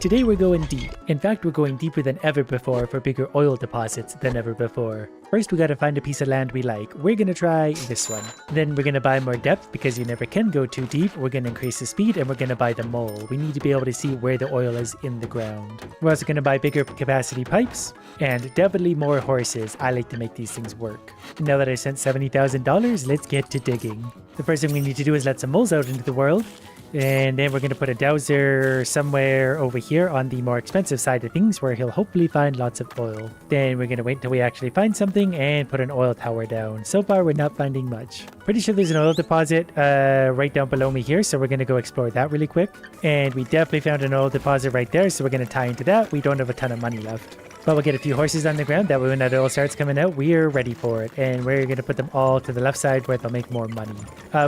Today we're going deep. In fact, we're going deeper than ever before for bigger oil deposits than ever before. First, we gotta find a piece of land we like. We're gonna try this one. Then we're gonna buy more depth because you never can go too deep. We're gonna increase the speed and we're gonna buy the mole. We need to be able to see where the oil is in the ground. We're also gonna buy bigger capacity pipes and definitely more horses. I like to make these things work. Now that I sent $70,000, let's get to digging. The first thing we need to do is let some moles out into the world. And then we're going to put a dowser somewhere over here on the more expensive side of things where he'll hopefully find lots of oil. Then we're going to wait until we actually find something and put an oil tower down. So far, we're not finding much. Pretty sure there's an oil deposit right down below me here, so we're going to go explore that really quick. And we definitely found an oil deposit right there, so we're going to tie into that. We don't have a ton of money left. But we'll get a few horses on the ground, that way when that oil starts coming out, we're ready for it. And we're going to put them all to the left side where they'll make more money.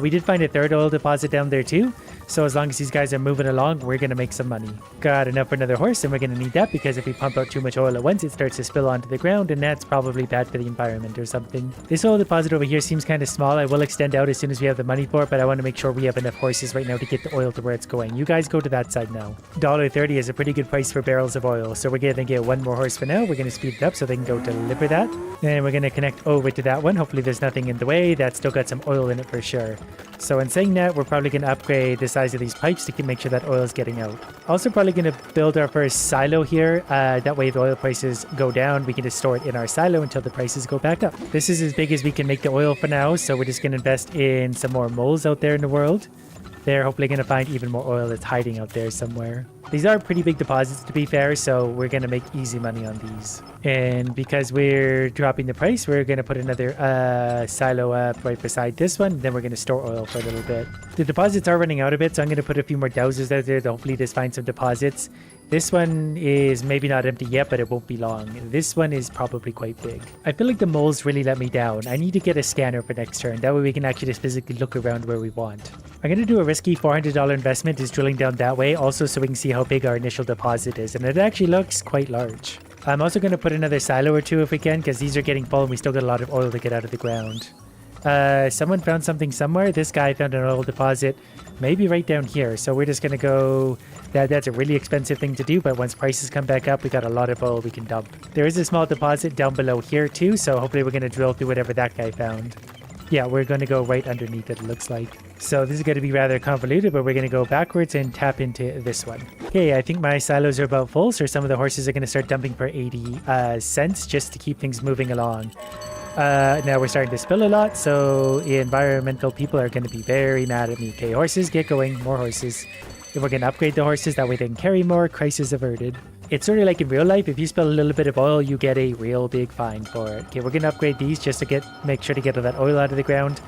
We did find a third oil deposit down there too. So as long as these guys are moving along, we're going to make some money. Got enough for another horse, and we're going to need that because if we pump out too much oil at once, it starts to spill onto the ground, and that's probably bad for the environment or something. This oil deposit over here seems kind of small. I will extend out as soon as we have the money for it, but I want to make sure we have enough horses right now to get the oil to where it's going. You guys go to that side now. $1.30 is a pretty good price for barrels of oil, so we're going to get one more horse for now. We're going to speed it up so they can go deliver that. And we're going to connect over to that one. Hopefully there's nothing in the way. That's still got some oil in it for sure. So in saying that, we're probably going to upgrade the size of these pipes to make sure that oil is getting out. Also probably going to build our first silo here. That way if the oil prices go down, we can just store it in our silo until the prices go back up. This is as big as we can make the oil for now. So we're just going to invest in some more moles out there in the world. They're hopefully going to find even more oil that's hiding out there somewhere. These are pretty big deposits to be fair, so we're going to make easy money on these. And because we're dropping the price, we're going to put another silo up right beside this one. Then we're going to store oil for a little bit. The deposits are running out a bit, so I'm going to put a few more dowsers out there to hopefully just find some deposits. This one is maybe not empty yet, but it won't be long. This one is probably quite big. I feel like the moles really let me down. I need to get a scanner for next turn. That way we can actually just physically look around where we want. I'm going to do a risky $400 investment is drilling down that way, also so we can see how big our initial deposit is. And it actually looks quite large. I'm also going to put another silo or two if we can, because these are getting full and we still got a lot of oil to get out of the ground. Someone found something somewhere. This guy found an oil deposit maybe right down here. So we're just going to go... That's a really expensive thing to do, but once prices come back up, we got a lot of oil we can dump. There is a small deposit down below here too, so hopefully we're going to drill through whatever that guy found. Yeah, we're going to go right underneath it looks like. So this is going to be rather convoluted, but we're going to go backwards and tap into this one. Okay, I think my silos are about full, so some of the horses are going to start dumping for 80 cents just to keep things moving along. Now we're starting to spill a lot, so the environmental people are going to be very mad at me. Okay, horses, get going. More horses. If we're going to upgrade the horses, that way they can carry more. Crisis averted. It's sort of like in real life. If you spill a little bit of oil, you get a real big fine for it. Okay, we're going to upgrade these just to make sure to get all that oil out of the ground.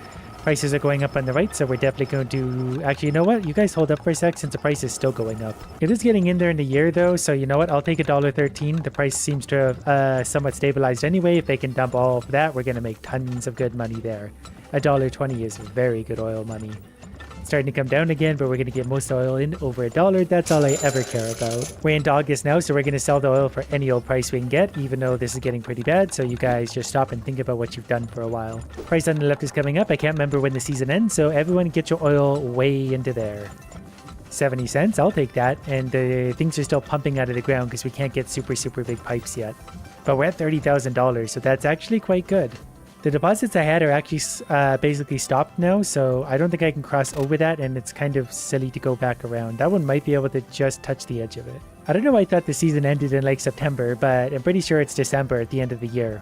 Prices are going up on the right, so we're definitely going to... Actually, you know what? You guys hold up for a sec since the price is still going up. It is getting in there in the year, though, so you know what? I'll take $1.13. The price seems to have somewhat stabilized anyway. If they can dump all of that, we're going to make tons of good money there. $1.20 is very good oil money. Starting to come down again, but we're going to get most oil in over $1. That's all I ever care about. We're into August now, so we're going to sell the oil for any old price we can get, even though this is getting pretty bad. So you guys just stop and think about what you've done for a while. Price on the left is coming up. I can't remember when the season ends, so everyone get your oil way into there. 70 cents, I'll take that. And things are still pumping out of the ground because we can't get super big pipes yet. But we're at $30,000, so that's actually quite good. The deposits I had are actually basically stopped now, so I don't think I can cross over that, and it's kind of silly to go back around. That one might be able to just touch the edge of it. I don't know why I thought the season ended in like September, but I'm pretty sure it's December at the end of the year.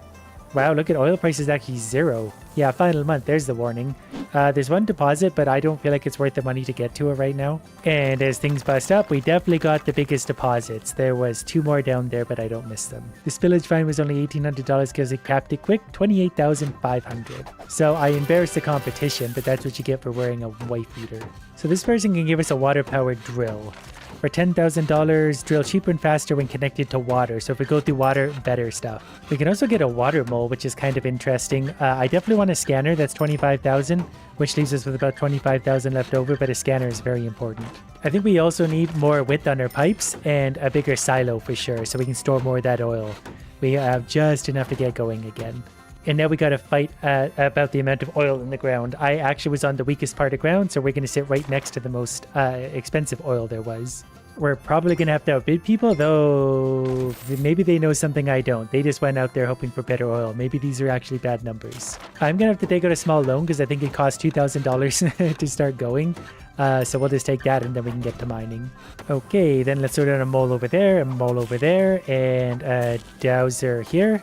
Wow, look at oil prices actually 0. Yeah, final month, there's the warning. There's one deposit, but I don't feel like it's worth the money to get to it right now. And as things bust up, we definitely got the biggest deposits. There was 2 more down there, but I don't miss them. The spillage fine was only $1,800 because it capped it quick, $28,500. So I embarrassed the competition, but that's what you get for wearing a wife beater. So this person can give us a water-powered drill. For $10,000, drill cheaper and faster when connected to water. So if we go through water, better stuff. We can also get a water mole, which is kind of interesting. I definitely want a scanner. That's $25,000, which leaves us with about $25,000 left over, but a scanner is very important. I think we also need more width on our pipes and a bigger silo for sure, so we can store more of that oil. We have just enough to get going again. And now we got to fight about the amount of oil in the ground. I actually was on the weakest part of ground, so we're going to sit right next to the most expensive oil there was. We're probably going to have to outbid people, though maybe they know something I don't. They just went out there hoping for better oil. Maybe these are actually bad numbers. I'm going to have to take out a small loan because I think it costs $2,000 to start going. So we'll just take that and then we can get to mining. Okay, then let's throw down a mole over there, a mole over there, and a dowser here.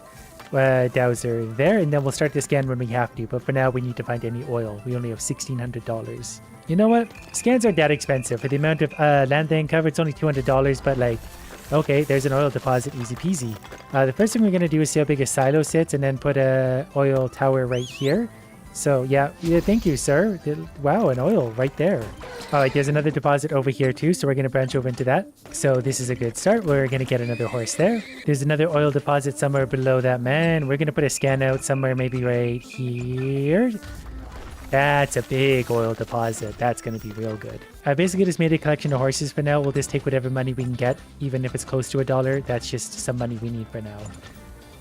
Dowser there, and then we'll start the scan when we have to, but for now we need to find any oil. We only have $1,600. You know what? Scans aren't that expensive. For the amount of land they uncover, it's only $200, but like, okay, there's an oil deposit, easy peasy. The first thing we're going to do is see how big a silo sits and then put a oil tower right here. So yeah, thank you, sir. Wow, an oil right there. All right, there's another deposit over here too, so we're going to branch over into that. So this is a good start. We're going to get another horse there. There's another oil deposit somewhere below that, man. We're going to put a scan out somewhere maybe right here. That's a big oil deposit. That's going to be real good. I basically just made a collection of horses for now. We'll just take whatever money we can get, even if it's close to $1. That's just some money we need for now.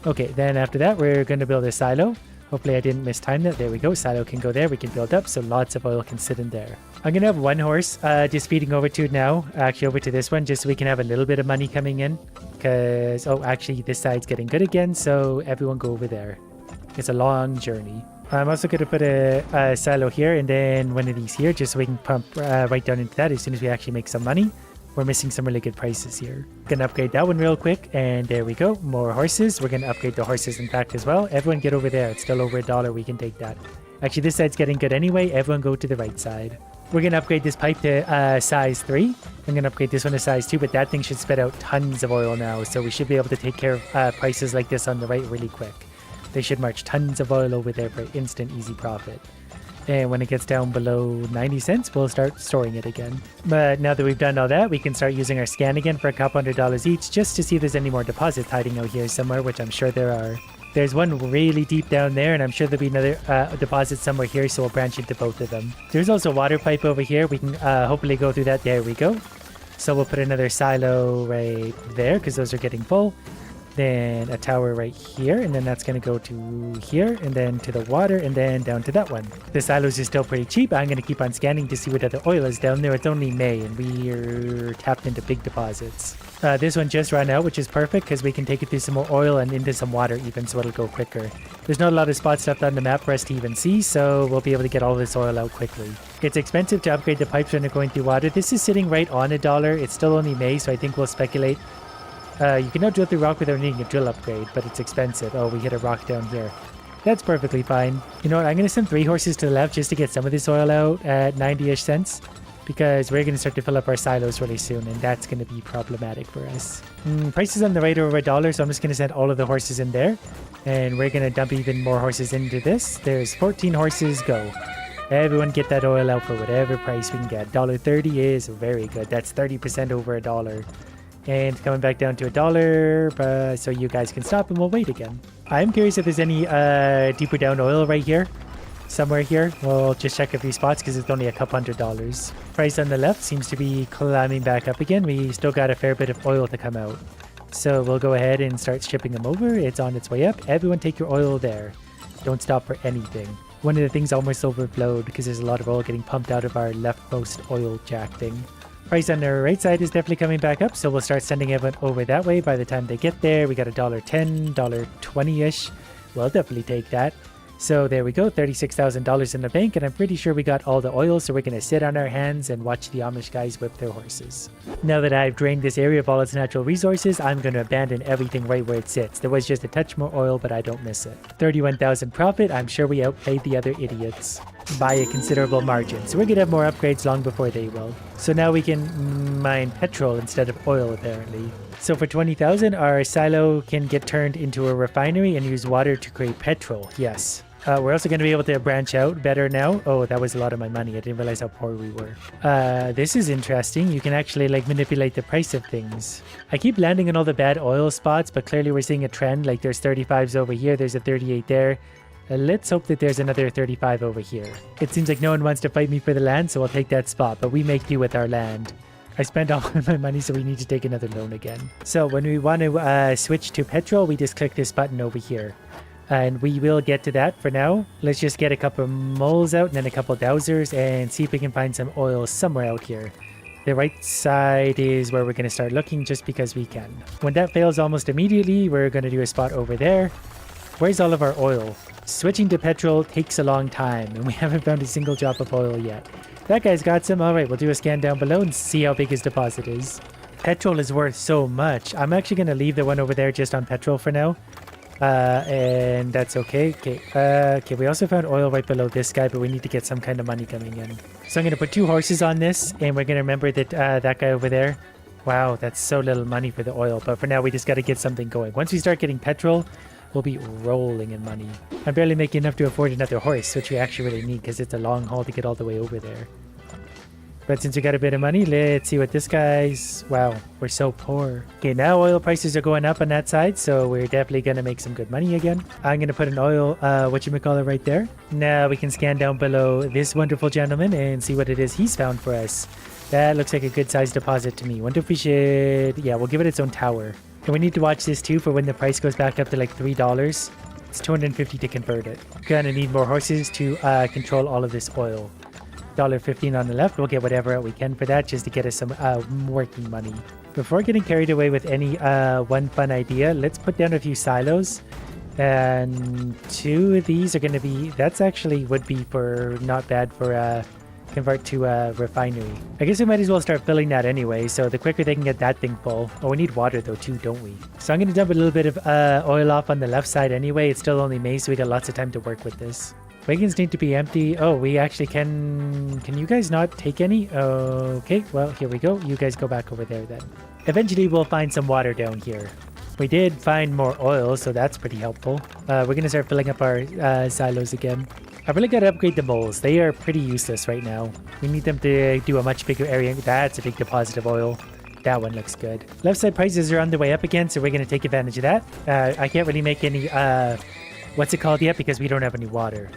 Okay, then after that, we're going to build a silo. Hopefully I didn't mistime that. There we go. Silo can go there. We can build up, so lots of oil can sit in there. I'm going to have one horse just feeding over to it now. Actually, over to this one, just so we can have a little bit of money coming in. Because, oh, actually, this side's getting good again, so everyone go over there. It's a long journey. I'm also going to put a silo here and then one of these here, just so we can pump right down into that as soon as we actually make some money. We're missing some really good prices here. Gonna upgrade that one real quick, and there we go. More horses. We're gonna upgrade the horses in fact as well. Everyone get over there. It's still over $1. We can take that. Actually, this side's getting good anyway. Everyone go to the right side. We're gonna upgrade this pipe to size 3. I'm gonna upgrade this one to size 2, but that thing should spit out tons of oil now, so we should be able to take care of prices like this on the right really quick. They should march tons of oil over there for instant easy profit. And when it gets down below 90 cents, we'll start storing it again. But now that we've done all that, we can start using our scan again for a couple $100 each, just to see if there's any more deposits hiding out here somewhere, which I'm sure there are. There's one really deep down there, and I'm sure there'll be another deposit somewhere here, so we'll branch into both of them. There's also a water pipe over here. We can hopefully go through that. There we go. So we'll put another silo right there, because those are getting full. Then a tower right here, and then that's going to go to here, and then to the water, and then down to that one. The silos are still pretty cheap. I'm going to keep on scanning to see what other oil is down there. It's only May, and we're tapped into big deposits. This one just ran out, which is perfect, because we can take it through some more oil and into some water even, so it'll go quicker. There's not a lot of spots left on the map for us to even see, so we'll be able to get all this oil out quickly. It's expensive to upgrade the pipes when they're going through water. This is sitting right on $1. It's still only May, so I think we'll speculate. You can now drill through rock without needing a drill upgrade, but it's expensive. Oh, we hit a rock down here. That's perfectly fine. You know what? I'm going to send 3 horses to the left just to get some of this oil out at 90-ish cents, because we're going to start to fill up our silos really soon, and that's going to be problematic for us. Prices on the right are over $1, so I'm just going to send all of the horses in there, and we're going to dump even more horses into this. There's 14 horses, go. Everyone get that oil out for whatever price we can get. $1.30 is very good. That's 30% over $1. And coming back down to $1, so you guys can stop and we'll wait again. I'm curious if there's any deeper down oil right here. Somewhere here. We'll just check a few spots because it's only a couple $100. Price on the left seems to be climbing back up again. We still got a fair bit of oil to come out. So we'll go ahead and start shipping them over. It's on its way up. Everyone take your oil there. Don't stop for anything. One of the things almost overflowed because there's a lot of oil getting pumped out of our leftmost oil jack thing. Price on the right side is definitely coming back up, so we'll start sending everyone over that way. By the time they get there, we got $1.10, $1.20-ish. We'll definitely take that. So there we go, $36,000 in the bank, and I'm pretty sure we got all the oil, so we're going to sit on our hands and watch the Amish guys whip their horses. Now that I've drained this area of all its natural resources, I'm going to abandon everything right where it sits. There was just a touch more oil, but I don't miss it. 31,000 profit, I'm sure we outplayed the other idiots by a considerable margin, so we're going to have more upgrades long before they will. So now we can mine petrol instead of oil, apparently. So for 20,000, our silo can get turned into a refinery and use water to create petrol, yes. We're also going to be able to branch out better now. Oh, that was a lot of my money. I didn't realize how poor we were. This is interesting. You can actually like manipulate the price of things. I keep landing in all the bad oil spots, but clearly we're seeing a trend. Like there's 35s over here. There's a 38 there. Let's hope that there's another 35 over here. It seems like no one wants to fight me for the land, so I'll take that spot. But we make do with our land. I spent all of my money, so we need to take another loan again. So when we want to switch to petrol, we just click this button over here. And we will get to that for now. Let's just get a couple of moles out and then a couple of dowsers and see if we can find some oil somewhere out here. The right side is where we're going to start looking just because we can. When that fails almost immediately, we're going to do a spot over there. Where's all of our oil? Switching to petrol takes a long time, and we haven't found a single drop of oil yet. That guy's got some. All right, we'll do a scan down below and see how big his deposit is. Petrol is worth so much. I'm actually going to leave the one over there just on petrol for now. And that's okay. Okay, we also found oil right below this guy, but we need to get some kind of money coming in. So I'm going to put 2 horses on this, and we're going to remember that that guy over there. Wow, that's so little money for the oil, but for now we just got to get something going. Once we start getting petrol, we'll be rolling in money. I'm barely making enough to afford another horse, which we actually really need because it's a long haul to get all the way over there. But since we got a bit of money, let's see what this guy's... Wow, we're so poor. Okay, now oil prices are going up on that side, so we're definitely going to make some good money again. I'm going to put an oil, whatchamacallit right there. Now we can scan down below this wonderful gentleman and see what it is he's found for us. That looks like a good sized deposit to me. Wonder if we should... Yeah, we'll give it its own tower. And we need to watch this too for when the price goes back up to like $3. It's 250 to convert it. Gonna need more horses to control all of this oil. $1.15 on the left. We'll get whatever we can for that just to get us some working money. Before getting carried away with any one fun idea, let's put down a few silos. And 2 of these are going to be... That's actually would be for not bad for convert to a refinery. I guess we might as well start filling that anyway, so the quicker they can get that thing full. Oh, we need water though too, don't we? So I'm going to dump a little bit of oil off on the left side anyway. It's still only May, so we got lots of time to work with this. Wagons need to be empty. Oh, we actually can... Can you guys not take any? Okay, well, here we go. You guys go back over there then. Eventually, we'll find some water down here. We did find more oil, so that's pretty helpful. We're going to start filling up our silos again. I really got to upgrade the moles. They are pretty useless right now. We need them to do a much bigger area. That's a big deposit of oil. That one looks good. Left side prices are on the way up again, so we're going to take advantage of that. I can't really make any... what's it called yet because we don't have any water.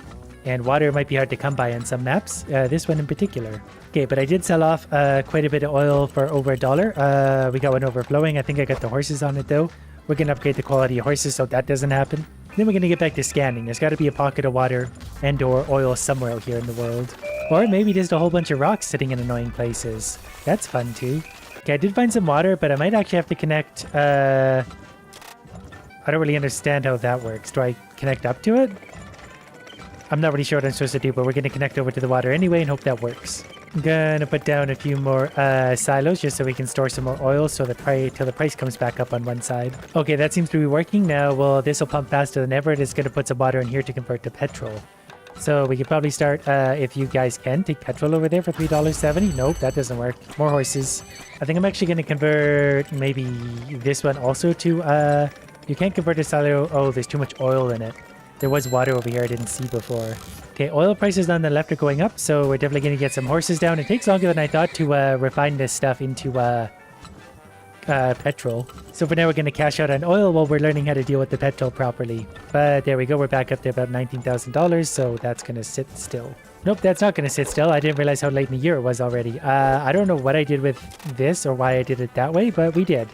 And water might be hard to come by on some maps, this one in particular. Okay, but I did sell off quite a bit of oil for over $1. We got one overflowing. I think I got the horses on it though. We're going to upgrade the quality of horses so that doesn't happen. Then we're going to get back to scanning. There's got to be a pocket of water and or oil somewhere out here in the world. Or maybe just a whole bunch of rocks sitting in annoying places. That's fun too. Okay, I did find some water, but I might actually have to connect... I don't really understand how that works. Do I connect up to it? I'm not really sure what I'm supposed to do, but we're going to connect over to the water anyway and hope that works. I'm going to put down a few more silos just so we can store some more oil so till the price comes back up on one side. Okay, that seems to be working now. Well, this will pump faster than ever. It's going to put some water in here to convert to petrol. So we could probably start, if you guys can, take petrol over there for $3.70. Nope, that doesn't work. More horses. I think I'm actually going to convert maybe this one also to... You can't convert a silo. Oh, there's too much oil in it. There was water over here I didn't see before. Okay, oil prices on the left are going up, so we're definitely going to get some horses down. It takes longer than I thought to refine this stuff into petrol. So for now, we're going to cash out on oil while we're learning how to deal with the petrol properly. But there we go. We're back up to about $19,000, so that's going to sit still. Nope, that's not going to sit still. I didn't realize how late in the year it was already. I don't know what I did with this or why I did it that way, but we did.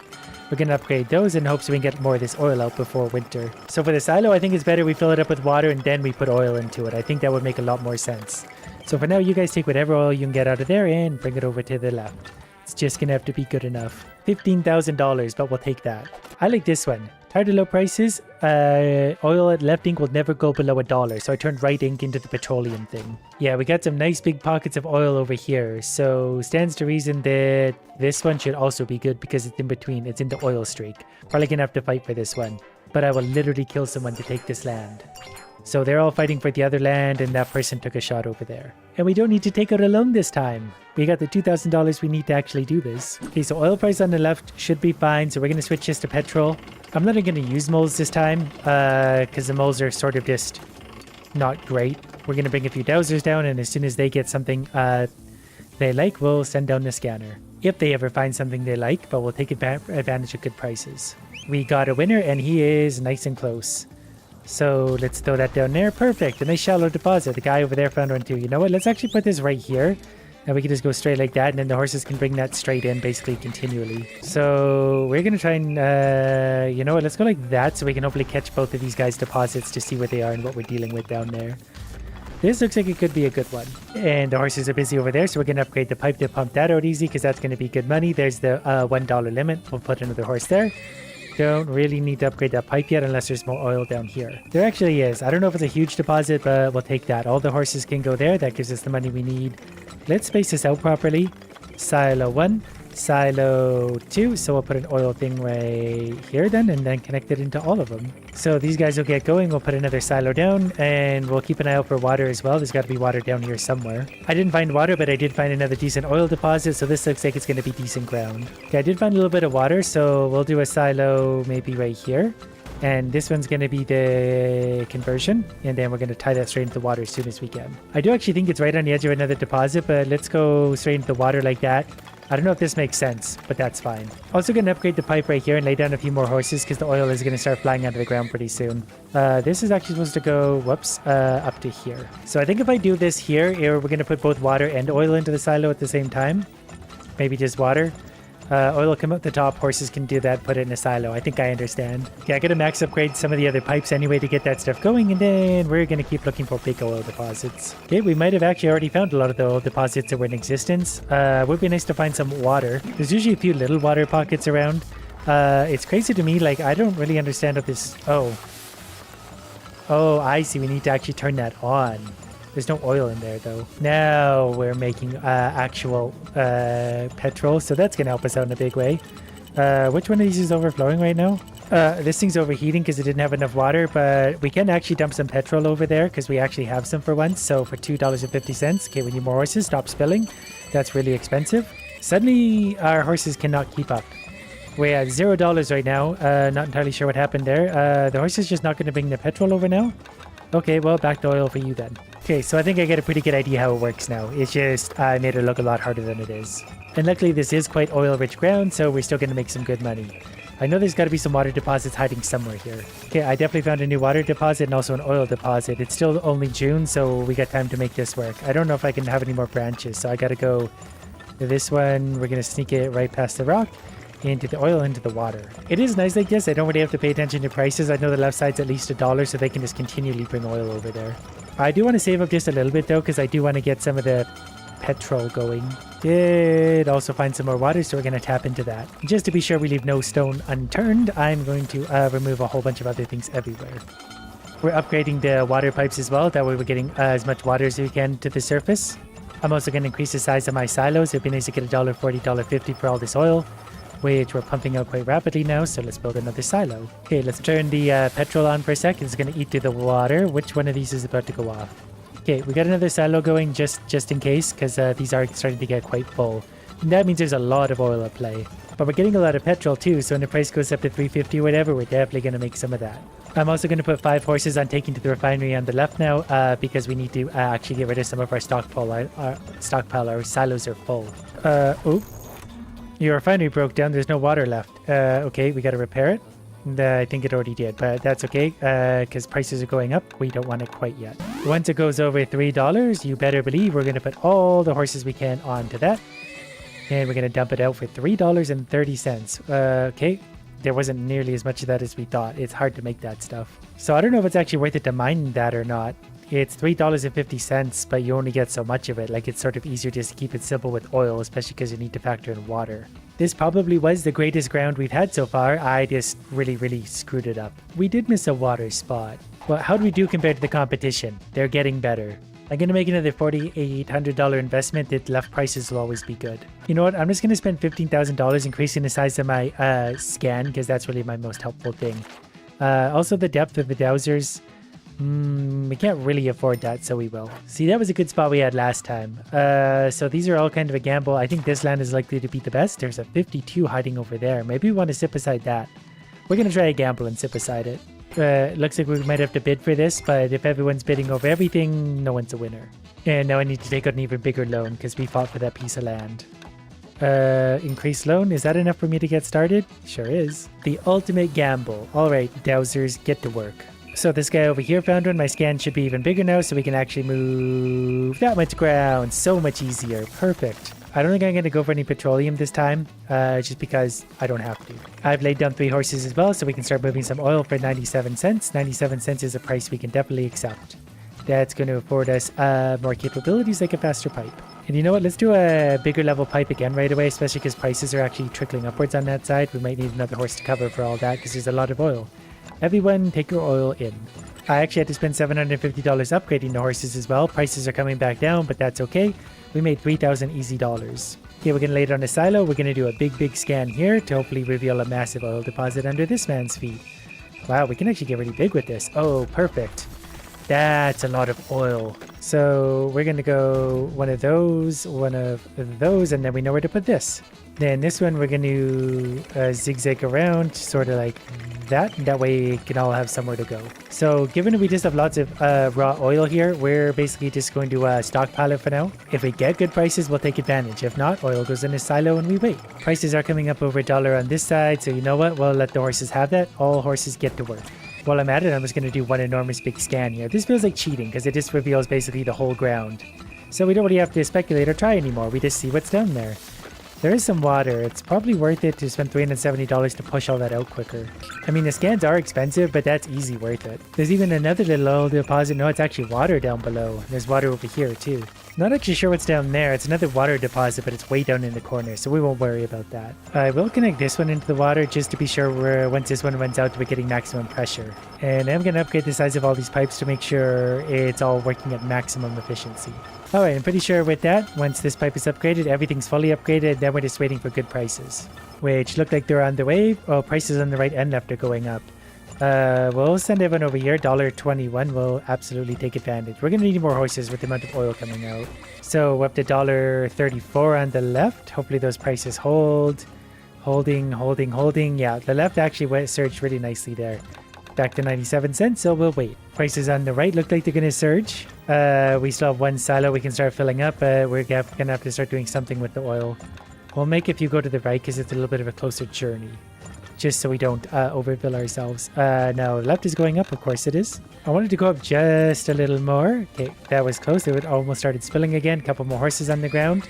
We're going to upgrade those in hopes we can get more of this oil out before winter. So for the silo, I think it's better we fill it up with water and then we put oil into it. I think that would make a lot more sense. So for now, you guys take whatever oil you can get out of there and bring it over to the left. It's just going to have to be good enough. $15,000, but we'll take that. I like this one. Tired of low prices, oil at left ink will never go below $1. So I turned right ink into the petroleum thing. Yeah, we got some nice big pockets of oil over here. So stands to reason that this one should also be good because it's in between. It's in the oil streak. Probably gonna have to fight for this one. But I will literally kill someone to take this land. So they're all fighting for the other land and that person took a shot over there. And we don't need to take out a loan this time. We got the $2,000 we need to actually do this. Okay, so oil price on the left should be fine. So we're going to switch this to petrol. I'm not going to use moles this time because the moles are sort of just not great. We're going to bring a few dowsers down and as soon as they get something they like, we'll send down the scanner. If they ever find something they like, but we'll take advantage of good prices. We got a winner and he is nice and close. So let's throw that down there. Perfect. A nice shallow deposit. The guy over there found one too. You know what? Let's actually put this right here. And we can just go straight like that. And then the horses can bring that straight in basically continually. So we're going to try and, you know what? Let's go like that so we can hopefully catch both of these guys' deposits to see where they are and what we're dealing with down there. This looks like it could be a good one. And the horses are busy over there, so we're going to upgrade the pipe to pump that out easy because that's going to be good money. There's the $1 limit. We'll put another horse there. Don't really need to upgrade that pipe yet unless there's more oil down here. There actually is. I don't know if it's a huge deposit, but we'll take that. All the horses can go there. That gives us the money we need. Let's space this out properly. Silo 1, silo 2. So we'll put an oil thing right here then, and then connect it into all of them. So these guys will get going. We'll put another silo down, and we'll keep an eye out for water as well. There's got to be water down here somewhere. I didn't find water, but I did find another decent oil deposit, so this looks like it's going to be decent ground. Okay, I did find a little bit of water, so we'll do a silo maybe right here. And this one's going to be the conversion, and then we're going to tie that straight into the water as soon as we can. I do actually think it's right on the edge of another deposit, but let's go straight into the water like that. I don't know if this makes sense, but that's fine. Also going to upgrade the pipe right here and lay down a few more horses because the oil is going to start flying out of the ground pretty soon. This is actually supposed to go, whoops, up to here. So I think if I do this here, we're going to put both water and oil into the silo at the same time. Maybe just water. Oil will come out the top, horses can do that, put it in a silo. I think I understand. Okay, I gotta max upgrade some of the other pipes anyway to get that stuff going, and then we're gonna keep looking for big oil deposits. Okay, we might have actually already found a lot of the oil deposits that were in existence. Would be nice to find some water. There's usually a few little water pockets around. It's crazy to me, like, I don't really understand what this... Oh, I see, we need to actually turn that on. There's no oil in there, though. Now we're making actual petrol, so that's going to help us out in a big way. Which one of these is overflowing right now? This thing's overheating because it didn't have enough water, but we can actually dump some petrol over there because we actually have some for once. So for $2.50, okay, we need more horses. Stop spilling. That's really expensive. Suddenly, our horses cannot keep up. We're at $0 right now. Not entirely sure what happened there. The horse is just not going to bring the petrol over now. Okay, well, back to oil for you then. Okay, so I think I get a pretty good idea how it works now. It's just I made it look a lot harder than it is. And luckily this is quite oil-rich ground, so we're still going to make some good money. I know there's got to be some water deposits hiding somewhere here. Okay, I definitely found a new water deposit and also an oil deposit. It's still only June, so we got time to make this work. I don't know if I can have any more branches, so I got to go to this one. We're going to sneak it right past the rock. Into the oil, into the water. It is nice like this. I don't really have to pay attention to prices. I know the left side's at least $1, so they can just continually bring oil over there. I do want to save up just a little bit though, because I do want to get some of the petrol going. Did also find some more water, so we're going to tap into that. Just to be sure we leave no stone unturned, I'm going to remove a whole bunch of other things everywhere. We're upgrading the water pipes as well. That way we're getting as much water as we can to the surface. I'm also going to increase the size of my silos. It'd be nice to get $1.40, $1.50 for all this oil, which we're pumping out quite rapidly now, so let's build another silo. Okay, let's turn the petrol on for a sec. It's going to eat through the water. Which one of these is about to go off? Okay, we got another silo going just in case, because these are starting to get quite full. And that means there's a lot of oil at play. But we're getting a lot of petrol too, so when the price goes up to $3.50 or whatever, we're definitely going to make some of that. I'm also going to put 5 horses on taking to the refinery on the left now, because we need to actually get rid of some of our stockpile. Our silos are full. Oop. Your refinery broke down. There's no water left. Okay, we got to repair it. I think it already did, but that's okay because prices are going up. We don't want it quite yet. Once it goes over $3, you better believe we're going to put all the horses we can onto that. And we're going to dump it out for $3.30. Okay, there wasn't nearly as much of that as we thought. It's hard to make that stuff. So I don't know if it's actually worth it to mine that or not. It's $3.50, but you only get so much of it. Like, it's sort of easier just to keep it simple with oil, especially because you need to factor in water. This probably was the greatest ground we've had so far. I just really screwed it up. We did miss a water spot. Well, how do we do compared to the competition? They're getting better. I'm going to make another $4,800 investment. The left prices will always be good. You know what? I'm just going to spend $15,000 increasing the size of my scan, because that's really my most helpful thing. Also, the depth of the dowsers. We can't really afford that, so we will. See, that was a good spot we had last time. So these are all kind of a gamble. I think this land is likely to be the best. There's a 52 hiding over there. Maybe we want to sit beside that. We're going to try a gamble and sit beside it. Looks like we might have to bid for this, but if everyone's bidding over everything, no one's a winner. And now I need to take out an even bigger loan because we fought for that piece of land. Increased loan, is that enough for me to get started? Sure is. The ultimate gamble. Alright, dowsers, get to work. So this guy over here found one. My scan should be even bigger now, so we can actually move that much ground. So much easier. Perfect. I don't think I'm going to go for any petroleum this time, just because I don't have to. I've laid down 3 horses as well, so we can start moving some oil for 97 cents. 97 cents is a price we can definitely accept. That's going to afford us more capabilities like a faster pipe. And you know what? Let's do a bigger level pipe again right away, especially because prices are actually trickling upwards on that side. We might need another horse to cover for all that because there's a lot of oil. Everyone, take your oil in. I actually had to spend $750 upgrading the horses as well. Prices are coming back down, but that's okay. We made 3,000 easy dollars. Okay, we're going to lay it on a silo. We're going to do a big scan here to hopefully reveal a massive oil deposit under this man's feet. Wow, we can actually get really big with this. Oh, perfect. That's a lot of oil. So we're going to go one of those, and then we know where to put this. Then this one we're going to zigzag around, sort of like that. That way it can all have somewhere to go. So given that we just have lots of raw oil here, we're basically just going to stockpile it for now. If we get good prices, we'll take advantage. If not, oil goes in a silo and we wait. Prices are coming up over $1 on this side, so you know what? We'll let the horses have that. All horses get to work. While I'm at it, I'm just going to do one enormous big scan here. This feels like cheating because it just reveals basically the whole ground. So we don't really have to speculate or try anymore. We just see what's down there. There is some water. It's probably worth it to spend $370 to push all that out quicker. I mean, the scans are expensive, but that's easy worth it. There's even another little oil deposit. No, it's actually water down below. There's water over here too. Not actually sure what's down there. It's another water deposit, but it's way down in the corner, so we won't worry about that. I will connect this one into the water just to be sure once this one runs out, we're getting maximum pressure. And I'm going to upgrade the size of all these pipes to make sure it's all working at maximum efficiency. Alright, I'm pretty sure with that, once this pipe is upgraded, everything's fully upgraded, then we're just waiting for good prices. Which look like they're on the way. Oh, prices on the right and left are going up. We'll send everyone over here, $1.21. We'll absolutely take advantage. We're going to need more horses with the amount of oil coming out. So we're up to $1.34 on the left. Hopefully those prices hold. Holding. Yeah, the left actually surged really nicely there. Back to 97 cents, so we'll wait. Prices on the right look like they're going to surge. We still have one silo we can start filling up. We're going to have to start doing something with the oil. We'll make if you go to the right because it's a little bit of a closer journey. Just so we don't overfill ourselves. Now, left is going up, of course it is. I wanted to go up just a little more. Okay, that was close. It almost started spilling again. A couple more horses on the ground.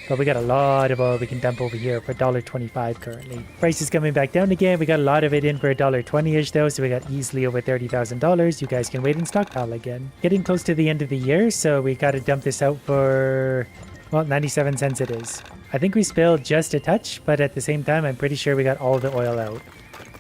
But we got a lot of oil we can dump over here for $1.25 currently. Price is coming back down again. We got a lot of it in for $1.20-ish though, so we got easily over $30,000. You guys can wait and stockpile again. Getting close to the end of the year, so we got to dump this out for, well, 97 cents it is. I think we spilled just a touch, but at the same time, I'm pretty sure we got all the oil out.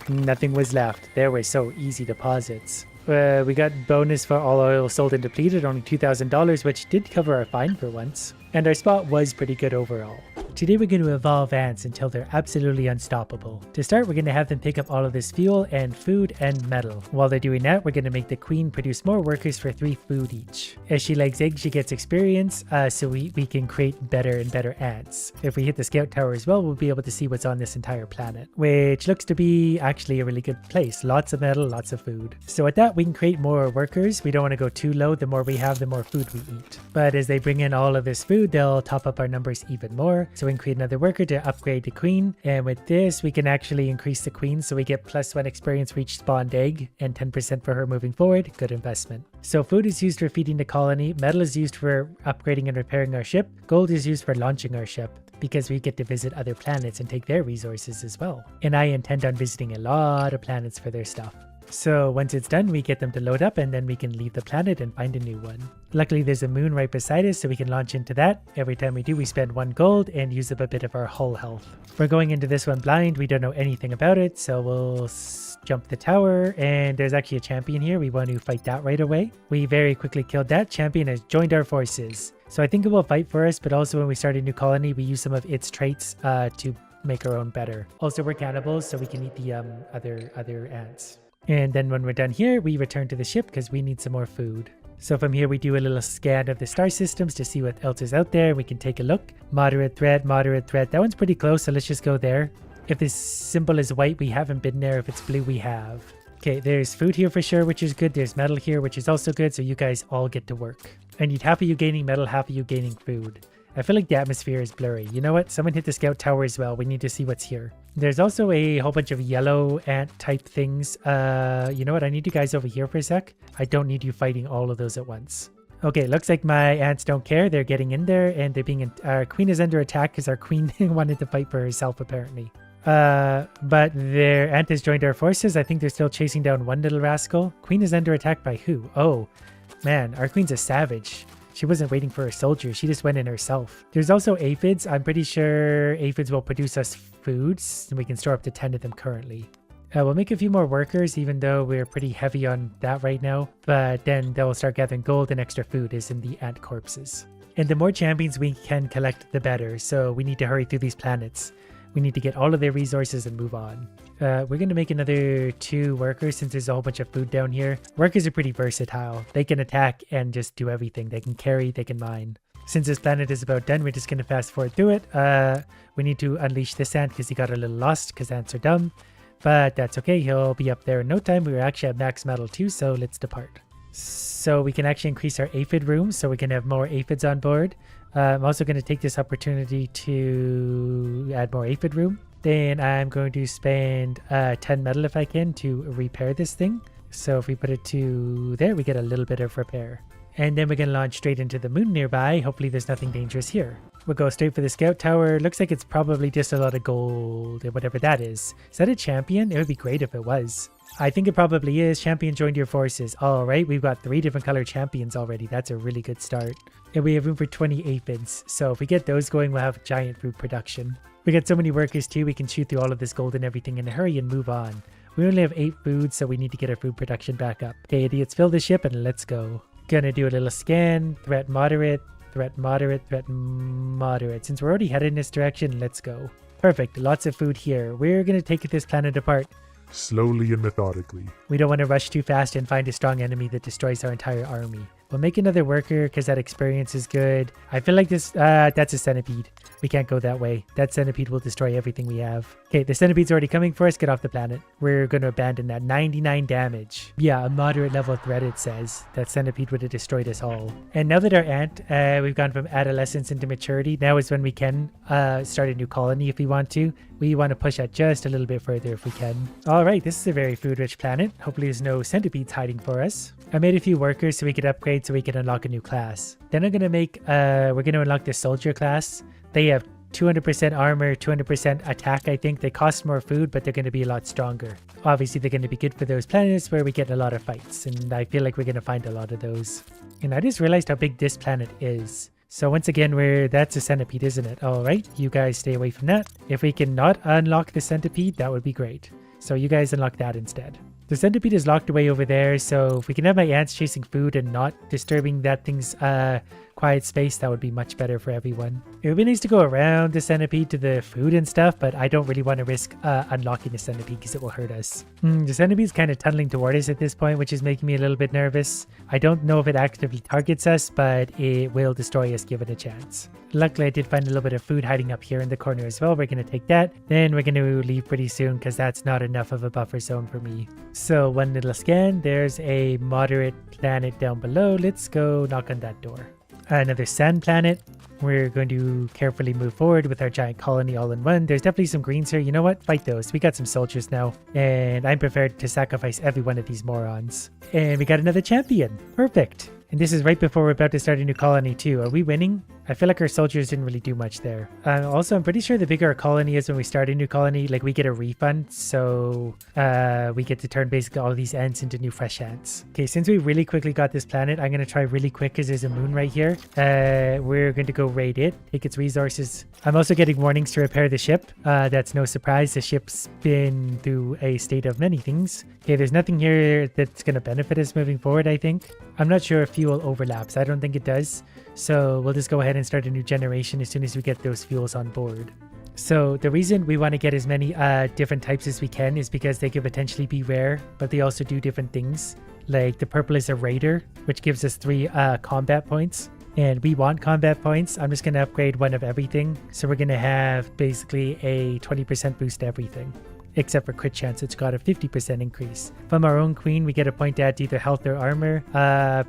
Nothing was left. There were so easy deposits. We got bonus for all oil sold and depleted, only $2,000, which did cover our fine for once. And our spot was pretty good overall. Today we're going to evolve ants until they're absolutely unstoppable. To start, we're going to have them pick up all of this fuel and food and metal. While they're doing that, we're going to make the queen produce more workers for 3 food each. As she lays eggs, she gets experience, so we can create better and better ants. If we hit the scout tower as well, we'll be able to see what's on this entire planet, which looks to be actually a really good place. Lots of metal, lots of food. So with that, we can create more workers. We don't want to go too low. The more we have, the more food we eat. But as they bring in all of this food, they'll top up our numbers even more. So we can create another worker to upgrade the queen. And with this, we can actually increase the queen. So we get +1 experience for each spawned egg and 10% for her moving forward. Good investment. So food is used for feeding the colony. Metal is used for upgrading and repairing our ship. Gold is used for launching our ship, because we get to visit other planets and take their resources as well. And I intend on visiting a lot of planets for their stuff. So once it's done, we get them to load up and then we can leave the planet and find a new one. Luckily, there's a moon right beside us, so we can launch into that. Every time we do, we spend 1 gold and use up a bit of our hull health. We're going into this one blind. We don't know anything about it, so we'll jump the tower. And there's actually a champion here. We want to fight that right away. We very quickly killed that. Champion has joined our forces. So I think it will fight for us, but also when we start a new colony, we use some of its traits to make our own better. Also, we're cannibals, so we can eat the other ants. And then when we're done here, we return to the ship because we need some more food. So from here, we do a little scan of the star systems to see what else is out there. We can take a look. Moderate threat, moderate threat. That one's pretty close, so let's just go there. If this symbol is white, we haven't been there. If it's blue, we have. Okay, there's food here for sure, which is good. There's metal here, which is also good, so you guys all get to work. I need half of you gaining metal, half of you gaining food. I feel like the atmosphere is blurry. You know what? Someone hit the scout tower as well. We need to see what's here. There's also a whole bunch of yellow ant type things. You know what? I need you guys over here for a sec. I don't need you fighting all of those at once. Okay, looks like my ants don't care. They're getting in there and they're being... Our queen is under attack because our queen wanted to fight for herself apparently. But their ant has joined our forces. I think they're still chasing down one little rascal. Queen is under attack by who? Oh, Man, our queen's a savage. She wasn't waiting for her soldiers. She just went in herself. There's also aphids. I'm pretty sure aphids will produce us foods, and we can store up to 10 of them currently. We'll make a few more workers, even though we're pretty heavy on that right now. But then they'll start gathering gold and extra food is in the ant corpses. And the more champions we can collect, the better. So we need to hurry through these planets. We need to get all of their resources and move on. We're going to make another 2 workers since there's a whole bunch of food down here. Workers are pretty versatile. They can attack and just do everything. They can carry, they can mine. Since this planet is about done, we're just going to fast forward through it. We need to unleash this ant because he got a little lost because ants are dumb. But that's okay. He'll be up there in no time. We were actually at max metal too, so let's depart. So we can actually increase our aphid rooms so we can have more aphids on board. I'm also going to take this opportunity to add more aphid room. Then I'm going to spend 10 metal if I can to repair this thing. So if we put it to there, we get a little bit of repair. And then we're going to launch straight into the moon nearby. Hopefully there's nothing dangerous here. We'll go straight for the scout tower. Looks like it's probably just a lot of gold, whatever that is. Is that a champion? It would be great if it was. I think it probably is. Champion joined your forces. All right, we've got 3 different color champions already. That's a really good start. And we have room for 20 aphids. So if we get those going, we'll have giant food production. We got so many workers too. We can shoot through all of this gold and everything in a hurry and move on. We only have 8 food, so we need to get our food production back up. Okay, idiots, fill the ship and let's go. Gonna do a little scan. Threat moderate, threat moderate, threat moderate. Since we're already headed in this direction, let's go. Perfect, lots of food here. We're gonna take this planet apart. Slowly and methodically. We don't want to rush too fast and find a strong enemy that destroys our entire army. We'll make another worker because that experience is good. I feel like this, that's a centipede. We can't go that way. That centipede will destroy everything we have. Okay, the centipede's already coming for us. Get off the planet. We're going to abandon that. 99 damage. Yeah, a moderate level threat, it says. That centipede would have destroyed us all. And now that our ant, we've gone from adolescence into maturity, now is when we can start a new colony if we want to. We want to push that just a little bit further if we can. All right, this is a very food-rich planet. Hopefully there's no centipedes hiding for us. I made a few workers so we could upgrade so we could unlock a new class. Then I'm going to make, we're going to unlock the soldier class. They have 200% armor, 200% attack, I think. They cost more food, but they're going to be a lot stronger. Obviously, they're going to be good for those planets where we get a lot of fights, and I feel like we're going to find a lot of those. And I just realized how big this planet is. So once again, that's a centipede, isn't it? All right, you guys stay away from that. If we can not unlock the centipede, that would be great. So you guys unlock that instead. The centipede is locked away over there, so if we can have my ants chasing food and not disturbing that thing's quiet space, that would be much better for everyone. It would be nice to go around the centipede to the food and stuff, but I don't really want to risk unlocking the centipede because it will hurt us. The centipede's kind of tunneling toward us at this point, which is making me a little bit nervous. I don't know if it actively targets us, but it will destroy us given a chance. Luckily, I did find a little bit of food hiding up here in the corner as well. We're going to take that. Then we're going to leave pretty soon because that's not enough of a buffer zone for me. So one little scan. There's a moderate planet down below. Let's go knock on that door. Another sand planet. We're going to carefully move forward with our giant colony all in one. There's definitely some greens here. You know what? Fight those. We got some soldiers now. And I'm prepared to sacrifice every one of these morons. And we got another champion. Perfect. And this is right before we're about to start a new colony too. Are we winning? I feel like our soldiers didn't really do much there. Also, I'm pretty sure the bigger our colony is when we start a new colony, like we get a refund. So we get to turn basically all of these ants into new fresh ants. Okay, since we really quickly got this planet, I'm going to try really quick because there's a moon right here. We're going to go raid it, take its resources. I'm also getting warnings to repair the ship. That's no surprise. The ship's been through a state of many things. Okay, there's nothing here that's going to benefit us moving forward, I think. I'm not sure if fuel overlaps. I don't think it does. So we'll just go ahead and start a new generation as soon as we get those fuels on board. So the reason we want to get as many different types as we can is because they could potentially be rare, but they also do different things. Like the purple is a raider, which gives us 3 combat points. And we want combat points. I'm just going to upgrade one of everything. So we're going to have basically a 20% boost to everything. Except for crit chance, it's got a 50% increase. From our own queen, we get a point to add to either health or armor.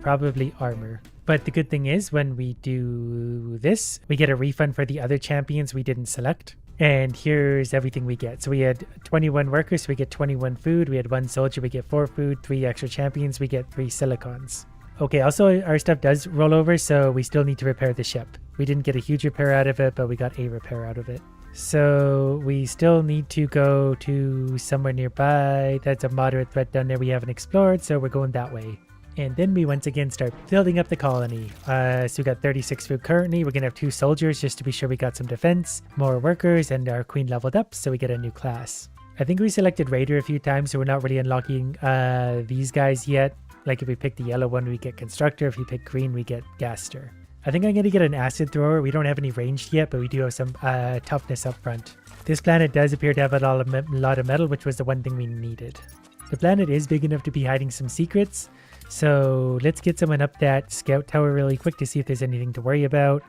Probably armor. But the good thing is when we do this, we get a refund for the other champions we didn't select. And here's everything we get. So we had 21 workers, so we get 21 food. We had 1 soldier, we get 4 food. 3 extra champions, we get 3 silicons. Okay, also our stuff does roll over, so we still need to repair the ship. We didn't get a huge repair out of it, but we got a repair out of it. So we still need to go to somewhere nearby. That's a moderate threat down there we haven't explored, so we're going that way. And then we once again start building up the colony. So we got 36 food currently. We're going to have 2 soldiers just to be sure we got some defense, more workers, and our queen leveled up, so we get a new class. I think we selected Raider a few times, so we're not really unlocking these guys yet. Like if we pick the yellow one, we get Constructor. If we pick green, we get Gaster. I think I'm going to get an Acid Thrower. We don't have any ranged yet, but we do have some toughness up front. This planet does appear to have a lot of metal, which was the one thing we needed. The planet is big enough to be hiding some secrets. So let's get someone up that scout tower really quick to see if there's anything to worry about.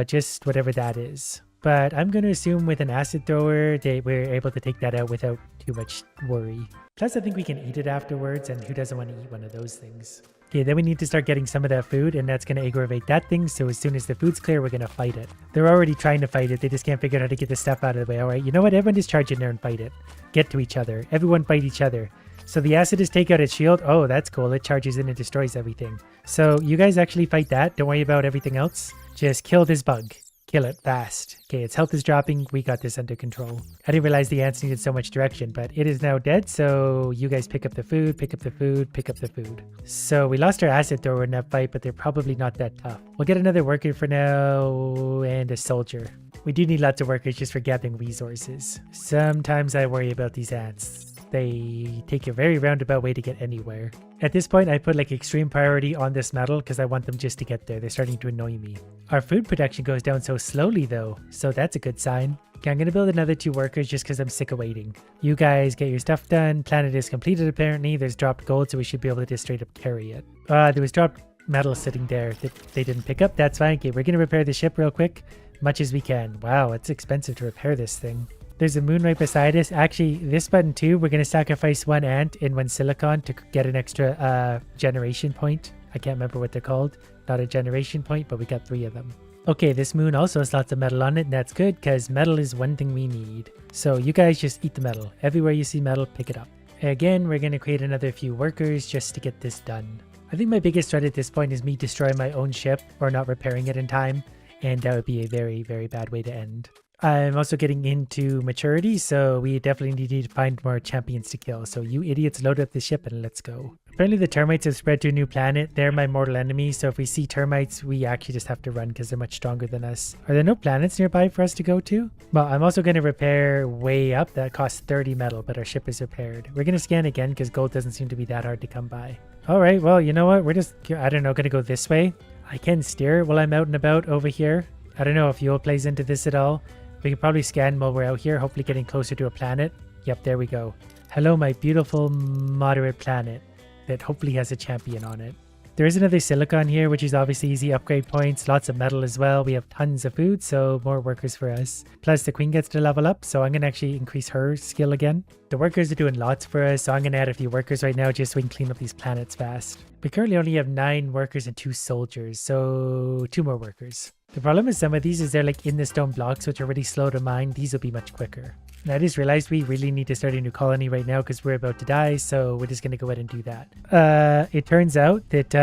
Just whatever that is. But I'm going to assume with an acid thrower that we're able to take that out without too much worry. Plus I think we can eat it afterwards, and who doesn't want to eat one of those things? Okay, then we need to start getting some of that food, and that's going to aggravate that thing, so as soon as the food's clear, we're going to fight it. They're already trying to fight it, they just can't figure out how to get the stuff out of the way. Alright, you know what? Everyone just charge in there and fight it. Get to each other. Everyone fight each other. So the acid is take out its shield. Oh, that's cool. It charges in and destroys everything. So you guys actually fight that. Don't worry about everything else. Just kill this bug. Kill it fast. Okay, its health is dropping. We got this under control. I didn't realize the ants needed so much direction, but it is now dead. So you guys pick up the food, pick up the food, pick up the food. So we lost our acid thrower in that fight, but they're probably not that tough. We'll get another worker for now and a soldier. We do need lots of workers just for gathering resources. Sometimes I worry about these ants. They take a very roundabout way to get anywhere. At this point, I put like extreme priority on this metal because I want them just to get there. They're starting to annoy me. Our food production goes down so slowly though, so that's a good sign. Okay, I'm going to build another 2 workers just because I'm sick of waiting. You guys get your stuff done. Planet is completed apparently. There's dropped gold, so we should be able to just straight up carry it. There was dropped metal sitting there that they didn't pick up. That's fine. Okay, we're going to repair the ship real quick. Much as we can. Wow, it's expensive to repair this thing. There's a moon right beside us. Actually, this button too, we're going to sacrifice 1 ant and 1 silicon to get an extra generation point. I can't remember what they're called. Not a generation point, but we got 3 of them. Okay, this moon also has lots of metal on it, and that's good because metal is one thing we need. So you guys just eat the metal. Everywhere you see metal, pick it up. Again, we're going to create another few workers just to get this done. I think my biggest threat at this point is me destroying my own ship or not repairing it in time, and that would be a very, very bad way to end. I'm also getting into maturity, so we definitely need to find more champions to kill. So you idiots, load up the ship and let's go. Apparently the termites have spread to a new planet. They're my mortal enemy, so if we see termites, we actually just have to run because they're much stronger than us. Are there no planets nearby for us to go to? Well, I'm also going to repair way up. That costs 30 metal, but our ship is repaired. We're going to scan again because gold doesn't seem to be that hard to come by. Alright, well, you know what? We're just, I don't know, going to go this way. I can steer while I'm out and about over here. I don't know if fuel plays into this at all. We can probably scan while we're out here, hopefully getting closer to a planet. Yep, there we go. Hello, my beautiful moderate planet that hopefully has a champion on it. There is another silicon here, which is obviously easy upgrade points. Lots of metal as well. We have tons of food, so more workers for us. Plus, the queen gets to level up, so I'm going to actually increase her skill again. The workers are doing lots for us, so I'm going to add a few workers right now just so we can clean up these planets fast. We currently only have 9 workers and 2 soldiers, so 2 more workers. The problem with some of these is they're like in the stone blocks, which are really slow to mine. These will be much quicker. And I just realized we really need to start a new colony right now because we're about to die, so we're just going to go ahead and do that. It turns out that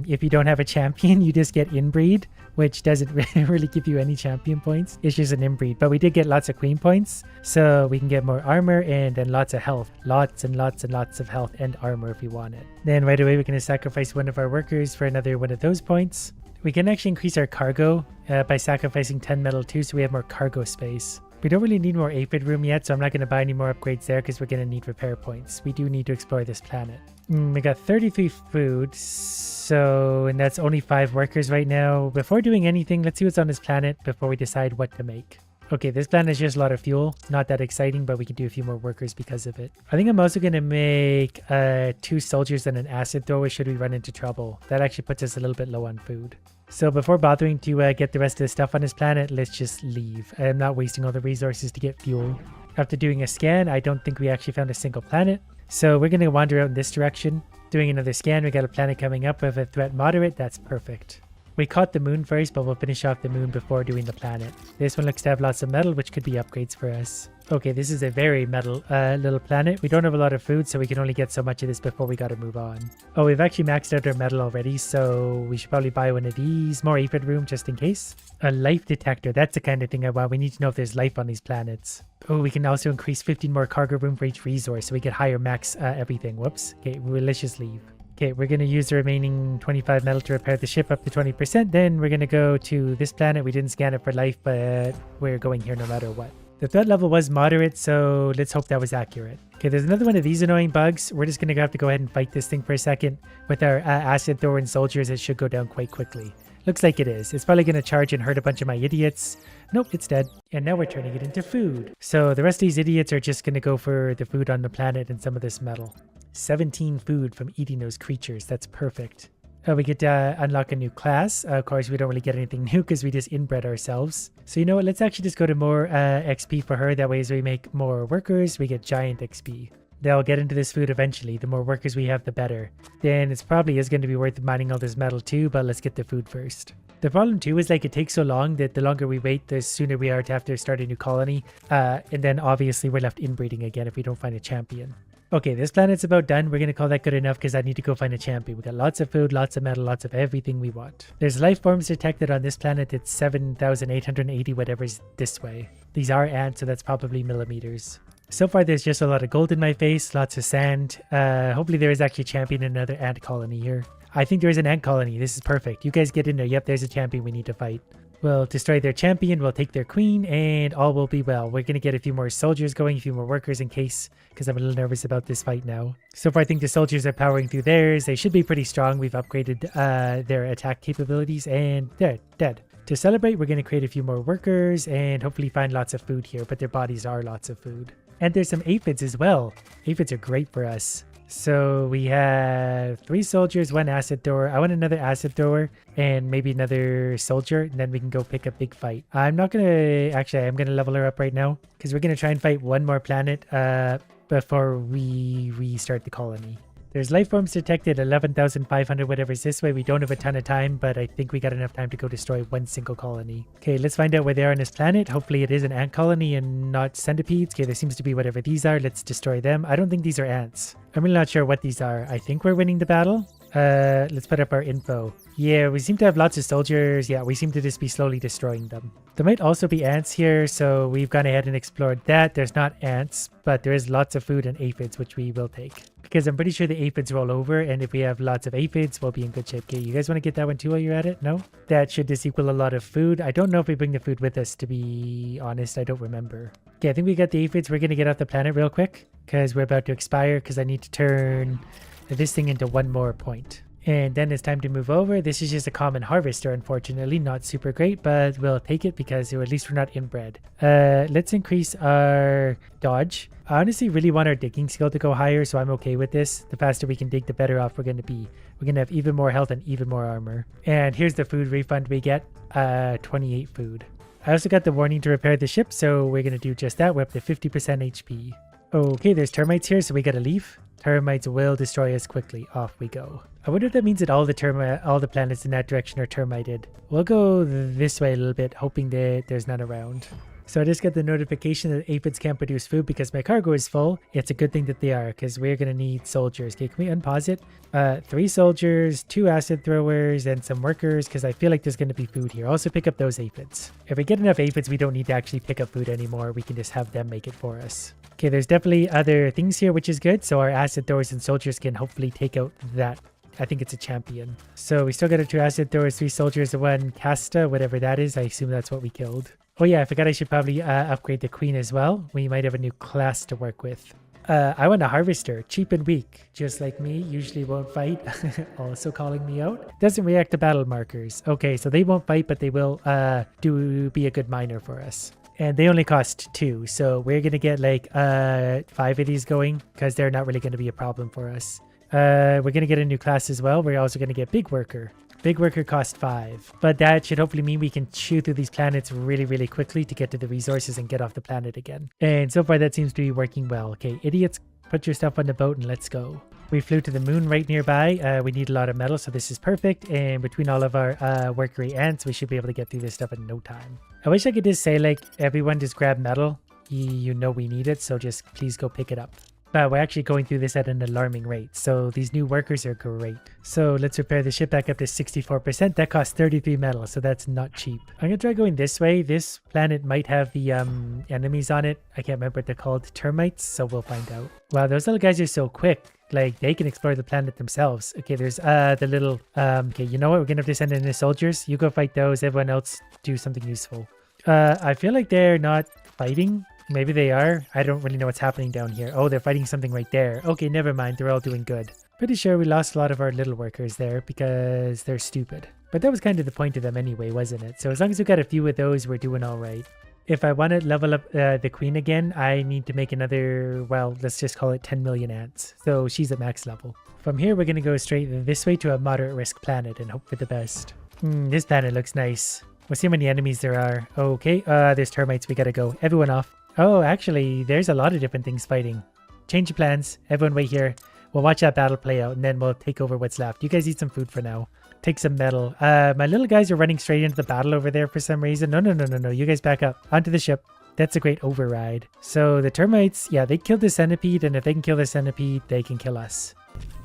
if you don't have a champion, you just get inbreed, which doesn't really give you any champion points. It's just an inbreed, but we did get lots of queen points, so we can get more armor and then lots of health. Lots and lots and lots of health and armor if we want it. Then right away, we're going to sacrifice one of our workers for another one of those points. We can actually increase our cargo by sacrificing 10 metal too, so we have more cargo space. We don't really need more aphid room yet, so I'm not going to buy any more upgrades there because we're going to need repair points. We do need to explore this planet. We got 33 food, so, and that's only 5 workers right now. Before doing anything, let's see what's on this planet before we decide what to make. Okay, this planet is just a lot of fuel. Not that exciting, but we can do a few more workers because of it. I think I'm also going to make 2 soldiers and an acid thrower should we run into trouble. That actually puts us a little bit low on food. So before bothering to get the rest of the stuff on this planet, let's just leave. I'm not wasting all the resources to get fuel. After doing a scan, I don't think we actually found a single planet. So we're going to wander out in this direction. Doing another scan, we got a planet coming up with a threat moderate. That's perfect. We caught the moon first, but we'll finish off the moon before doing the planet. This one looks to have lots of metal, which could be upgrades for us. Okay, this is a very metal little planet. We don't have a lot of food, so we can only get so much of this before we gotta move on. Oh, we've actually maxed out our metal already, so we should probably buy one of these. More aphid room just in case. A life detector, that's the kind of thing I want. We need to know if there's life on these planets. Oh, we can also increase 15 more cargo room for each resource, so we get higher max everything. Whoops. Okay, well, let's just leave. Okay, we're going to use the remaining 25 metal to repair the ship up to 20%. Then we're going to go to this planet. We didn't scan it for life, but we're going here no matter what. The threat level was moderate, so let's hope that was accurate. Okay, there's another one of these annoying bugs. We're just going to have to go ahead and fight this thing for a second. With our acid thrower and soldiers, it should go down quite quickly. Looks like it is. It's probably going to charge and hurt a bunch of my idiots. Nope, it's dead. And now we're turning it into food. So the rest of these idiots are just going to go for the food on the planet and some of this metal. 17 food from eating those creatures. That's perfect. We get to unlock a new class. Of course, we don't really get anything new because we just inbred ourselves. So you know what? Let's actually just go to more XP for her. That way as we make more workers, we get giant XP. They'll get into this food eventually. The more workers we have, the better. Then it's probably is going to be worth mining all this metal too, but let's get the food first. The problem too is like it takes so long that the longer we wait, the sooner we are to have to start a new colony. And then obviously we're left inbreeding again if we don't find a champion. Okay, this planet's about done. We're going to call that good enough because I need to go find a champion. We got lots of food, lots of metal, lots of everything we want. There's life forms detected on this planet. It's 7,880 whatever's this way. These are ants, so that's probably millimeters. So far, there's just a lot of gold in my face, lots of sand. Hopefully there is actually a champion in another ant colony here. I think there is an ant colony. This is perfect. You guys get in there. Yep, there's a champion we need to fight. We'll destroy their champion, we'll take their queen, and all will be well. We're going to get a few more soldiers going, a few more workers in case, because I'm a little nervous about this fight now. So far, I think the soldiers are powering through theirs. They should be pretty strong. We've upgraded their attack capabilities, and they're dead. To celebrate, we're going to create a few more workers, and hopefully find lots of food here, but their bodies are lots of food. And there's some aphids as well. Aphids are great for us. So we have 3 soldiers, 1 acid thrower. I want another acid thrower and maybe another soldier, and then we can go pick a big fight. I'm not going to... Actually, I'm going to level her up right now because we're going to try and fight one more planet before we restart the colony. There's life forms detected, 11,500 whatever's this way. We don't have a ton of time, but I think we got enough time to go destroy one single colony. Okay, let's find out where they are on this planet. Hopefully it is an ant colony and not centipedes. Okay, there seems to be whatever these are. Let's destroy them. I don't think these are ants. I'm really not sure what these are. I think we're winning the battle. Let's put up our info. Yeah, we seem to have lots of soldiers. Yeah, we seem to just be slowly destroying them. There might also be ants here, so we've gone ahead and explored that. There's not ants, but there is lots of food and aphids, which we will take. Because I'm pretty sure the aphids roll over, and if we have lots of aphids, we'll be in good shape. Okay, you guys want to get that one too while you're at it? No? That should just equal a lot of food. I don't know if we bring the food with us, to be honest. I don't remember. Okay, I think we got the aphids. We're going to get off the planet real quick, because we're about to expire, because I need to turn this thing into one more point. And then it's time to move over. This is just a common harvester, unfortunately. Not super great, but we'll take it because at least we're not inbred. Let's increase our dodge. I honestly really want our digging skill to go higher, so I'm okay with this. The faster we can dig, the better off we're going to be. We're going to have even more health and even more armor. And here's the food refund we get. 28 food. I also got the warning to repair the ship, so we're going to do just that. We're up to 50% HP. Okay, there's termites here, so we gotta leave. Termites will destroy us quickly. Off we go. I wonder if that means that all the planets in that direction are termited. We'll go this way a little bit, hoping that there's none around. So I just got the notification that aphids can't produce food because my cargo is full. It's a good thing that they are, because we're going to need soldiers. Okay, can we unpause it? 3 soldiers, 2 acid throwers, and some workers, because I feel like there's going to be food here. Also pick up those aphids. If we get enough aphids, we don't need to actually pick up food anymore. We can just have them make it for us. Okay, there's definitely other things here, which is good. So our acid throwers and soldiers can hopefully take out that. I think it's a champion. So we still got our 2 acid throwers, 3 soldiers, and 1 casta, whatever that is. I assume that's what we killed. Oh yeah, I forgot I should probably upgrade the queen as well. We might have a new class to work with. I want a harvester, cheap and weak, just like me, usually won't fight. Also calling me out. Doesn't react to battle markers. Okay, so they won't fight, but they will be a good miner for us. And they only cost 2, so we're gonna get like 5 of these going, because they're not really gonna be a problem for us. We're gonna get a new class as well. We're also gonna get big worker. Big worker costs 5, but that should hopefully mean we can chew through these planets really, really quickly to get to the resources and get off the planet again. And so far that seems to be working well. Okay, idiots, put your stuff on the boat and let's go. We flew to the moon right nearby. We need a lot of metal, so this is perfect. And between all of our workery ants, we should be able to get through this stuff in no time. I wish I could just say, like, everyone just grab metal. You know we need it, so just please go pick it up. But we're actually going through this at an alarming rate, so these new workers are great. So let's repair the ship back up to 64%. That costs 33 metal, so that's not cheap. I'm gonna try going this way. This planet might have the enemies on it. I can't remember what they're called, termites, so we'll find out. Wow, those little guys are so quick. Like, they can explore the planet themselves. Okay, there's the little... okay, you know what? We're going to have to send in the soldiers. You go fight those. Everyone else do something useful. I feel like they're not fighting. Maybe they are. I don't really know what's happening down here. Oh, they're fighting something right there. Okay, never mind. They're all doing good. Pretty sure we lost a lot of our little workers there because they're stupid. But that was kind of the point of them anyway, wasn't it? So as long as we got a few of those, we're doing all right. If I want to level up the queen again, I need to make another, well, let's just call it 10 million ants. So she's at max level. From here, we're going to go straight this way to a moderate risk planet and hope for the best. This planet looks nice. We'll see how many enemies there are. Okay, there's termites. We got to go. Everyone off. Oh, actually, there's a lot of different things fighting. Change your plans. Everyone wait here. We'll watch that battle play out, and then we'll take over what's left. You guys eat some food for now. Take some metal. My little guys are running straight into the battle over there for some reason. No. You guys back up. Onto the ship. That's a great override. So the termites, yeah, they killed the centipede, and if they can kill the centipede, they can kill us.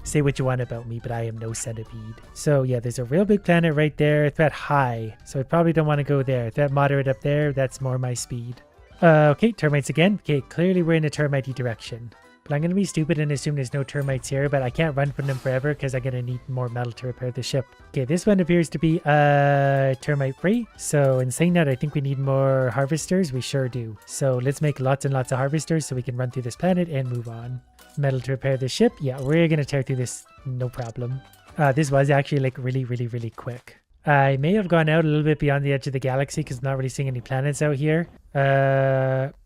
Say what you want about me, but I am no centipede. So yeah, there's a real big planet right there. Threat high. So I probably don't want to go there. Threat moderate up there. That's more my speed. Okay, termites again. Okay, clearly we're in a termite direction. But I'm going to be stupid and assume there's no termites here, but I can't run from them forever because I'm going to need more metal to repair the ship. Okay, this one appears to be termite free. So in saying that, I think we need more harvesters. We sure do. So let's make lots and lots of harvesters so we can run through this planet and move on. Metal to repair the ship. Yeah, we're going to tear through this, no problem. This was actually like really quick. I may have gone out a little bit beyond the edge of the galaxy because I'm not really seeing any planets out here.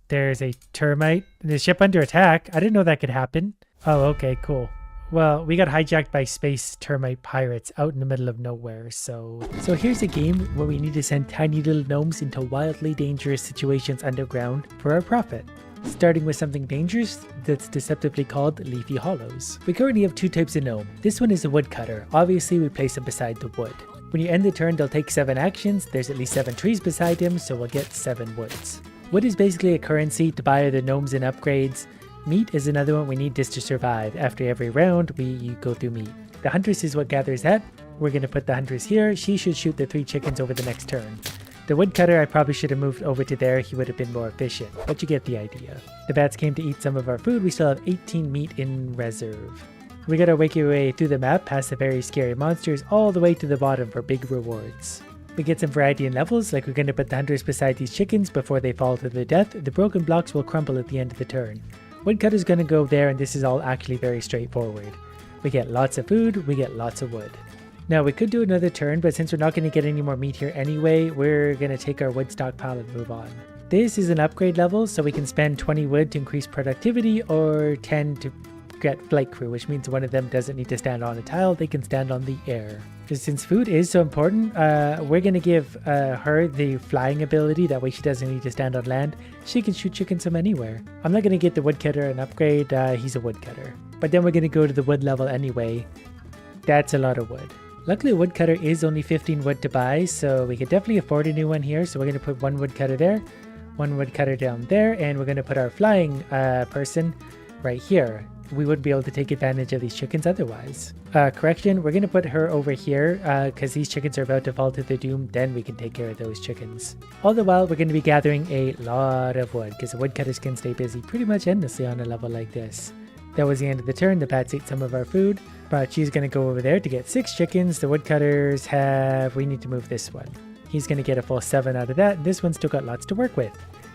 There's a termite. The ship under attack. I didn't know that could happen. Oh, okay, cool. Well, we got hijacked by space termite pirates out in the middle of nowhere, so here's a game where we need to send tiny little gnomes into wildly dangerous situations underground for our profit. Starting with something dangerous that's deceptively called leafy hollows. We currently have two types of gnome. This one is a woodcutter. Obviously, we place him beside the wood. When you end the turn, they'll take 7 actions. There's at least 7 trees beside him, so we'll get 7 woods. Wood is basically a currency to buy other gnomes and upgrades. Meat is another one we need just to survive. After every round, we go through meat. The huntress is what gathers that. We're going to put the huntress here. She should shoot the 3 chickens over the next turn. The woodcutter, I probably should have moved over to there. He would have been more efficient, but you get the idea. The bats came to eat some of our food. We still have 18 meat in reserve. We gotta wake your way through the map, past the very scary monsters, all the way to the bottom for big rewards. We get some variety in levels, like we're gonna put the hunters beside these chickens before they fall to their death. The broken blocks will crumble at the end of the turn. Woodcutter's gonna go there, and this is all actually very straightforward. We get lots of food, we get lots of wood. Now, we could do another turn, but since we're not going to get any more meat here anyway, we're going to take our wood stockpile and move on. This is an upgrade level, so we can spend 20 wood to increase productivity or 10 to get flight crew, which means one of them doesn't need to stand on a tile, they can stand on the air. Since food is so important, we're going to give her the flying ability, that way she doesn't need to stand on land. She can shoot chickens from anywhere. I'm not going to get the woodcutter an upgrade, he's a woodcutter. But then we're going to go to the wood level anyway. That's a lot of wood. Luckily, a woodcutter is only 15 wood to buy, so we could definitely afford a new one here. So we're going to put 1 woodcutter there, 1 woodcutter down there, and we're going to put our flying person right here. We wouldn't be able to take advantage of these chickens otherwise. Correction, we're going to put her over here because these chickens are about to fall to their doom. Then we can take care of those chickens. All the while, we're going to be gathering a lot of wood because the woodcutters can stay busy pretty much endlessly on a level like this. That was the end of the turn. The bats ate some of our food, but she's going to go over there to get 6 chickens. The woodcutters we need to move this one. He's going to get a full 7 out of that. This one's still got lots to work with.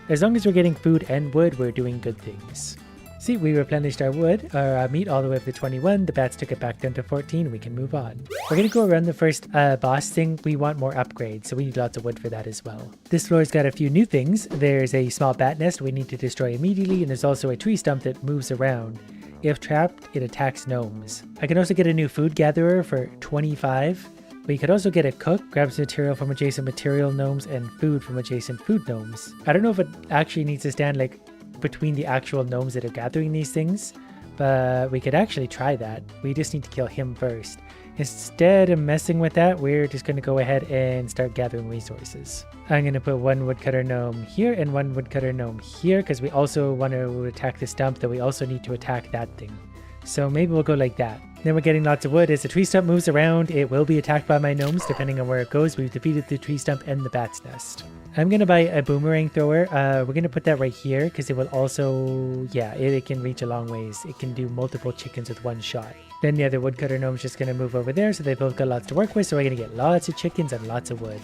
As long as we're getting food and wood, we're doing good things. See, we replenished our wood, our meat all the way up to 21. The bats took it back down to 14. We can move on. We're going to go around the first boss thing. We want more upgrades, so we need lots of wood for that as well. This floor's got a few new things. There's a small bat nest we need to destroy immediately, and there's also a tree stump that moves around. If trapped, it attacks gnomes. I can also get a new food gatherer for 25. But you could also get a cook, grabs material from adjacent material gnomes and food from adjacent food gnomes. I don't know if it actually needs to stand like between the actual gnomes that are gathering these things, but we could actually try that. We just need to kill him first. Instead of messing with that, we're just going to go ahead and start gathering resources. I'm going to put 1 woodcutter gnome here and 1 woodcutter gnome here because we also want to attack the stump, that we also need to attack that thing. So maybe we'll go like that. Then we're getting lots of wood. As the tree stump moves around, it will be attacked by my gnomes depending on where it goes. We've defeated the tree stump and the bat's nest. I'm going to buy a boomerang thrower. We're going to put that right here because it will also, yeah, it can reach a long ways. It can do multiple chickens with one shot. Then the other woodcutter gnome's just going to move over there, so they both got lots to work with, so we're going to get lots of chickens and lots of wood.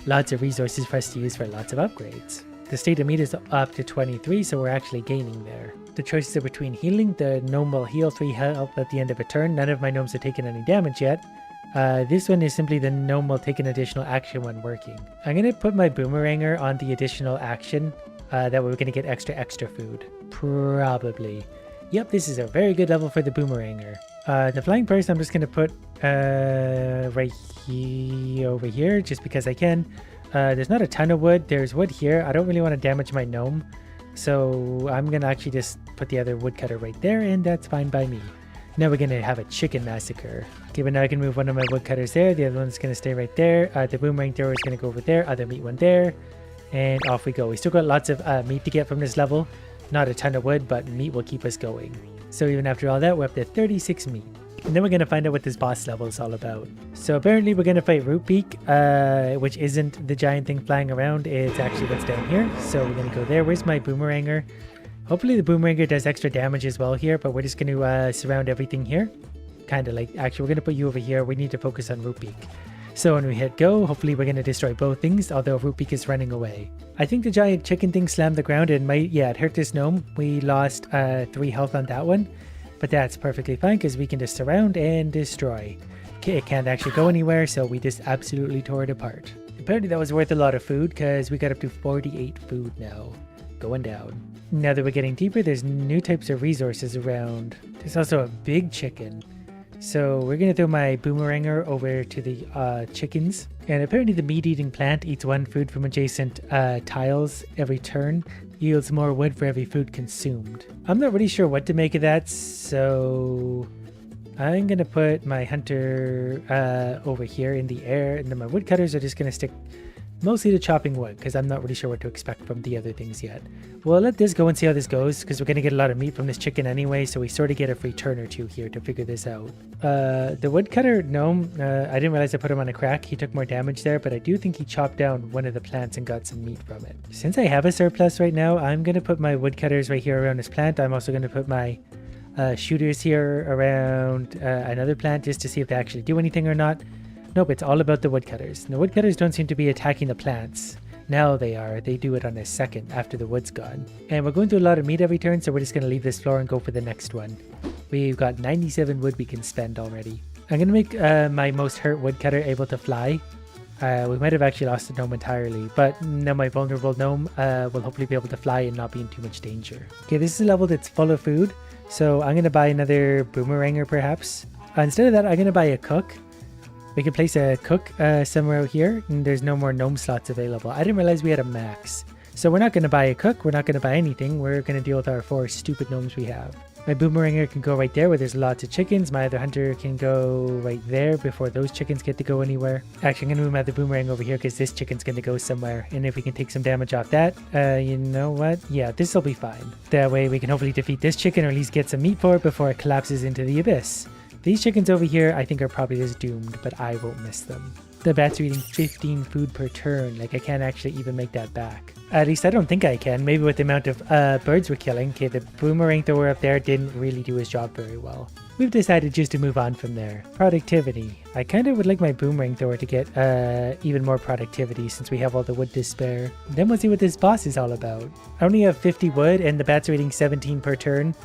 Lots of resources for us to use for lots of upgrades. The state of meat is up to 23, so we're actually gaining there. The choices are between healing. The gnome will heal 3 health at the end of a turn. None of my gnomes have taken any damage yet. This one is simply the gnome will take an additional action when working. I'm going to put my boomeranger on the additional action. That way we're going to get extra food. Probably. Yep, this is a very good level for the boomeranger. The flying person I'm just going to put right here, over here, just because I can. There's not a ton of wood. There's wood here. I don't really want to damage my gnome. So I'm going to actually just put the other woodcutter right there, and that's fine by me. Now we're going to have a chicken massacre. Okay, but now I can move one of my woodcutters there. The other one's going to stay right there. The boomerang thrower is going to go over there. Other meat one there. And off we go. We still got lots of meat to get from this level. Not a ton of wood, but meat will keep us going. So even after all that, we're up to 36 meat. And then we're going to find out what this boss level is all about. So apparently we're going to fight Root Beak, which isn't the giant thing flying around. It's actually what's down here. So we're going to go there. Where's my boomeranger? Hopefully the boomeranger does extra damage as well here, but we're just going to surround everything here. Kind of like, actually we're going to put you over here. We need to focus on Root Beak. So when we hit go, hopefully we're going to destroy both things, although Root Beak is running away. I think the giant chicken thing slammed the ground and might, yeah, it hurt this gnome. We lost 3 health on that one. But that's perfectly fine because we can just surround and destroy. Okay, it can't actually go anywhere, so we just absolutely tore it apart. Apparently that was worth a lot of food because we got up to 48 food now. Going down. Now that we're getting deeper, there's new types of resources around. There's also a big chicken. So we're going to throw my boomeranger over to the chickens. And apparently the meat-eating plant eats 1 food from adjacent tiles every turn. Yields more wood for every food consumed. I'm not really sure what to make of that, so I'm going to put my hunter over here in the air, and then my woodcutters are just going to stick mostly to chopping wood, because I'm not really sure what to expect from the other things yet. We'll let this go and see how this goes, because we're going to get a lot of meat from this chicken anyway, so we sort of get a free turn or two here to figure this out. The woodcutter gnome, I didn't realize I put him on a crack. He took more damage there, but I do think he chopped down one of the plants and got some meat from it. Since I have a surplus right now, I'm going to put my woodcutters right here around this plant. I'm also going to put my shooters here around another plant just to see if they actually do anything or not. Nope, it's all about the woodcutters. The woodcutters don't seem to be attacking the plants. Now they are. They do it on a second after the wood's gone. And we're going through a lot of meat every turn, so we're just going to leave this floor and go for the next one. We've got 97 wood we can spend already. I'm going to make my most hurt woodcutter able to fly. We might have actually lost the gnome entirely, but now my vulnerable gnome will hopefully be able to fly and not be in too much danger. Okay, this is a level that's full of food, so I'm going to buy another boomeranger perhaps. Instead of that, I'm going to buy a cook. We can place a cook somewhere out here, and there's no more gnome slots available. I didn't realize we had a max. So we're not going to buy a cook, we're not going to buy anything, we're going to deal with our 4 stupid gnomes we have. My boomeranger can go right there where there's lots of chickens. My other hunter can go right there before those chickens get to go anywhere. Actually, I'm going to move my other boomerang over here because this chicken's going to go somewhere. And if we can take some damage off that, you know what? Yeah, this will be fine. That way we can hopefully defeat this chicken or at least get some meat for it before it collapses into the abyss. These chickens over here I think are probably just doomed, but I won't miss them. The bats are eating 15 food per turn. Like, I can't actually even make that back. At least I don't think I can. Maybe with the amount of birds we're killing. Okay, the boomerang thrower up there didn't really do his job very well. We've decided just to move on from there. Productivity. I kind of would like my boomerang thrower to get even more productivity since we have all the wood to spare. Then we'll see what this boss is all about. I only have 50 wood and the bats are eating 17 per turn.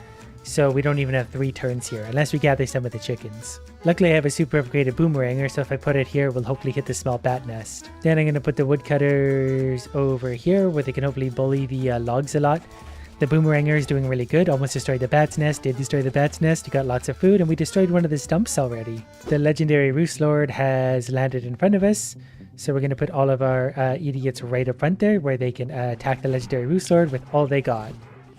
So we don't even have 3 turns here, unless we gather some of the chickens. Luckily I have a super upgraded boomeranger, so if I put it here, we'll hopefully hit the small bat nest. Then I'm going to put the woodcutters over here, where they can hopefully bully the logs a lot. The boomeranger is doing really good, almost destroyed the bat's nest, did destroy the bat's nest, you got lots of food, and we destroyed one of the stumps already. The legendary Roost Lord has landed in front of us, so we're going to put all of our idiots right up front there, where they can attack the legendary Roost Lord with all they got.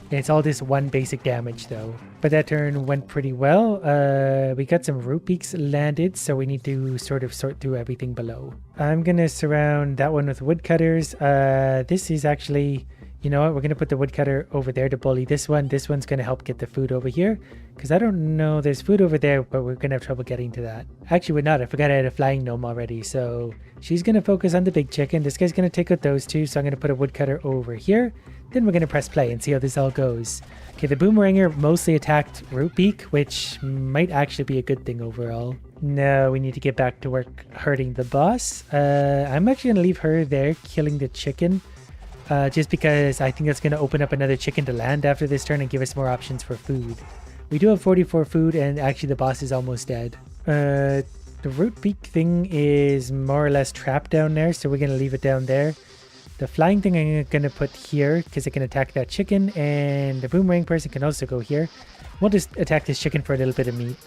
It's all just 1 basic damage though. But that turn went pretty well. We got some root beaks landed, so we need to sort through everything below. I'm gonna surround that one with woodcutters. This is actually You know what? We're going to put the woodcutter over there to bully this one. This one's going to help get the food over here. Because I don't know. There's food over there, but we're going to have trouble getting to that. Actually, we're not. I forgot I had a flying gnome already. So she's going to focus on the big chicken. This guy's going to take out those two. So I'm going to put a woodcutter over here. Then we're going to press play and see how this all goes. Okay, the boomeranger mostly attacked Root Beak, which might actually be a good thing overall. No, we need to get back to work hurting the boss. I'm actually going to leave her there, killing the chicken. Just because I think that's going to open up another chicken to land after this turn and give us more options for food. We do have 44 food, and actually the boss is almost dead. The root beak thing is more or less trapped down there, so we're going to leave it down there. The flying thing I'm going to put here because it can attack that chicken, and the boomerang person can also go here. We'll just attack this chicken for a little bit of meat.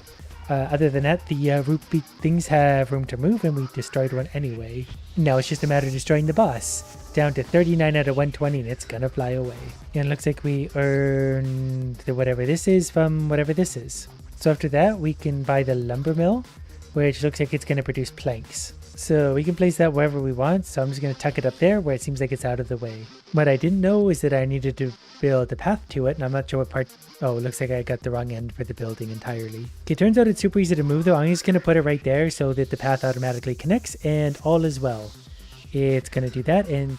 Other than that, the root beak things have room to move, and we destroyed one anyway. Now it's just a matter of destroying the boss. Down to 39 out of 120, and it's gonna fly away. And it looks like we earned the whatever this is from whatever this is. So after that, we can buy the lumber mill, which looks like it's gonna produce planks. So we can place that wherever we want. So I'm just gonna tuck it up there where it seems like it's out of the way. What I didn't know is that I needed to build a path to it, and I'm not sure what part. Oh, it looks like I got the wrong end for the building entirely. Okay, turns out it's super easy to move though. I'm just gonna put it right there so that the path automatically connects, and all is well. It's going to do that, and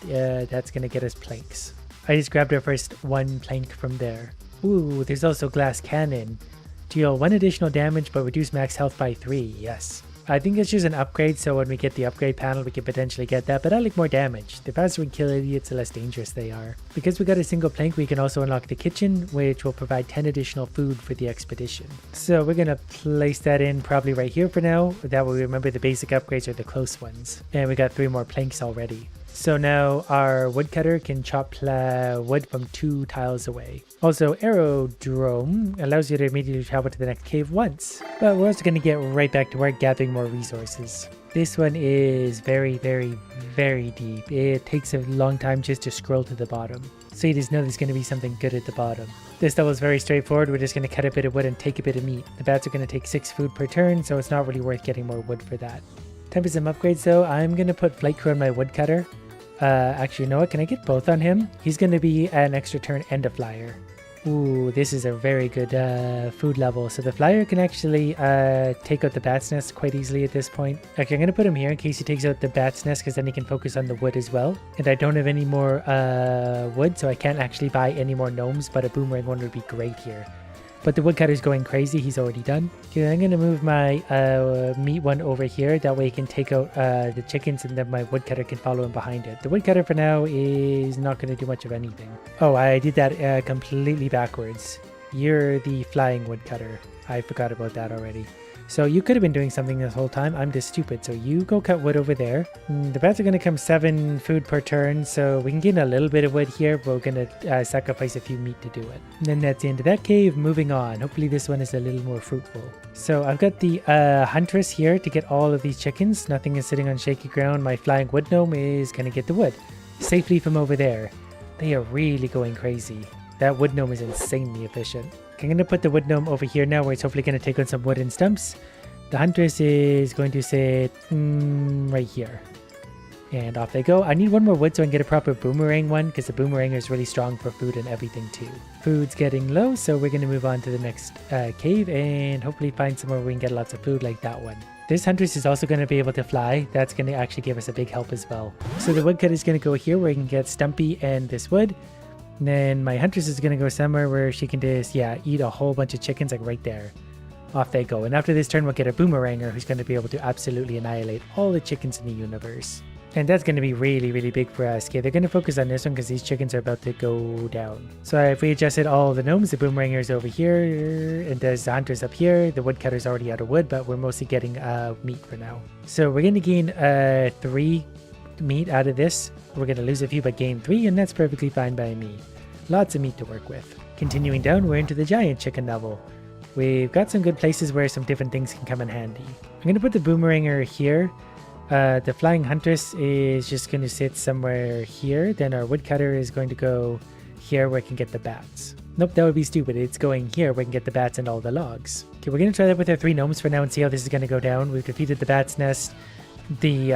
that's going to get us planks. I just grabbed our first one plank from there. Ooh, there's also glass cannon. Deal 1 additional damage, but reduce max health by 3. Yes. I think it's just an upgrade, so when we get the upgrade panel, we can potentially get that, but I like more damage. The faster we kill idiots, the less dangerous they are. Because we got a single plank, we can also unlock the kitchen, which will provide 10 additional food for the expedition. So we're going to place that in probably right here for now. That way we remember the basic upgrades are the close ones. And we got 3 more planks already. So now our woodcutter can chop wood from 2 tiles away. Also, Aerodrome allows you to immediately travel to the next cave once. But we're also going to get right back to work gathering more resources. This one is very, very, very deep. It takes a long time just to scroll to the bottom. So you just know there's going to be something good at the bottom. This level is very straightforward. We're just going to cut a bit of wood and take a bit of meat. The bats are going to take 6 food per turn, so it's not really worth getting more wood for that. Time for some upgrades though. I'm going to put Flight Crew on my woodcutter. Actually, you know what? Can I get both on him? He's going to be an extra turn and a flyer. Ooh, this is a very good food level. So the flyer can actually take out the bat's nest quite easily at this point. Actually, I'm going to put him here in case he takes out the bat's nest because then he can focus on the wood as well. And I don't have any more wood, so I can't actually buy any more gnomes, but a boomerang one would be great here. But the woodcutter's going crazy. He's already done. Okay, I'm going to move my meat one over here. That way he can take out the chickens and then my woodcutter can follow him behind it. The woodcutter for now is not going to do much of anything. Oh, I did that completely backwards. You're the flying woodcutter. I forgot about that already. So you could have been doing something this whole time. I'm just stupid. So you go cut wood over there. The bats are going to come 7 food per turn. So we can get a little bit of wood here. But we're going to sacrifice a few meat to do it. And then that's the end of that cave. Moving on. Hopefully this one is a little more fruitful. So I've got the huntress here to get all of these chickens. Nothing is sitting on shaky ground. My flying wood gnome is going to get the wood safely from over there. They are really going crazy. That wood gnome is insanely efficient. I'm going to put the wood gnome over here now where it's hopefully going to take on some wooden stumps. The huntress is going to sit right here. And off they go. I need one more wood so I can get a proper boomerang one because the boomerang is really strong for food and everything too. Food's getting low, so we're going to move on to the next cave and hopefully find somewhere where we can get lots of food like that one. This huntress is also going to be able to fly. That's going to actually give us a big help as well. So the woodcut is going to go here where we can get Stumpy and this wood. And then my huntress is going to go somewhere where she can just, eat a whole bunch of chickens, like right there. Off they go. And after this turn, we'll get a boomeranger who's going to be able to absolutely annihilate all the chickens in the universe. And that's going to be really, really big for us. Okay, they're going to focus on this one because these chickens are about to go down. So if we adjusted all the gnomes, the boomeranger is over here, and there's the huntress up here. The woodcutter's already out of wood, but we're mostly getting meat for now. So we're going to gain 3 meat out of this. We're going to lose a few, but gain 3, and that's perfectly fine by me. Lots of meat to work with. Continuing down, we're into the giant chicken level. We've got some good places where some different things can come in handy. I'm going to put the boomeranger here. The flying huntress is just going to sit somewhere here. Then our woodcutter is going to go here where we can get the bats. Nope, that would be stupid. It's going here where we can get the bats and all the logs. Okay, we're going to try that with our 3 gnomes for now and see how this is going to go down. We've defeated the bat's nest. The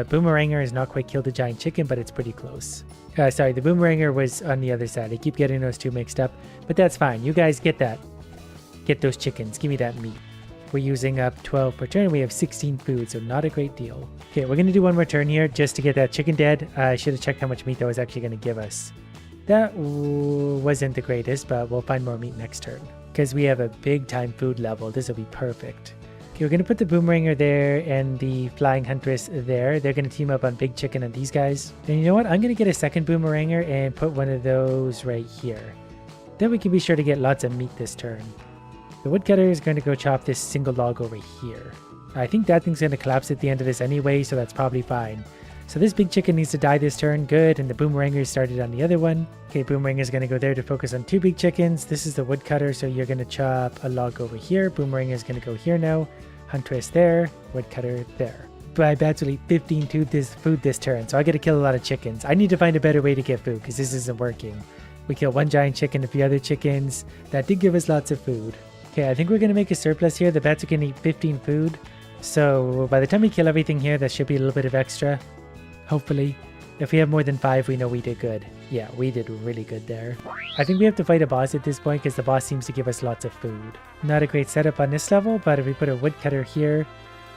boomeranger has not quite killed the giant chicken, but it's pretty close. Sorry, the boomeranger was on the other side. I keep getting those two mixed up, but that's fine. You guys get that. Get those chickens. Give me that meat. We're using up 12 per turn. We have 16 food, so not a great deal. Okay, we're going to do one more turn here just to get that chicken dead. I should have checked how much meat that was actually going to give us. That wasn't the greatest, but we'll find more meat next turn. Because we have a big time food level. This will be perfect. Okay, we're going to put the boomeranger there and the flying huntress there. They're going to team up on big chicken and these guys. And you know what? I'm going to get a second boomeranger and put one of those right here. Then we can be sure to get lots of meat this turn. The woodcutter is going to go chop this single log over here. I think that thing's going to collapse at the end of this anyway, so that's probably fine. So this big chicken needs to die this turn. Good. And the boomeranger started on the other one. Okay, boomeranger is going to go there to focus on two big chickens. This is the woodcutter, so you're going to chop a log over here. Boomeranger is going to go here now. Huntress there. Woodcutter there. But I bats will eat 15 food this turn, so I got to kill a lot of chickens. I need to find a better way to get food because this isn't working. We killed one giant chicken, a few other chickens. That did give us lots of food. Okay, I think we're going to make a surplus here. The bats are going to eat 15 food. So by the time we kill everything here, that should be a little bit of extra. Hopefully. If we have more than 5, we know we did good. Yeah, we did really good there. I think we have to fight a boss at this point because the boss seems to give us lots of food. Not a great setup on this level, but if we put a woodcutter here,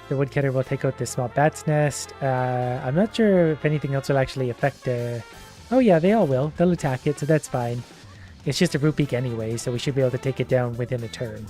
the woodcutter will take out the small bat's nest. I'm not sure if anything else will actually affect Oh yeah, they all will. They'll attack it, so that's fine. It's just a root beak anyway, so we should be able to take it down within a turn.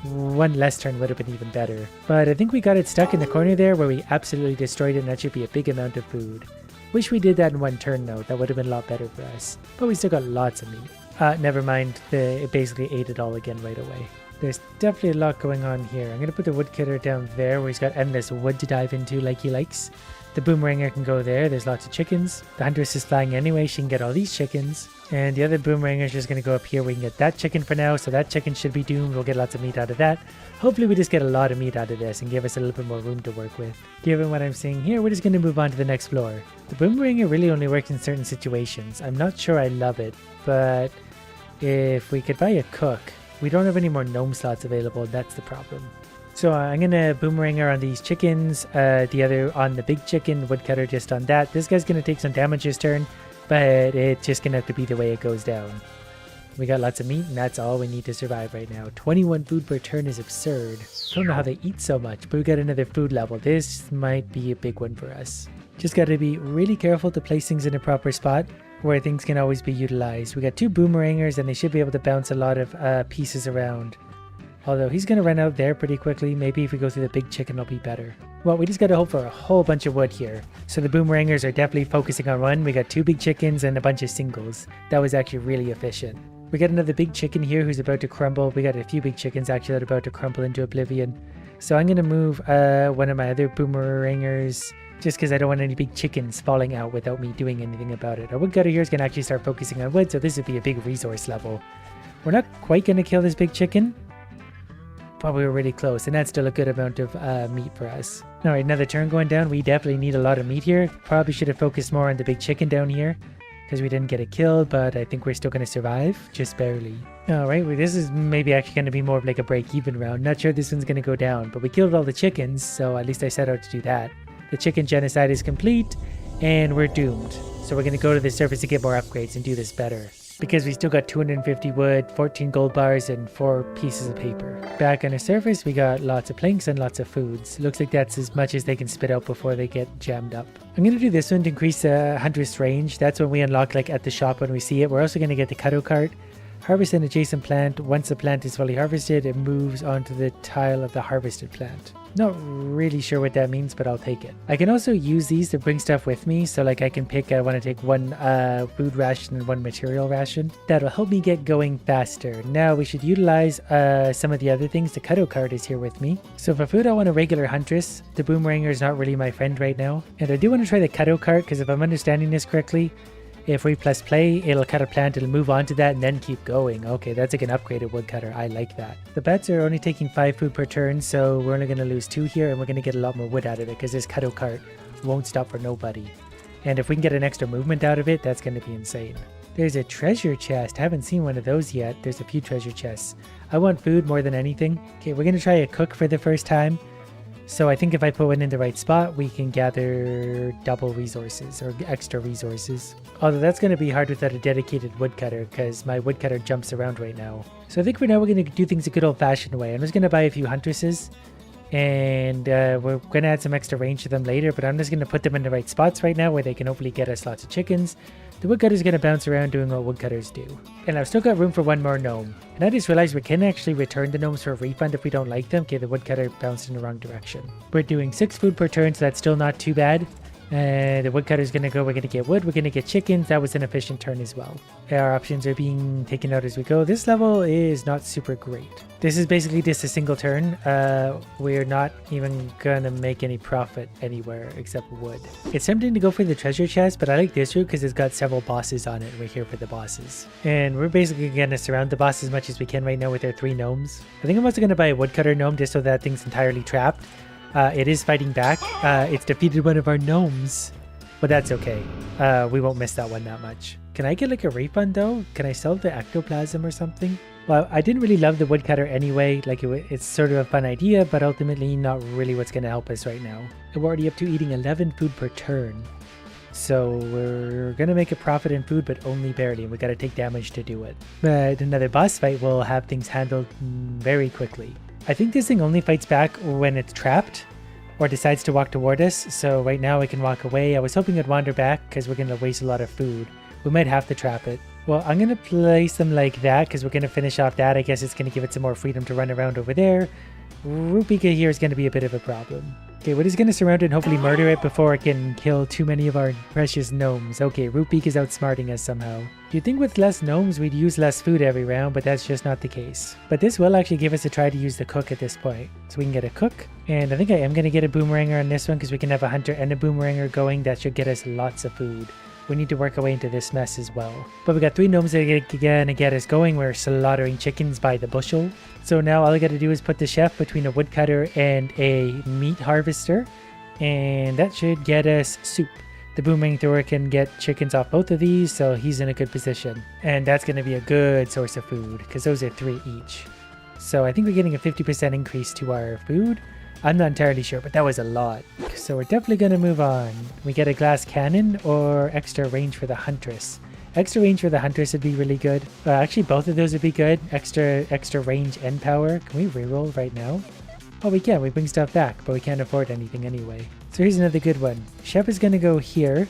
One less turn would have been even better. But I think we got it stuck in the corner there where we absolutely destroyed it, and that should be a big amount of food. Wish we did that in one turn though. That would have been a lot better for us. But we still got lots of meat. Never mind. It basically ate it all again right away. There's definitely a lot going on here. I'm going to put the woodcutter down there where he's got endless wood to dive into like he likes. The boomeranger can go there. There's lots of chickens. The huntress is flying anyway. She can get all these chickens. And the other boomeranger is just going to go up here. We can get that chicken for now. So that chicken should be doomed. We'll get lots of meat out of that. Hopefully we just get a lot of meat out of this and give us a little bit more room to work with. Given what I'm seeing here, we're just going to move on to the next floor. The boomeranger really only works in certain situations. I'm not sure I love it, but if we could buy a cook, we don't have any more gnome slots available. That's the problem. So I'm going to boomeranger on these chickens, the other on the big chicken, woodcutter just on that. This guy's going to take some damage this turn, but it's just going to have to be the way it goes down. We got lots of meat, and that's all we need to survive right now. 21 food per turn is absurd. I don't know how they eat so much, but we got another food level. This might be a big one for us. Just got to be really careful to place things in a proper spot where things can always be utilized. We got two boomerangers, and they should be able to bounce a lot of pieces around. Although he's going to run out there pretty quickly. Maybe if we go through the big chicken, it'll be better. Well, we just got to hope for a whole bunch of wood here. So the boomerangers are definitely focusing on one. We got two big chickens and a bunch of singles. That was actually really efficient. We got another big chicken here who's about to crumble. We got a few big chickens actually that are about to crumble into oblivion. So I'm going to move one of my other boomerangers just because I don't want any big chickens falling out without me doing anything about it. Our woodcutter here is going to actually start focusing on wood, so this would be a big resource level. We're not quite going to kill this big chicken, but we were really close, and that's still a good amount of meat for us. Alright, another turn going down. We definitely need a lot of meat here. Probably should have focused more on the big chicken down here because we didn't get it killed, but I think we're still going to survive, just barely. Alright, well, this is maybe actually going to be more of like a break-even round. Not sure this one's going to go down, but we killed all the chickens, so at least I set out to do that. The chicken genocide is complete, and we're doomed. So we're going to go to the surface to get more upgrades and do this better. Because we still got 250 wood, 14 gold bars, and 4 pieces of paper. Back on the surface, we got lots of planks and lots of foods. Looks like that's as much as they can spit out before they get jammed up. I'm going to do this one to increase the huntress range. That's when we unlock like at the shop when we see it. We're also going to get the cuddle cart. Harvest an adjacent plant. Once the plant is fully harvested, it moves onto the tile of the harvested plant. Not really sure what that means, but I'll take it. I can also use these to bring stuff with me. So like I can pick, I want to take one food ration and one material ration. That'll help me get going faster. Now we should utilize some of the other things. The cuddle cart is here with me. So for food, I want a regular huntress. The boomeranger is not really my friend right now. And I do want to try the cuddle cart because if I'm understanding this correctly, if we press play, it'll cut a plant, it'll move on to that and then keep going. Okay, that's like an upgraded woodcutter. I like that. The bats are only taking 5 food per turn, so we're only going to lose 2 here, and we're going to get a lot more wood out of it because this cuddle cart won't stop for nobody. And if we can get an extra movement out of it, that's going to be insane. There's a treasure chest. I haven't seen one of those yet. There's a few treasure chests. I want food more than anything. Okay, we're going to try a cook for the first time. So I think if I put one in the right spot, we can gather double resources or extra resources. Although that's going to be hard without a dedicated woodcutter because my woodcutter jumps around right now. So I think for now we're going to do things a good old-fashioned way. I'm just going to buy a few huntresses and we're going to add some extra range to them later, but I'm just going to put them in the right spots right now where they can hopefully get us lots of chickens. The woodcutter's going to bounce around doing what woodcutters do. And I've still got room for one more gnome. And I just realized we can actually return the gnomes for a refund if we don't like them. Okay, the woodcutter bounced in the wrong direction. We're doing 6 food per turn, so that's still not too bad. The woodcutter's going to go, we're going to get wood, we're going to get chickens. That was an efficient turn as well. Our options are being taken out as we go. This level is not super great. This is basically just a single turn. We're not even going to make any profit anywhere except wood. It's tempting to go for the treasure chest, but I like this route because it's got several bosses on it. We're here for the bosses. And we're basically going to surround the boss as much as we can right now with our 3 gnomes. I think I'm also going to buy a woodcutter gnome just so that thing's entirely trapped. It is fighting back. It's defeated one of our gnomes, but that's okay. We won't miss that one that much. Can I get like a refund though? Can I sell the ectoplasm or something? Well, I didn't really love the woodcutter anyway. Like it's sort of a fun idea, but ultimately not really what's going to help us right now. We're already up to eating 11 food per turn. So we're going to make a profit in food, but only barely. We got to take damage to do it. But another boss fight will have things handled very quickly. I think this thing only fights back when it's trapped or decides to walk toward us. So right now I can walk away. I was hoping it'd wander back because we're going to waste a lot of food. We might have to trap it. Well, I'm going to place them like that because we're going to finish off that. I guess it's going to give it some more freedom to run around over there. Rupika here is going to be a bit of a problem. Okay, we're just going to surround it and hopefully murder it before it can kill too many of our precious gnomes. Okay, Rupik is outsmarting us somehow. You'd think with less gnomes we'd use less food every round, but that's just not the case. But this will actually give us a try to use the cook at this point. So we can get a cook. And I think I am going to get a boomeranger on this one because we can have a hunter and a boomeranger going. That should get us lots of food. We need to work our way into this mess as well. But we got 3 gnomes that are gonna get us going. We're slaughtering chickens by the bushel. So now all I gotta do is put the chef between a woodcutter and a meat harvester. And that should get us soup. The boomerang thrower can get chickens off both of these, so he's in a good position. And that's gonna be a good source of food, because those are 3 each. So I think we're getting a 50% increase to our food. I'm not entirely sure, but that was a lot. So we're definitely going to move on. We get a glass cannon or extra range for the huntress. Extra range for the huntress would be really good. Actually, both of those would be good. Extra range and power. Can we reroll right now? Oh, we can. We bring stuff back, but we can't afford anything anyway. So here's another good one. Chef is going to go here.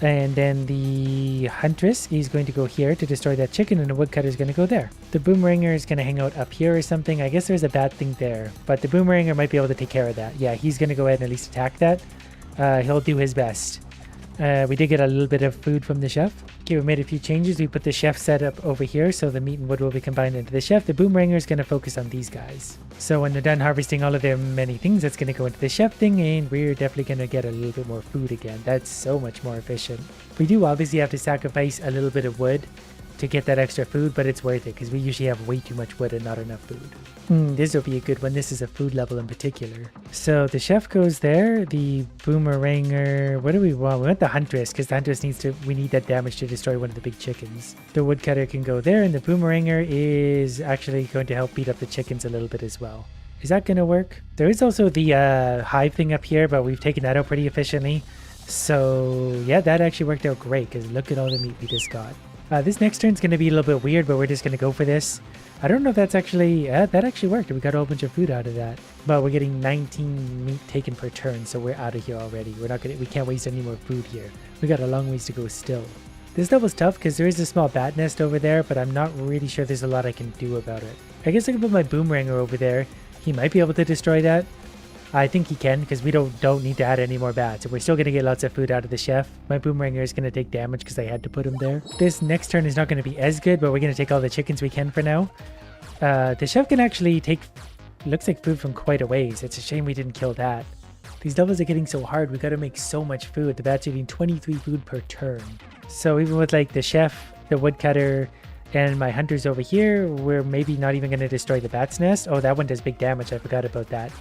And then the huntress is going to go here to destroy that chicken, and the woodcutter is going to go there. The boomeranger is going to hang out up here or something. I guess there's a bad thing there, but the boomeranger might be able to take care of that. Yeah, he's going to go ahead and at least attack that. He'll do his best. We did get a little bit of food from the chef. Okay, we made a few changes. We put the chef setup over here, so the meat and wood will be combined into the chef. The boomeranger is going to focus on these guys. So when they're done harvesting all of their many things, that's going to go into the chef thing, and we're definitely going to get a little bit more food again. That's so much more efficient. We do obviously have to sacrifice a little bit of wood to get that extra food, but it's worth it because we usually have way too much wood and not enough food. This will be a good one. This is a food level in particular. So the chef goes there. The boomeranger, what do we want? We want the huntress because the huntress we need that damage to destroy one of the big chickens. The woodcutter can go there, and the boomeranger is actually going to help beat up the chickens a little bit as well. Is that going to work? There is also the hive thing up here, but we've taken that out pretty efficiently. So yeah, that actually worked out great because look at all the meat we just got. This next turn is going to be a little bit weird, but we're just going to go for this. I don't know if that's actually... that actually worked. We got a whole bunch of food out of that. But we're getting 19 meat taken per turn, so we're out of here already. We can't waste any more food here. We got a long ways to go still. This level's tough because there is a small bat nest over there, but I'm not really sure there's a lot I can do about it. I guess I can put my boomeranger over there. He might be able to destroy that. I think he can because we don't need to add any more bats. We're still going to get lots of food out of the chef. My boomeranger is going to take damage because I had to put him there. This next turn is not going to be as good, but we're going to take all the chickens we can for now. The chef can actually take, looks like food from quite a ways. It's a shame we didn't kill that. These levels are getting so hard. We got to make so much food. The bat's eating 23 food per turn. So even with like the chef, the woodcutter, and my hunters over here, we're maybe not even going to destroy the bat's nest. Oh, that one does big damage. I forgot about that.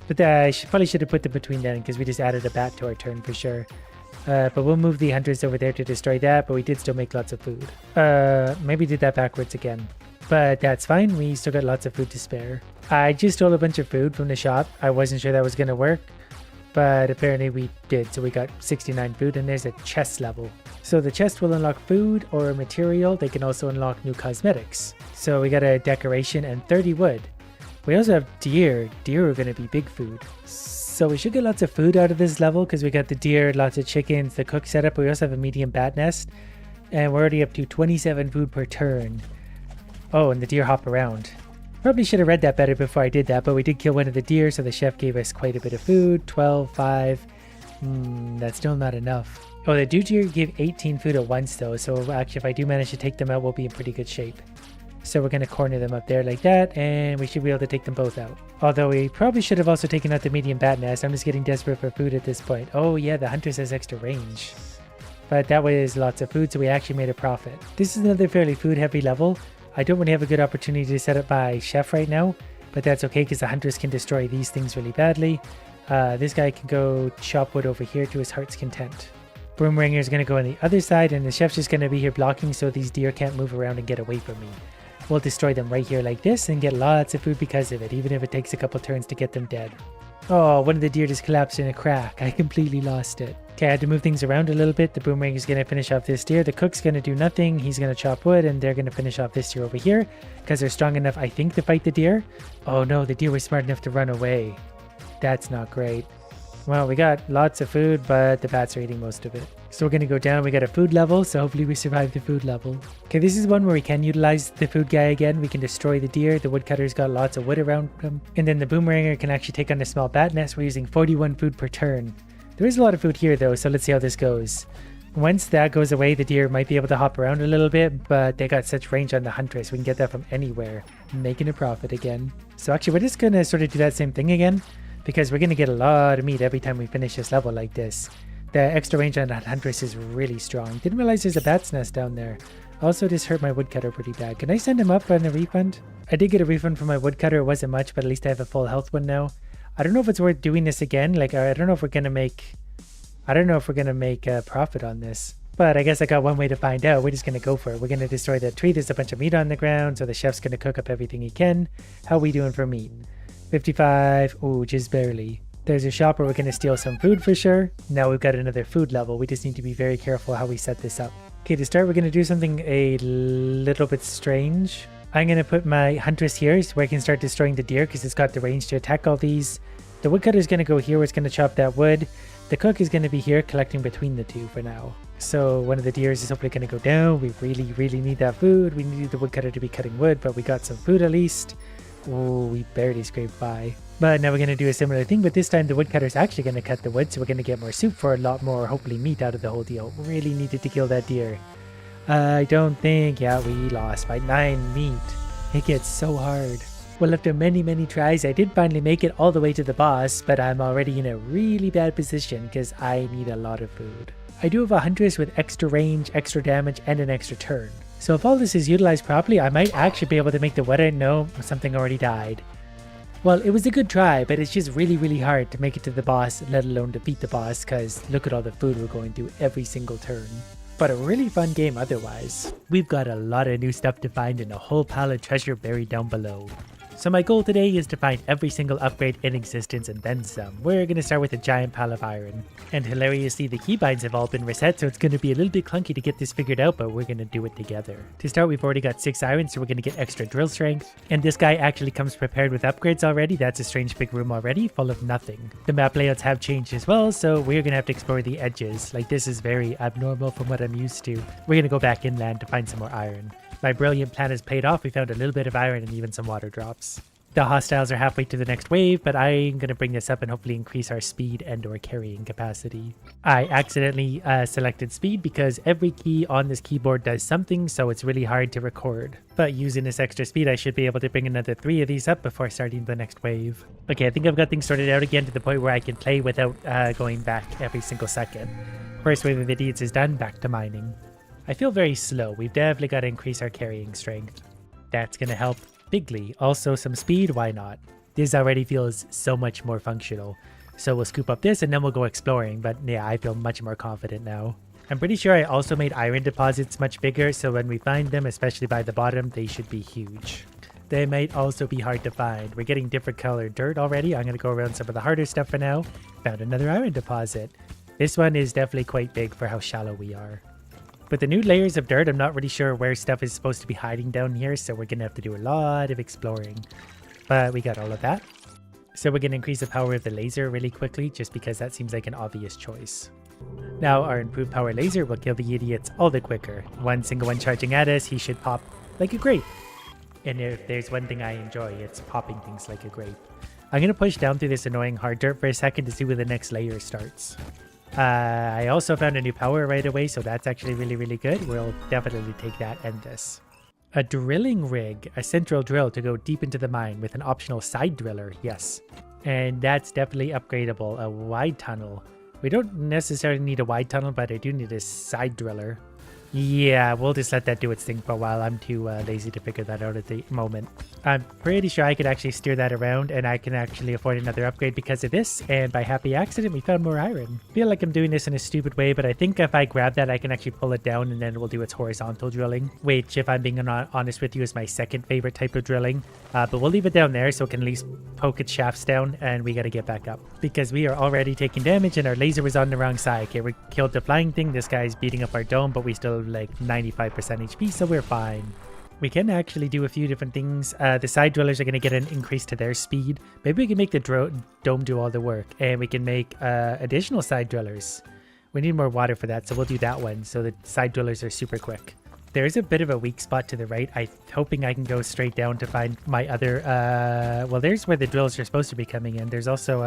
But I probably should have put them between then because we just added a bat to our turn for sure. But we'll move the hunters over there to destroy that, but we did still make lots of food. Maybe did that backwards again. But that's fine, we still got lots of food to spare. I just stole a bunch of food from the shop. I wasn't sure that was going to work, but apparently we did. So we got 69 food, and there's a chest level. So the chest will unlock food or material. They can also unlock new cosmetics. So we got a decoration and 30 wood. We also have deer. Deer are going to be big food. So we should get lots of food out of this level because we got the deer, lots of chickens, the cook setup. We also have a medium bat nest, and we're already up to 27 food per turn. Oh, and the deer hop around. Probably should have read that better before I did that, but we did kill one of the deer, so the chef gave us quite a bit of food. 12, 5. That's still not enough. Oh, the deer gave 18 food at once though, so actually if I do manage to take them out, we'll be in pretty good shape. So we're going to corner them up there like that, and we should be able to take them both out. Although we probably should have also taken out the medium bat nest. I'm just getting desperate for food at this point. Oh yeah, the hunter has extra range. But that was lots of food, so we actually made a profit. This is another fairly food heavy level. I don't really have a good opportunity to set up my chef right now, but that's okay because the hunters can destroy these things really badly. This guy can go chop wood over here to his heart's content. Broomringer is going to go on the other side, and the chef's just going to be here blocking so these deer can't move around and get away from me. We'll destroy them right here like this and get lots of food because of it, even if it takes a couple turns to get them dead. Oh, one of the deer just collapsed in a crack. I completely lost it. Okay, I had to move things around a little bit. The Boomerang is going to finish off this deer. The cook's going to do nothing. He's going to chop wood, and they're going to finish off this deer over here because they're strong enough, I think, to fight the deer. Oh no, the deer was smart enough to run away. That's not great. Well, we got lots of food, but the bats are eating most of it. So we're going to go down. We got a food level, so hopefully we survive the food level. Okay, this is one where we can utilize the food guy again. We can destroy the deer. The woodcutter's got lots of wood around him. And then the Boomeranger can actually take on the small bat nest. We're using 41 food per turn. There is a lot of food here, though, so let's see how this goes. Once that goes away, the deer might be able to hop around a little bit, but they got such range on the huntress. We can get that from anywhere, making a profit again. So actually, we're just going to sort of do that same thing again, because we're going to get a lot of meat every time we finish this level like this. The extra range on that huntress is really strong. Didn't realize there's a bat's nest down there. Also, this hurt my woodcutter pretty bad. Can I send him up on a refund? I did get a refund from my woodcutter. It wasn't much, but at least I have a full health one now. I don't know if it's worth doing this again. Like, I don't know if we're going to make... I don't know if we're going to make a profit on this. But I guess I got one way to find out. We're just going to go for it. We're going to destroy the tree. There's a bunch of meat on the ground, so the chef's going to cook up everything he can. How are we doing for meat? 55. Ooh, just barely. There's a shop where we're going to steal some food for sure. Now we've got another food level. We just need to be very careful how we set this up. Okay, to start, we're going to do something a little bit strange. I'm going to put my huntress here so I can start destroying the deer because it's got the range to attack all these. The woodcutter is going to go here where it's going to chop that wood. The cook is going to be here collecting between the two for now. So one of the deers is hopefully going to go down. We really need that food. We need the woodcutter to be cutting wood, but we got some food at least. Oh, we barely scraped by. But now we're going to do a similar thing, but this time the woodcutter is actually going to cut the wood, so we're going to get more soup for a lot more, hopefully, meat out of the whole deal. Really needed to kill that deer. I don't think... Yeah, we lost by 9 meat. It gets so hard. Well, after many tries, I did finally make it all the way to the boss, but I'm already in a really bad position because I need a lot of food. I do have a huntress with extra range, extra damage, and an extra turn. So if all this is utilized properly, I might actually be able to make the wedding. No, something already died. Well, it was a good try, but it's just really hard to make it to the boss, let alone defeat the boss, because look at all the food we're going through every single turn. But a really fun game otherwise. We've got a lot of new stuff to find and a whole pile of treasure buried down below. So my goal today is to find every single upgrade in existence and then some. We're going to start with a giant pile of iron. And hilariously, the keybinds have all been reset, so it's going to be a little bit clunky to get this figured out, but we're going to do it together. To start, we've already got 6 iron, so we're going to get extra drill strength. And this guy actually comes prepared with upgrades already. That's a strange big room already, full of nothing. The map layouts have changed as well, so we're going to have to explore the edges. Like, this is very abnormal from what I'm used to. We're going to go back inland to find some more iron. My brilliant plan has paid off. We found a little bit of iron and even some water drops. The hostiles are halfway to the next wave, but I'm going to bring this up and hopefully increase our speed and or carrying capacity. I accidentally selected speed because every key on this keyboard does something, so it's really hard to record. But using this extra speed, I should be able to bring another 3 of these up before starting the next wave. Okay, I think I've got things sorted out again to the point where I can play without going back every single second. First wave of idiots is done, back to mining. I feel very slow. We've definitely got to increase our carrying strength. That's going to help bigly. Also some speed, why not? This already feels so much more functional. So we'll scoop up this and then we'll go exploring. But yeah, I feel much more confident now. I'm pretty sure I also made iron deposits much bigger, so when we find them, especially by the bottom, they should be huge. They might also be hard to find. We're getting different colored dirt already. I'm going to go around some of the harder stuff for now. Found another iron deposit. This one is definitely quite big for how shallow we are. With the new layers of dirt, I'm not really sure where stuff is supposed to be hiding down here, so we're going to have to do a lot of exploring. But we got all of that. So we're going to increase the power of the laser really quickly, just because that seems like an obvious choice. Now our improved power laser will kill the idiots all the quicker. One single one charging at us, he should pop like a grape. And if there's one thing I enjoy, it's popping things like a grape. I'm going to push down through this annoying hard dirt for a second to see where the next layer starts. I also found a new power right away, so that's actually really, really good. We'll definitely take that and this. A drilling rig, a central drill to go deep into the mine with an optional side driller, yes. And that's definitely upgradable, a wide tunnel. We don't necessarily need a wide tunnel, but I do need a side driller. Yeah, we'll just let that do its thing for a while. I'm too lazy to figure that out at the moment. I'm pretty sure I could actually steer that around, and I can actually afford another upgrade because of this, and by happy accident, we found more iron. I feel like I'm doing this in a stupid way, but I think if I grab that, I can actually pull it down, and then it will do its horizontal drilling, which, if I'm being honest with you, is my second favorite type of drilling. But we'll leave it down there so it can at least poke its shafts down, and we gotta get back up. Because we are already taking damage, and our laser was on the wrong side. Okay, we killed the flying thing. This guy's beating up our dome, but we still have like 95% HP, so we're fine. We can actually do a few different things. The side drillers are going to get an increase to their speed. Maybe we can make the dome do all the work, and we can make additional side drillers. We need more water for that, so we'll do that one. So the side drillers are super quick. There's a bit of a weak spot to the right. I'm hoping I can go straight down to find my other... well, there's where the drills are supposed to be coming in. There's also...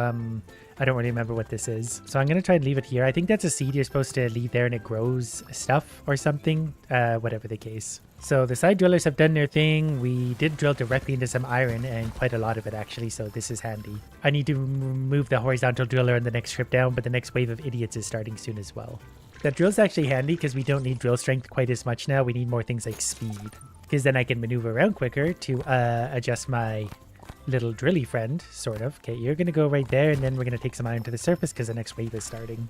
I don't really remember what this is. So I'm going to try and leave it here. I think that's a seed you're supposed to leave there and it grows stuff or something. Whatever the case. So the side drillers have done their thing. We did drill directly into some iron, and quite a lot of it actually, so this is handy. I need to move the horizontal driller on the next trip down, but the next wave of idiots is starting soon as well. That drill's actually handy because we don't need drill strength quite as much now. We need more things like speed, because then I can maneuver around quicker to adjust my little drilly friend, sort of. Okay, you're going to go right there, and then we're going to take some iron to the surface because the next wave is starting.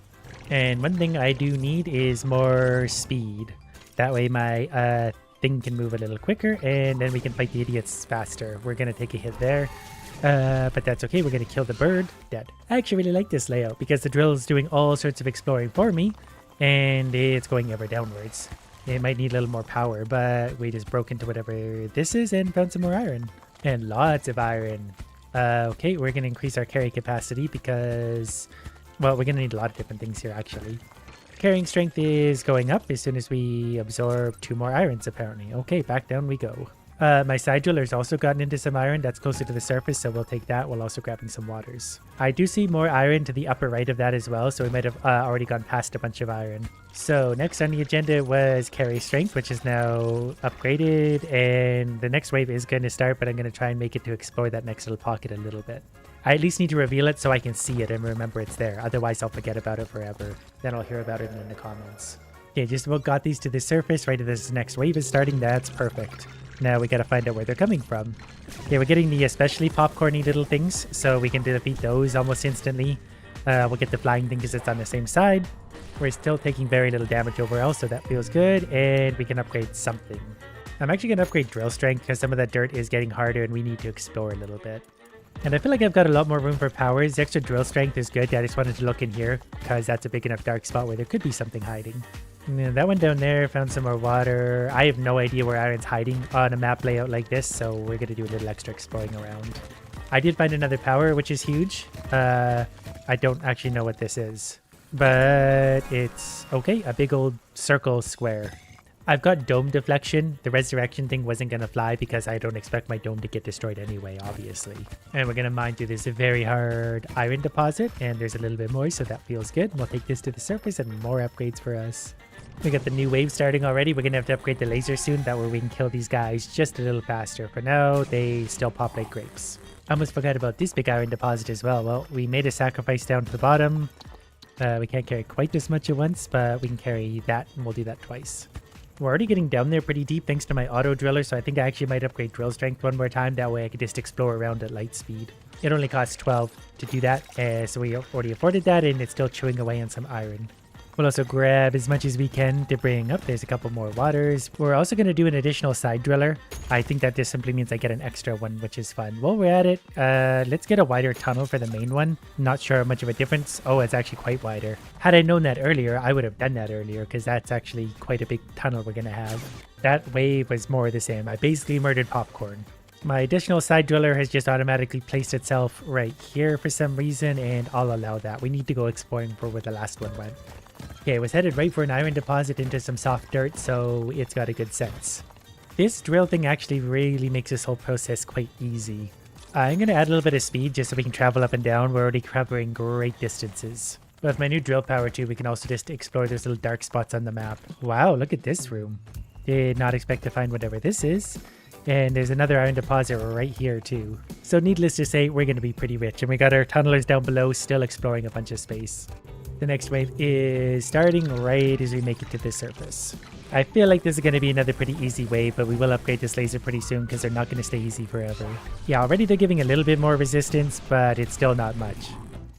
And one thing I do need is more speed. That way my thing can move a little quicker, and then we can fight the idiots faster. We're going to take a hit there. But that's okay. We're going to kill the bird. Dead. I actually really like this layout because the drill is doing all sorts of exploring for me, and it's going ever downwards. It might need a little more power, but we just broke into whatever this is and found some more iron. And lots of iron. Okay, we're going to increase our carry capacity because, well, we're going to need a lot of different things here, actually. Carrying strength is going up as soon as we absorb 2 more irons, apparently. Okay, back down we go. My side driller's also gotten into some iron. That's closer to the surface, so we'll take that while also grabbing some waters. I do see more iron to the upper right of that as well, so we might have already gone past a bunch of iron. So next on the agenda was carry strength, which is now upgraded, and the next wave is going to start, but I'm going to try and make it to explore that next little pocket a little bit. I at least need to reveal it so I can see it and remember it's there. Otherwise, I'll forget about it forever. Then I'll hear about it in the comments. Okay, just about got these to the surface right as this next wave is starting. That's perfect. Now we gotta find out where they're coming from. Okay, we're getting the especially popcorny little things, so we can defeat those almost instantly. We'll get the flying thing because it's on the same side. We're still taking very little damage overall, so that feels good, and we can upgrade something. I'm actually going to upgrade drill strength because some of that dirt is getting harder and we need to explore a little bit. And I feel like I've got a lot more room for powers. The extra drill strength is good. I just wanted to look in here because that's a big enough dark spot where there could be something hiding. And that one down there, found some more water. I have no idea where iron's hiding on a map layout like this, so we're going to do a little extra exploring around. I did find another power, which is huge. I don't actually know what this is, but it's okay. A big old circle square. I've got dome deflection. The resurrection thing wasn't going to fly because I don't expect my dome to get destroyed anyway, obviously. And we're going to mine through this very hard iron deposit, and there's a little bit more, so that feels good. We'll take this to the surface and more upgrades for us. We got the new wave starting already. We're going to have to upgrade the laser soon. That way we can kill these guys just a little faster. For now, they still pop like grapes. I almost forgot about this big iron deposit as well. Well, we made a sacrifice down to the bottom. We can't carry quite this much at once, but we can carry that, and we'll do that twice. We're already getting down there pretty deep thanks to my auto driller, so I think I actually might upgrade drill strength one more time. That way I could just explore around at light speed. It only costs 12 to do that, so we already afforded that, and it's still chewing away on some iron. We'll also grab as much as we can to bring up. There's a couple more waters. We're also going to do an additional side driller. I think that this simply means I get an extra one, which is fun. While we're at it, let's get a wider tunnel for the main one. Not sure how much of a difference. Oh, it's actually quite wider. Had I known that earlier, I would have done that earlier because that's actually quite a big tunnel we're going to have. That wave was more of the same. I basically murdered popcorn. My additional side driller has just automatically placed itself right here for some reason, and I'll allow that. We need to go exploring for where the last one went. Okay, it was headed right for an iron deposit into some soft dirt, so it's got a good sense. This drill thing actually really makes this whole process quite easy. I'm going to add a little bit of speed just so we can travel up and down. We're already covering great distances. With my new drill power too, we can also just explore those little dark spots on the map. Wow, look at this room. Did not expect to find whatever this is. And there's another iron deposit right here too. So needless to say, we're going to be pretty rich. And we got our tunnelers down below still exploring a bunch of space. The next wave is starting right as we make it to the surface. I feel like this is going to be another pretty easy wave, but we will upgrade this laser pretty soon because they're not going to stay easy forever. Yeah, already they're giving a little bit more resistance, but it's still not much.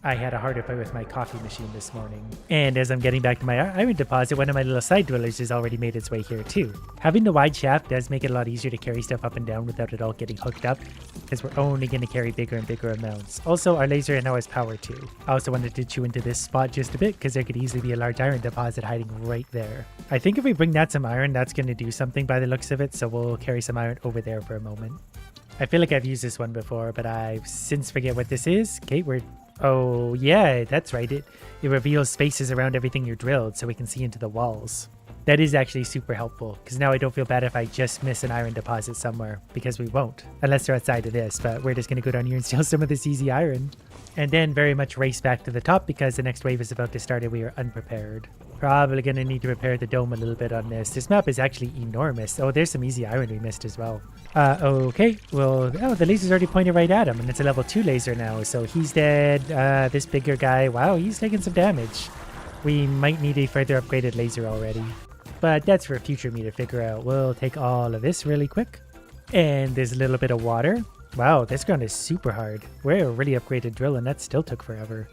I had a harder fight with my coffee machine this morning. And as I'm getting back to my iron deposit, one of my little side drillers has already made its way here too. Having the wide shaft does make it a lot easier to carry stuff up and down without it all getting hooked up, because we're only going to carry bigger and bigger amounts. Also, our laser now has power too. I also wanted to chew into this spot just a bit because there could easily be a large iron deposit hiding right there. I think if we bring that some iron, that's going to do something by the looks of it, so we'll carry some iron over there for a moment. I feel like I've used this one before, but I've since forget what this is. Okay, oh yeah, that's right. It reveals spaces around everything you're drilled so we can see into the walls. That is actually super helpful because now I don't feel bad if I just miss an iron deposit somewhere, because we won't, unless they're outside of this, but we're just going to go down here and steal some of this easy iron. And then very much race back to the top because the next wave is about to start and we are unprepared. Probably going to need to repair the dome a little bit on this. This map is actually enormous. Oh, there's some easy iron we missed as well. Okay. Well, oh, the laser's already pointed right at him, and it's a level 2 laser now, so he's dead. This bigger guy, wow, he's taking some damage. We might need a further upgraded laser already. But that's for future me to figure out. We'll take all of this really quick. And there's a little bit of water. Wow, this ground is super hard. We're a really upgraded drill, and that still took forever.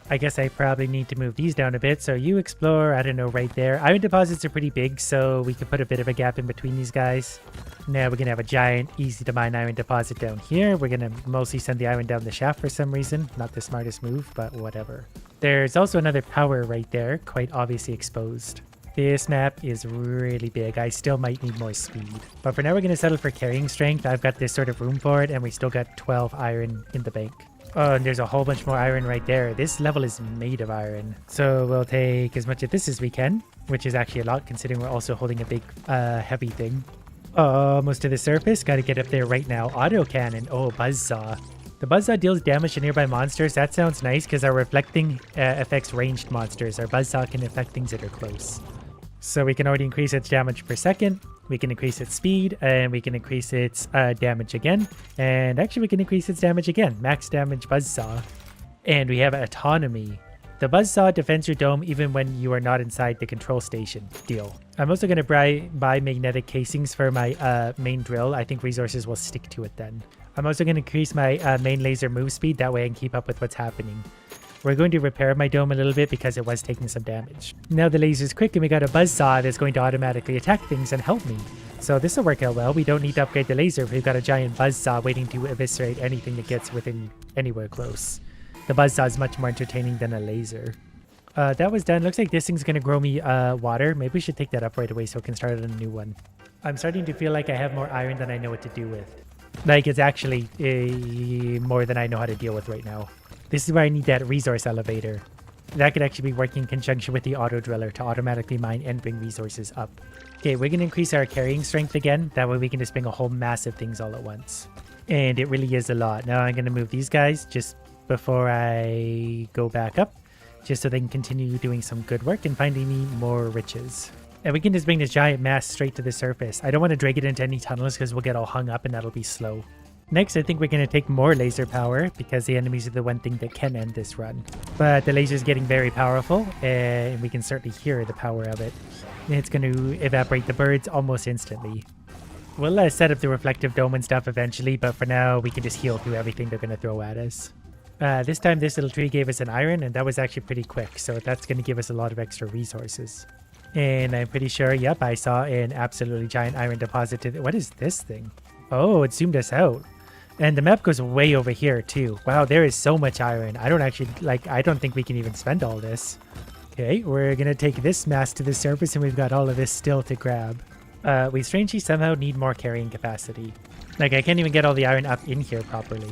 I guess I probably need to move these down a bit, so you explore, I don't know, right there. Iron deposits are pretty big, so we could put a bit of a gap in between these guys. Now we're going to have a giant, easy to mine iron deposit down here. We're going to mostly send the iron down the shaft for some reason. Not the smartest move, but whatever. There's also another power right there, quite obviously exposed. This map is really big. I still might need more speed. But for now, we're going to settle for carrying strength. I've got this sort of room for it, and we still got 12 iron in the bank. Oh, and there's a whole bunch more iron right there. This level is made of iron. So we'll take as much of this as we can, which is actually a lot considering we're also holding a big, heavy thing. Almost to the surface. Got to get up there right now. Auto cannon. Oh, buzzsaw. The buzzsaw deals damage to nearby monsters. That sounds nice because our reflecting affects ranged monsters. Our buzzsaw can affect things that are close. So we can already increase its damage per second. We can increase its speed, and we can increase its damage again. And actually, we can increase its damage again. Max damage buzzsaw. And we have autonomy. The buzzsaw defends your dome even when you are not inside the control station. Deal. I'm also going to buy magnetic casings for my main drill. I think resources will stick to it then. I'm also going to increase my main laser move speed. That way I can keep up with what's happening. We're going to repair my dome a little bit because it was taking some damage. Now the laser's quick and we got a buzzsaw that's going to automatically attack things and help me. So this will work out well. We don't need to upgrade the laser if we've got a giant buzzsaw waiting to eviscerate anything that gets within anywhere close. The buzzsaw is much more entertaining than a laser. That was done. Looks like this thing's going to grow me water. Maybe we should take that up right away so we can start on a new one. I'm starting to feel like I have more iron than I know what to do with. Like it's actually more than I know how to deal with right now. This is where I need that resource elevator. That could actually be working in conjunction with the auto driller to automatically mine and bring resources up. Okay, we're going to increase our carrying strength again. That way we can just bring a whole mass of things all at once. And it really is a lot. Now I'm going to move these guys just before I go back up, just so they can continue doing some good work and finding me more riches. And we can just bring this giant mass straight to the surface. I don't want to drag it into any tunnels because we'll get all hung up and that'll be slow. Next, I think we're going to take more laser power because the enemies are the one thing that can end this run. But the laser is getting very powerful and we can certainly hear the power of it. It's going to evaporate the birds almost instantly. We'll set up the reflective dome and stuff eventually, but for now we can just heal through everything they're going to throw at us. This time this little tree gave us an iron, and that was actually pretty quick, so that's going to give us a lot of extra resources. And I'm pretty sure, yep, I saw an absolutely giant iron deposit. What is this thing? Oh, it zoomed us out. And the map goes way over here too. Wow, there is so much iron. I don't think we can even spend all this. Okay, we're going to take this mass to the surface, and we've got all of this still to grab. We strangely somehow need more carrying capacity. Like, I can't even get all the iron up in here properly.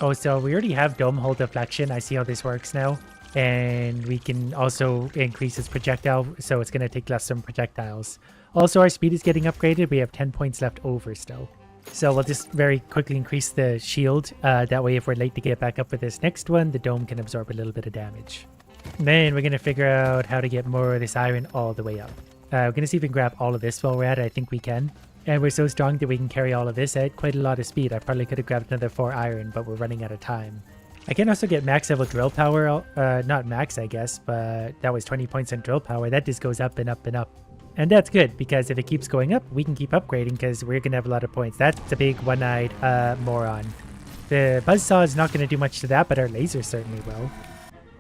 Oh, so we already have dome hull deflection. I see how this works now. And we can also increase its projectile, so it's going to take less from projectiles. Also, our speed is getting upgraded. We have 10 points left over still. So we'll just very quickly increase the shield. That way, if we're late to get back up with this next one, the dome can absorb a little bit of damage. And then we're going to figure out how to get more of this iron all the way up. We're going to see if we can grab all of this while we're at it. I think we can. And we're so strong that we can carry all of this at quite a lot of speed. I probably could have grabbed another 4 iron, but we're running out of time. I can also get max level drill power. Not max, I guess, but that was 20 points on drill power. That just goes up and up and up. And that's good, because if it keeps going up, we can keep upgrading, because we're going to have a lot of points. That's a big one-eyed moron. The buzzsaw is not going to do much to that, but our laser certainly will.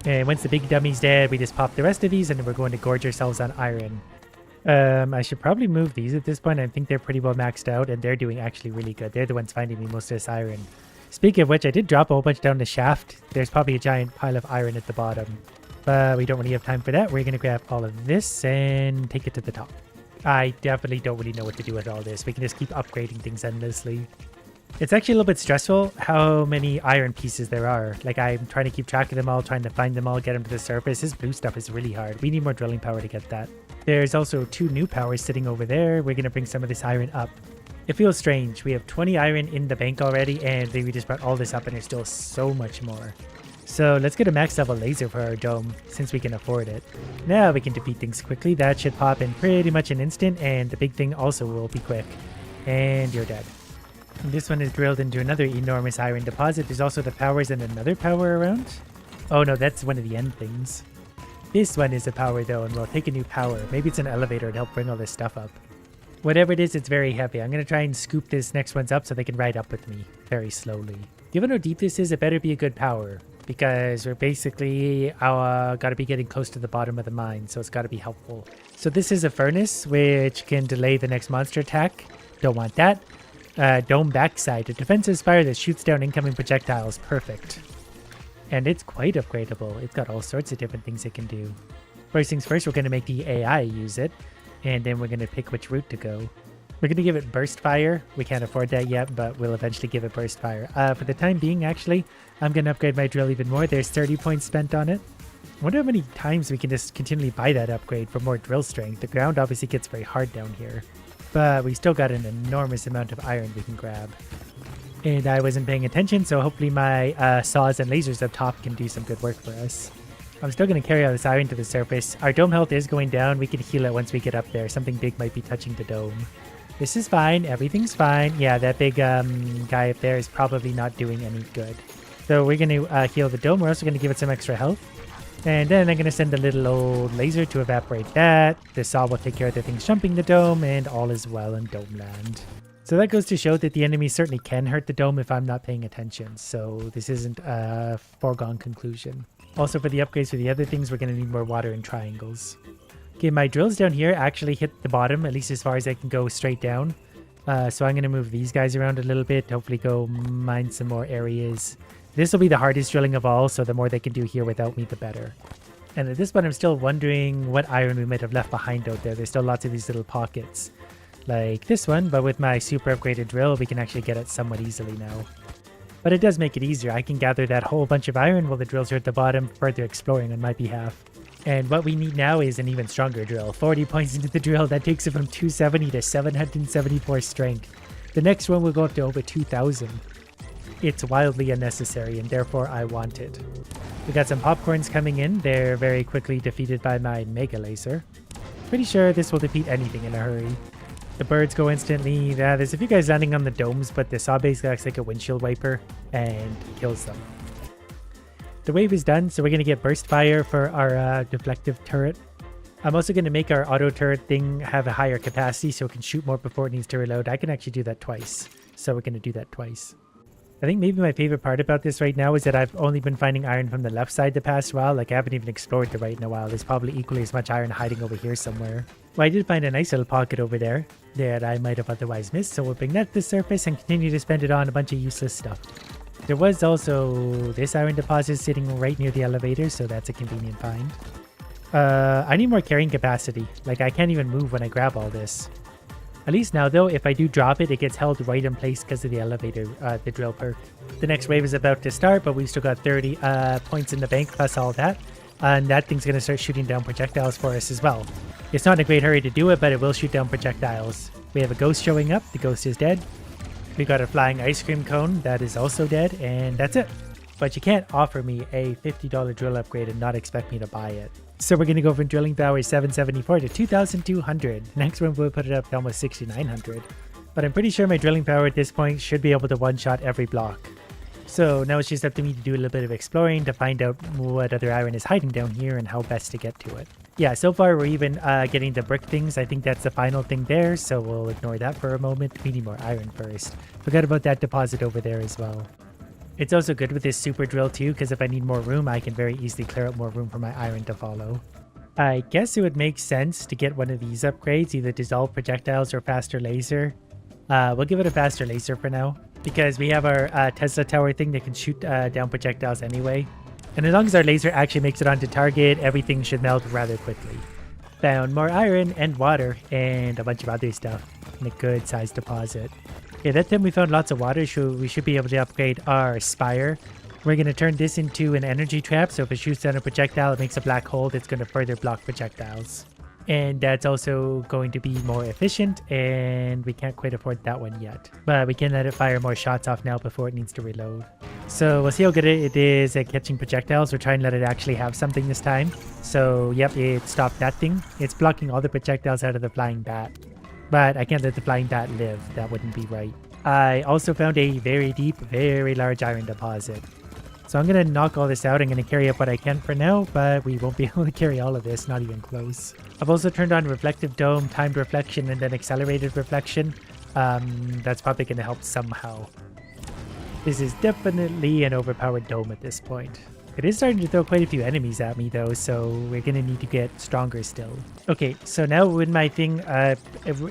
And once the big dummy's dead, we just pop the rest of these, and then we're going to gorge ourselves on iron. I should probably move these at this point. I think they're pretty well maxed out, and they're doing actually really good. They're the ones finding me most of this iron. Speaking of which, I did drop a whole bunch down the shaft. There's probably a giant pile of iron at the bottom. But we don't really have time for that. We're going to grab all of this and take it to the top. I definitely don't really know what to do with all this. We can just keep upgrading things endlessly. It's actually a little bit stressful how many iron pieces there are. Like, I'm trying to keep track of them all, trying to find them all, get them to the surface. This blue stuff is really hard. We need more drilling power to get that. There's also 2 new powers sitting over there. We're going to bring some of this iron up. It feels strange. We have 20 iron in the bank already, and we just brought all this up, and there's still so much more. So let's get a max level laser for our dome, since we can afford it. Now we can defeat things quickly. That should pop in pretty much an instant, and the big thing also will be quick. And you're dead. And this one is drilled into another enormous iron deposit. There's also the powers and another power around. Oh no, that's one of the end things. This one is a power though, and we'll take a new power. Maybe it's an elevator to help bring all this stuff up. Whatever it is, it's very heavy. I'm going to try and scoop this next one's up so they can ride up with me very slowly. Given how deep this is, it better be a good power, because we're basically got to be getting close to the bottom of the mine, so it's got to be helpful. So this is a furnace, which can delay the next monster attack. Don't want that. Dome backside, a defensive spire that shoots down incoming projectiles. Perfect. And it's quite upgradable. It's got all sorts of different things it can do. First things first, we're going to make the AI use it. And then we're going to pick which route to go. We're going to give it burst fire. We can't afford that yet, but we'll eventually give it burst fire. For the time being, actually, I'm going to upgrade my drill even more. There's 30 points spent on it. I wonder how many times we can just continually buy that upgrade for more drill strength. The ground obviously gets very hard down here, but we still got an enormous amount of iron we can grab. And I wasn't paying attention, so hopefully my saws and lasers up top can do some good work for us. I'm still going to carry all this iron to the surface. Our dome health is going down. We can heal it once we get up there. Something big might be touching the dome. This is fine. Everything's fine. Yeah, that big guy up there is probably not doing any good. So we're going to heal the dome. We're also going to give it some extra health. And then I'm going to send a little old laser to evaporate that. The saw will take care of the things jumping the dome, and all is well in Dome Land. So that goes to show that the enemy certainly can hurt the dome if I'm not paying attention. So this isn't a foregone conclusion. Also, for the upgrades for the other things, we're going to need more water and triangles. Okay, my drills down here actually hit the bottom, at least as far as I can go straight down. So I'm going to move these guys around a little bit, hopefully go mine some more areas. This will be the hardest drilling of all, so the more they can do here without me, the better. And at this point, I'm still wondering what iron we might have left behind out there. There's still lots of these little pockets, like this one, but with my super upgraded drill, we can actually get it somewhat easily now. But it does make it easier. I can gather that whole bunch of iron while the drills are at the bottom, further exploring on my behalf. And what we need now is an even stronger drill. 40 points into the drill, that takes it from 270 to 774 strength. The next one will go up to over 2,000. It's wildly unnecessary, and therefore I want it. We got some popcorns coming in. They're very quickly defeated by my mega laser. Pretty sure this will defeat anything in a hurry. The birds go instantly. There's a few guys landing on the domes, but the saw basically acts like a windshield wiper and kills them. The wave is done, so we're going to get burst fire for our deflective turret. I'm also going to make our auto turret thing have a higher capacity so it can shoot more before it needs to reload. I can actually do that twice, so we're going to do that twice. I think maybe my favorite part about this right now is that I've only been finding iron from the left side the past while. Like, I haven't even explored the right in a while. There's probably equally as much iron hiding over here somewhere. Well, I did find a nice little pocket over there that I might have otherwise missed, so we'll bring that to the surface and continue to spend it on a bunch of useless stuff. There was also this iron deposit sitting right near the elevator, so that's a convenient find. I need more carrying capacity. Like, I can't even move when I grab all this. At least now, though, if I do drop it, it gets held right in place because of the elevator, the drill perk. The next wave is about to start, but we've still got 30 points in the bank plus all that. And that thing's going to start shooting down projectiles for us as well. It's not in a great hurry to do it, but it will shoot down projectiles. We have a ghost showing up. The ghost is dead. We got a flying ice cream cone that is also dead, and that's it. But you can't offer me a $50 drill upgrade and not expect me to buy it. So we're going to go from drilling power 774 to 2,200. Next one we'll put it up to almost 6,900. But I'm pretty sure my drilling power at this point should be able to one-shot every block. So now it's just up to me to do a little bit of exploring to find out what other iron is hiding down here and how best to get to it. Yeah, so far we're even getting the brick things. I think that's the final thing there, so we'll ignore that for a moment. We need more iron first. Forgot about that deposit over there as well. It's also good with this super drill too, because if I need more room, I can very easily clear out more room for my iron to follow. I guess it would make sense to get one of these upgrades, either dissolve projectiles or faster laser. We'll give it a faster laser for now, because we have our Tesla tower thing that can shoot down projectiles anyway. And as long as our laser actually makes it onto target, everything should melt rather quickly. Found more iron and water and a bunch of other stuff in a good sized deposit. Okay, that time we found lots of water, so we should be able to upgrade our spire. We're going to turn this into an energy trap, so if it shoots down a projectile, it makes a black hole that's going to further block projectiles. And that's also going to be more efficient, and we can't quite afford that one yet. But we can let it fire more shots off now before it needs to reload. So we'll see how good it is at catching projectiles. We'll try and let it actually have something this time. So yep, it stopped that thing. It's blocking all the projectiles out of the flying bat. But I can't let the flying bat live. That wouldn't be right. I also found a very deep, very large iron deposit. So I'm going to knock all this out. I'm going to carry up what I can for now, but we won't be able to carry all of this, not even close. I've also turned on reflective dome, timed reflection, and then accelerated reflection. That's probably going to help somehow. This is definitely an overpowered dome at this point. It is starting to throw quite a few enemies at me though, so we're going to need to get stronger still. Okay, so now when my thing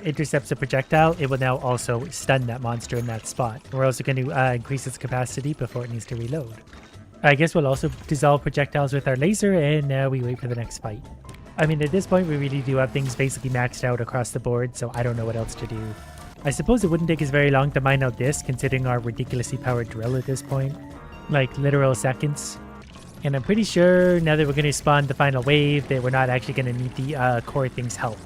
intercepts a projectile, it will now also stun that monster in that spot. We're also going to increase its capacity before it needs to reload. I guess we'll also dissolve projectiles with our laser, and now we wait for the next fight. I mean, at this point, we really do have things basically maxed out across the board, so I don't know what else to do. I suppose it wouldn't take us very long to mine out this, considering our ridiculously powered drill at this point. Like, literal seconds. And I'm pretty sure now that we're going to spawn the final wave that we're not actually going to need the core thing's help.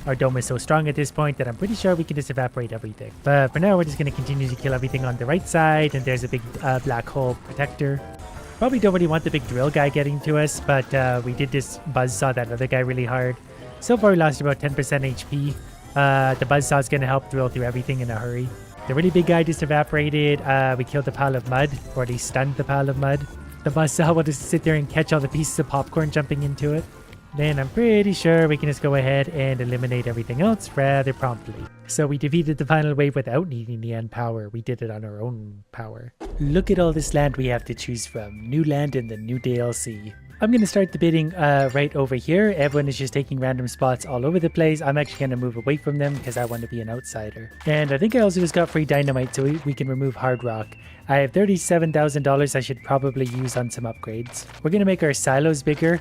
Our dome is so strong at this point that I'm pretty sure we can just evaporate everything. But for now, we're just going to continue to kill everything on the right side, and there's a big black hole protector. Probably don't really want the big drill guy getting to us, but we did just buzzsaw that other guy really hard. So far we lost about 10% HP. The buzzsaw is going to help drill through everything in a hurry. The really big guy just evaporated. We killed the pile of mud, or at least stunned the pile of mud. The buzzsaw will just sit there and catch all the pieces of popcorn jumping into it. Then I'm pretty sure we can just go ahead and eliminate everything else rather promptly. So we defeated the final wave without needing the end power. We did it on our own power. Look at all this land we have to choose from. New land in the new DLC. I'm going to start the bidding right over here. Everyone is just taking random spots all over the place. I'm actually going to move away from them because I want to be an outsider. And I think I also just got free dynamite, so we can remove hard rock. I have $37,000 I should probably use on some upgrades. We're going to make our silos bigger.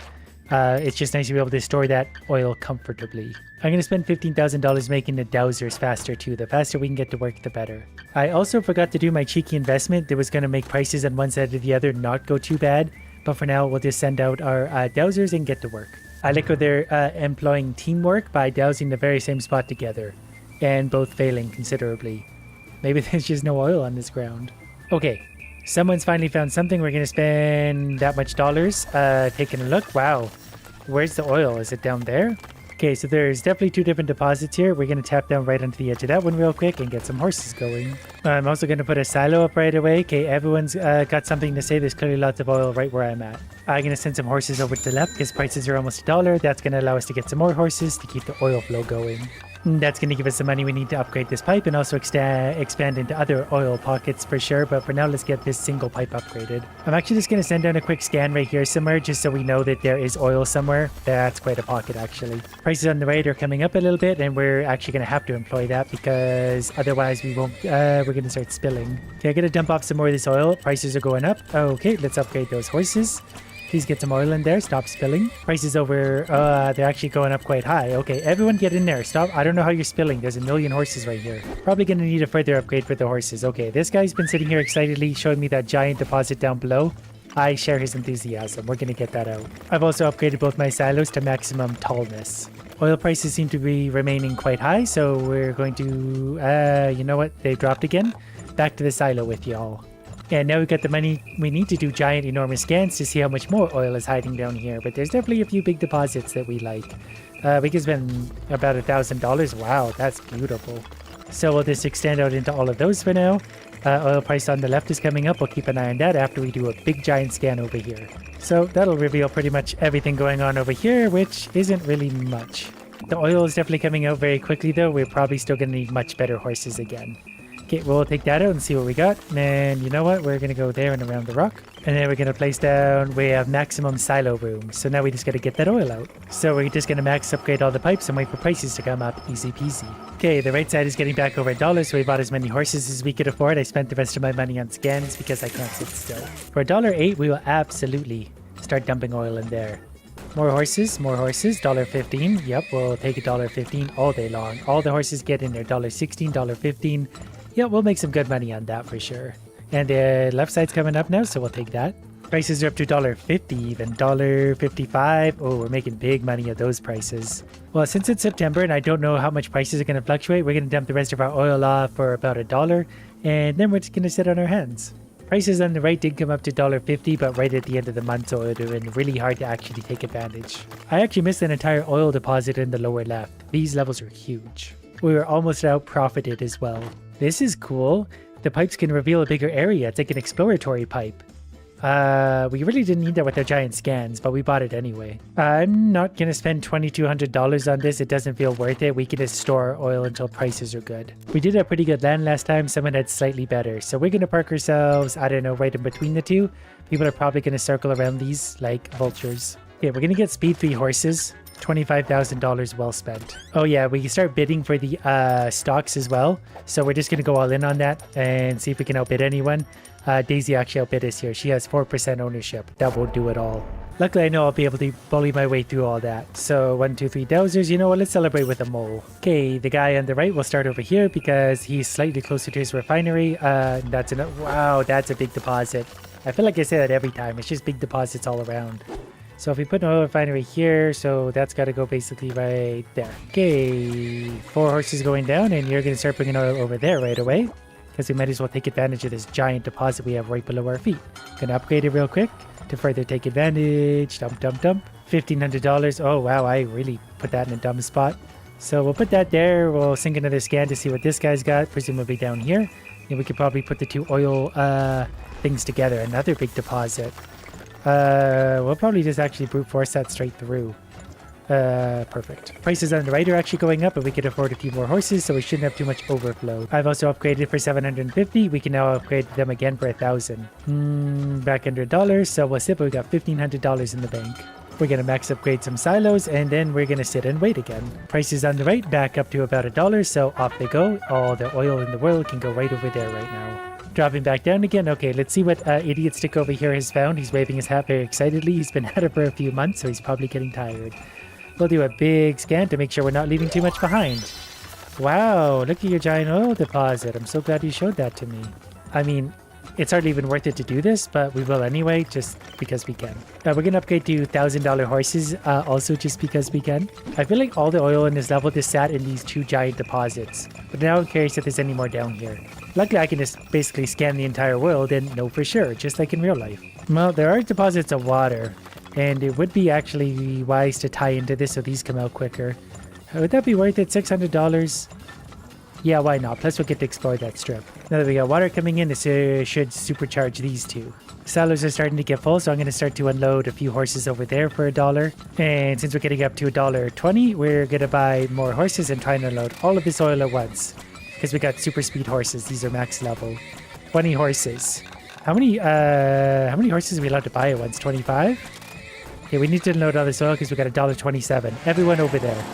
It's just nice to be able to store that oil comfortably. I'm going to spend $15,000 making the dowsers faster too. The faster we can get to work, the better. I also forgot to do my cheeky investment that was going to make prices on one side or the other not go too bad. But for now, we'll just send out our dowsers and get to work. I like how they're employing teamwork by dowsing the very same spot together. And both failing considerably. Maybe there's just no oil on this ground. Okay. Someone's finally found something. We're going to spend that much dollars. Taking a look. Wow. Where's the oil? Is it down there? Okay, so there's definitely two different deposits here. We're going to tap down right onto the edge of that one real quick and get some horses going. I'm also going to put a silo up right away. Okay, everyone's got something to say. There's clearly lots of oil right where I'm at. I'm going to send some horses over to the left because prices are almost $1. That's going to allow us to get some more horses to keep the oil flow going. That's going to give us the money we need to upgrade this pipe and also expand into other oil pockets for sure. But for now, let's get this single pipe upgraded. I'm actually just going to send down a quick scan right here somewhere just so we know that there is oil somewhere. That's quite a pocket, actually. Prices on the right are coming up a little bit, and we're actually going to have to employ that because otherwise we won't, we're going to start spilling. Okay, I'm going to dump off some more of this oil. Prices are going up. Okay, let's upgrade those horses. Please get some oil in there. Stop spilling. Prices over, they're actually going up quite high. Okay, everyone get in there. Stop. I don't know how you're spilling. There's a million horses right here. Probably going to need a further upgrade for the horses. Okay, this guy's been sitting here excitedly showing me that giant deposit down below. I share his enthusiasm. We're going to get that out. I've also upgraded both my silos to maximum tallness. Oil prices seem to be remaining quite high, so we're going to, you know what? They've dropped again. Back to the silo with y'all. And now we've got the money we need to do giant, enormous scans to see how much more oil is hiding down here. But there's definitely a few big deposits that we like. We can spend about $1,000. Wow, that's beautiful. So we'll just extend out into all of those for now. Oil price on the left is coming up. We'll keep an eye on that after we do a big giant scan over here. So that'll reveal pretty much everything going on over here, which isn't really much. The oil is definitely coming out very quickly though. We're probably still going to need much better horses again. Okay, we'll take that out and see what we got. And you know what? We're going to go there and around the rock. And then we're going to place down, we have maximum silo room. So now we just got to get that oil out. So we're just going to max upgrade all the pipes and wait for prices to come up. Easy peasy. Okay, the right side is getting back over $1, so we bought as many horses as we could afford. I spent the rest of my money on scans because I can't sit still. For $1.08, we will absolutely start dumping oil in there. More horses, $1.15. Yep, we'll take $1.15 all day long. All the horses get in there, $1.16, $1.15. Yeah, we'll make some good money on that for sure. And the left side's coming up now, so we'll take that. Prices are up to $1.50, even $1.55. Oh, we're making big money at those prices. Well, since it's September and I don't know how much prices are going to fluctuate, we're going to dump the rest of our oil off for about $1, and then we're just going to sit on our hands. Prices on the right did come up to $1.50, but right at the end of the month, so it would have been really hard to actually take advantage. I actually missed an entire oil deposit in the lower left. These levels are huge. We were almost out profited as well. This is cool. The pipes can reveal a bigger area. It's like an exploratory pipe. We really didn't need that with our giant scans, but we bought it anyway. I'm not going to spend $2,200 on this. It doesn't feel worth it. We can just store our oil until prices are good. We did have pretty good land last time. Someone had slightly better. So we're going to park ourselves, I don't know, right in between the two. People are probably going to circle around these like vultures. Okay, we're going to get speed 3 horses. $25,000 well spent. Oh yeah, we can start bidding for the stocks as well. So we're just going to go all in on that and see if we can outbid anyone. Daisy actually outbid us here. She has 4% ownership. That won't do it all. Luckily, I know I'll be able to bully my way through all that. So 1, 2, 3 dowsers. You know what? Let's celebrate with a mole. Okay, the guy on the right will start over here because he's slightly closer to his refinery. That's enough. Wow, that's a big deposit. I feel like I say that every time. It's just big deposits all around. So if we put an oil refinery here, so that's got to go basically right there. Okay, 4 horses going down, and you're going to start bringing oil over there right away. Because we might as well take advantage of this giant deposit we have right below our feet. Gonna upgrade it real quick to further take advantage. Dump, dump, dump. $1,500. Oh, wow, I really put that in a dumb spot. So we'll put that there. We'll sync another scan to see what this guy's got, presumably down here. And we could probably put the 2 oil things together. Another big deposit. We'll probably just actually brute force that straight through. Perfect. Prices on the right are actually going up, but we could afford a few more horses, so we shouldn't have too much overflow. I've also upgraded for $750. We can now upgrade them again for $1,000. Back under $1, so we'll sit, but we got $1,500 in the bank. We're going to max upgrade some silos, and then we're going to sit and wait again. Prices on the right back up to about $1, so off they go. All the oil in the world can go right over there right now. Dropping back down again. Okay, let's see what idiot stick over here has found. He's waving his hat very excitedly. He's been at it for a few months, so he's probably getting tired. We'll do a big scan to make sure we're not leaving too much behind. Wow, look at your giant oil deposit. I'm so glad you showed that to me. I mean, it's hardly even worth it to do this, but we will anyway, just because we can. We're going to upgrade to $1,000 horses, also just because we can. I feel like all the oil in this level just sat in these 2 giant deposits. But now I'm curious if there's any more down here. Luckily, I can just basically scan the entire world and know for sure, just like in real life. Well, there are deposits of water, and it would be actually wise to tie into this so these come out quicker. Would that be worth it? $600? Yeah, why not? Plus, we'll get to explore that strip. Now that we got water coming in, this should supercharge these 2. Silos are starting to get full, so I'm going to start to unload a few horses over there for $1. And since we're getting up to $1.20, we're going to buy more horses and try and unload all of this oil at once. Because we got super speed horses. These are max level. 20 horses. How many horses are we allowed to buy at once? 25? Okay, we need to unload all this oil because we got $1.27. Everyone over there.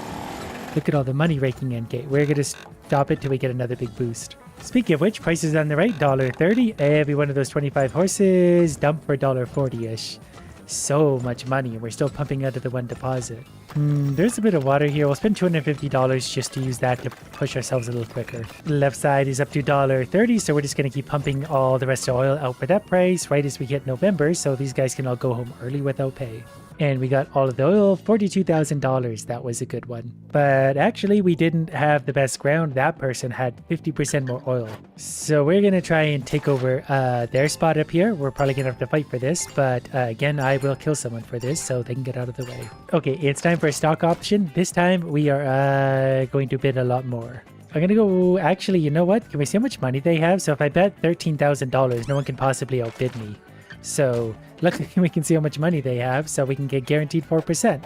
Look at all the money raking in. Okay, we're going to stop it till we get another big boost. Speaking of which, prices on the right, $1.30. Every one of those 25 horses dump for $1.40-ish. So much money, and we're still pumping out of the one deposit. There's a bit of water here. We'll spend $250 just to use that to push ourselves a little quicker. The left side is up to $1.30, so we're just going to keep pumping all the rest of oil out for that price right as we hit November, so these guys can all go home early without pay. And we got all of the oil, $42,000. That was a good one. But actually, we didn't have the best ground. That person had 50% more oil. So we're going to try and take over their spot up here. We're probably going to have to fight for this. But again, I will kill someone for this so they can get out of the way. Okay, it's time for a stock option. This time, we are going to bid a lot more. I'm going to go... Actually, you know what? Can we see how much money they have? So if I bet $13,000, no one can possibly outbid me. So luckily we can see how much money they have, so we can get guaranteed 4%.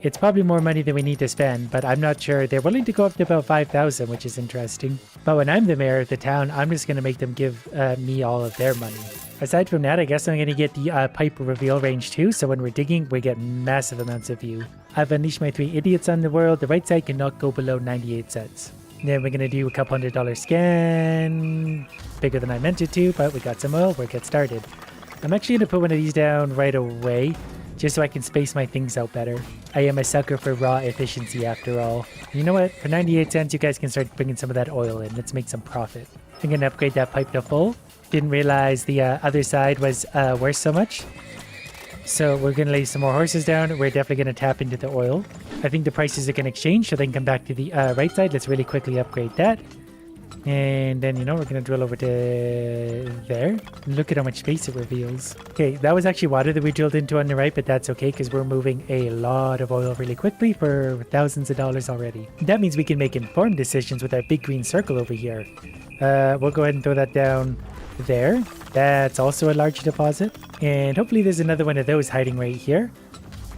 It's probably more money than we need to spend, but I'm not sure. They're willing to go up to about 5,000, which is interesting. But when I'm the mayor of the town, I'm just going to make them give me all of their money. Aside from that, I guess I'm going to get the pipe reveal range too, so when we're digging, we get massive amounts of view. I've unleashed my 3 idiots on the world. The right side cannot go below 98 cents. Then we're going to do a couple $100 scan. Bigger than I meant it to, but we got some oil. We'll get started. I'm actually going to put one of these down right away, just so I can space my things out better. I am a sucker for raw efficiency after all. You know what? For 98 cents, you guys can start bringing some of that oil in. Let's make some profit. I'm going to upgrade that pipe to full. Didn't realize the other side was worth so much. So we're going to lay some more horses down. We're definitely going to tap into the oil. I think the prices are going to exchange, so they can come back to the right side. Let's really quickly upgrade that. And then, you know, we're going to drill over to there. Look at how much space it reveals. Okay, that was actually water that we drilled into on the right, but that's okay because we're moving a lot of oil really quickly for thousands of dollars already. That means we can make informed decisions with our big green circle over here. We'll go ahead and throw that down there. That's also a large deposit. And hopefully there's another one of those hiding right here.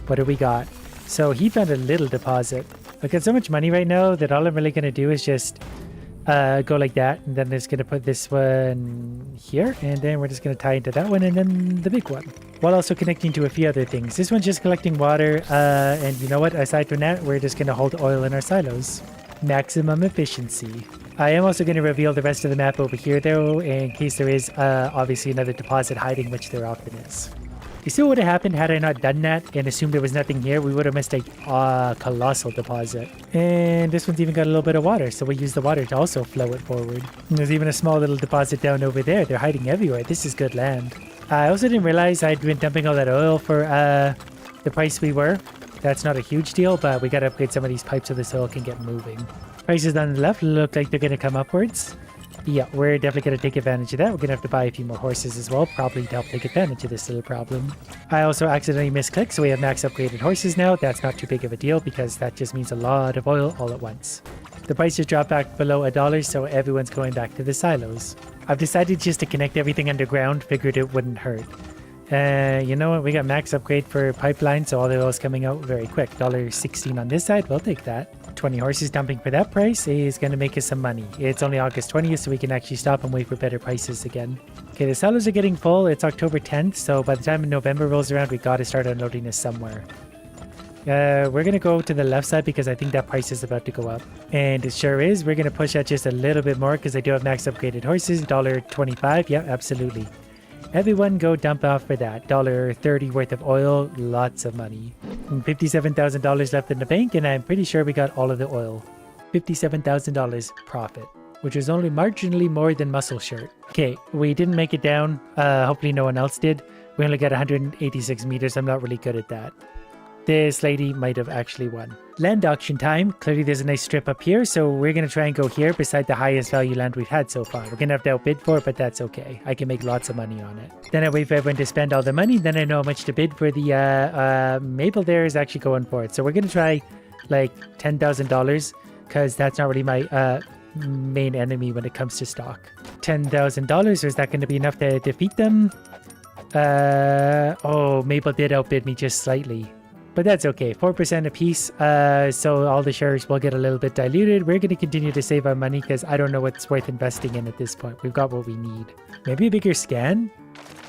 What do we got? So he found a little deposit. I've got so much money right now that all I'm really going to do is just... go like that, and then just going to put this one here, and then we're just going to tie into that one, and then the big one, while also connecting to a few other things. This one's just collecting water, and you know what, aside from that, we're just going to hold oil in our silos. Maximum efficiency. I am also going to reveal the rest of the map over here, though, in case there is obviously another deposit hiding, which there often is. You see what would have happened had I not done that and assumed there was nothing here? We would have missed a colossal deposit. And this one's even got a little bit of water, so we'll use the water to also flow it forward. And there's even a small little deposit down over there. They're hiding everywhere. This is good land. I also didn't realize I'd been dumping all that oil for the price we were. That's not a huge deal, but we got to upgrade some of these pipes so this oil can get moving. Prices on the left look like they're going to come upwards. Yeah, we're definitely going to take advantage of that. We're going to have to buy a few more horses as well, probably to help take advantage of this little problem. I also accidentally misclicked, so we have max upgraded horses now. That's not too big of a deal because that just means a lot of oil all at once. The prices dropped back below $1, so everyone's going back to the silos. I've decided just to connect everything underground, figured it wouldn't hurt. You know what? We got max upgrade for pipeline, so all the oil is coming out very quick. $1.16 on this side, we'll take that. 20 horses dumping for that price is going to make us some money. It's only August 20th, so we can actually stop and wait for better prices again. Okay, the silos are getting full. It's October 10th, so by the time November rolls around, we got to start unloading this somewhere. We're going to go to the left side because I think that price is about to go up. And it sure is. We're going to push that just a little bit more because I do have max upgraded horses. $1.25. Yeah, absolutely. Everyone go dump off for that. $1.30 worth of oil, lots of money. And $57,000 left in the bank, and I'm pretty sure we got all of the oil. $57,000 profit, which was only marginally more than Muscle Shirt. Okay, we didn't make it down. Hopefully no one else did. We only got 186 meters. I'm not really good at that. This lady might have actually won. Land auction time. Clearly there's a nice strip up here, so we're going to try and go here beside the highest value land we've had so far. We're going to have to outbid for it, but that's okay. I can make lots of money on it. Then I wait for everyone to spend all the money, then I know how much to bid for the Maple there is actually going for it. So we're going to try like $10,000 because that's not really my main enemy when it comes to stock. $10,000, or is that going to be enough to defeat them? Oh, Maple did outbid me just slightly. But that's okay, 4% apiece, so all the shares will get a little bit diluted. We're going to continue to save our money because I don't know what's worth investing in at this point. We've got what we need. Maybe a bigger scan?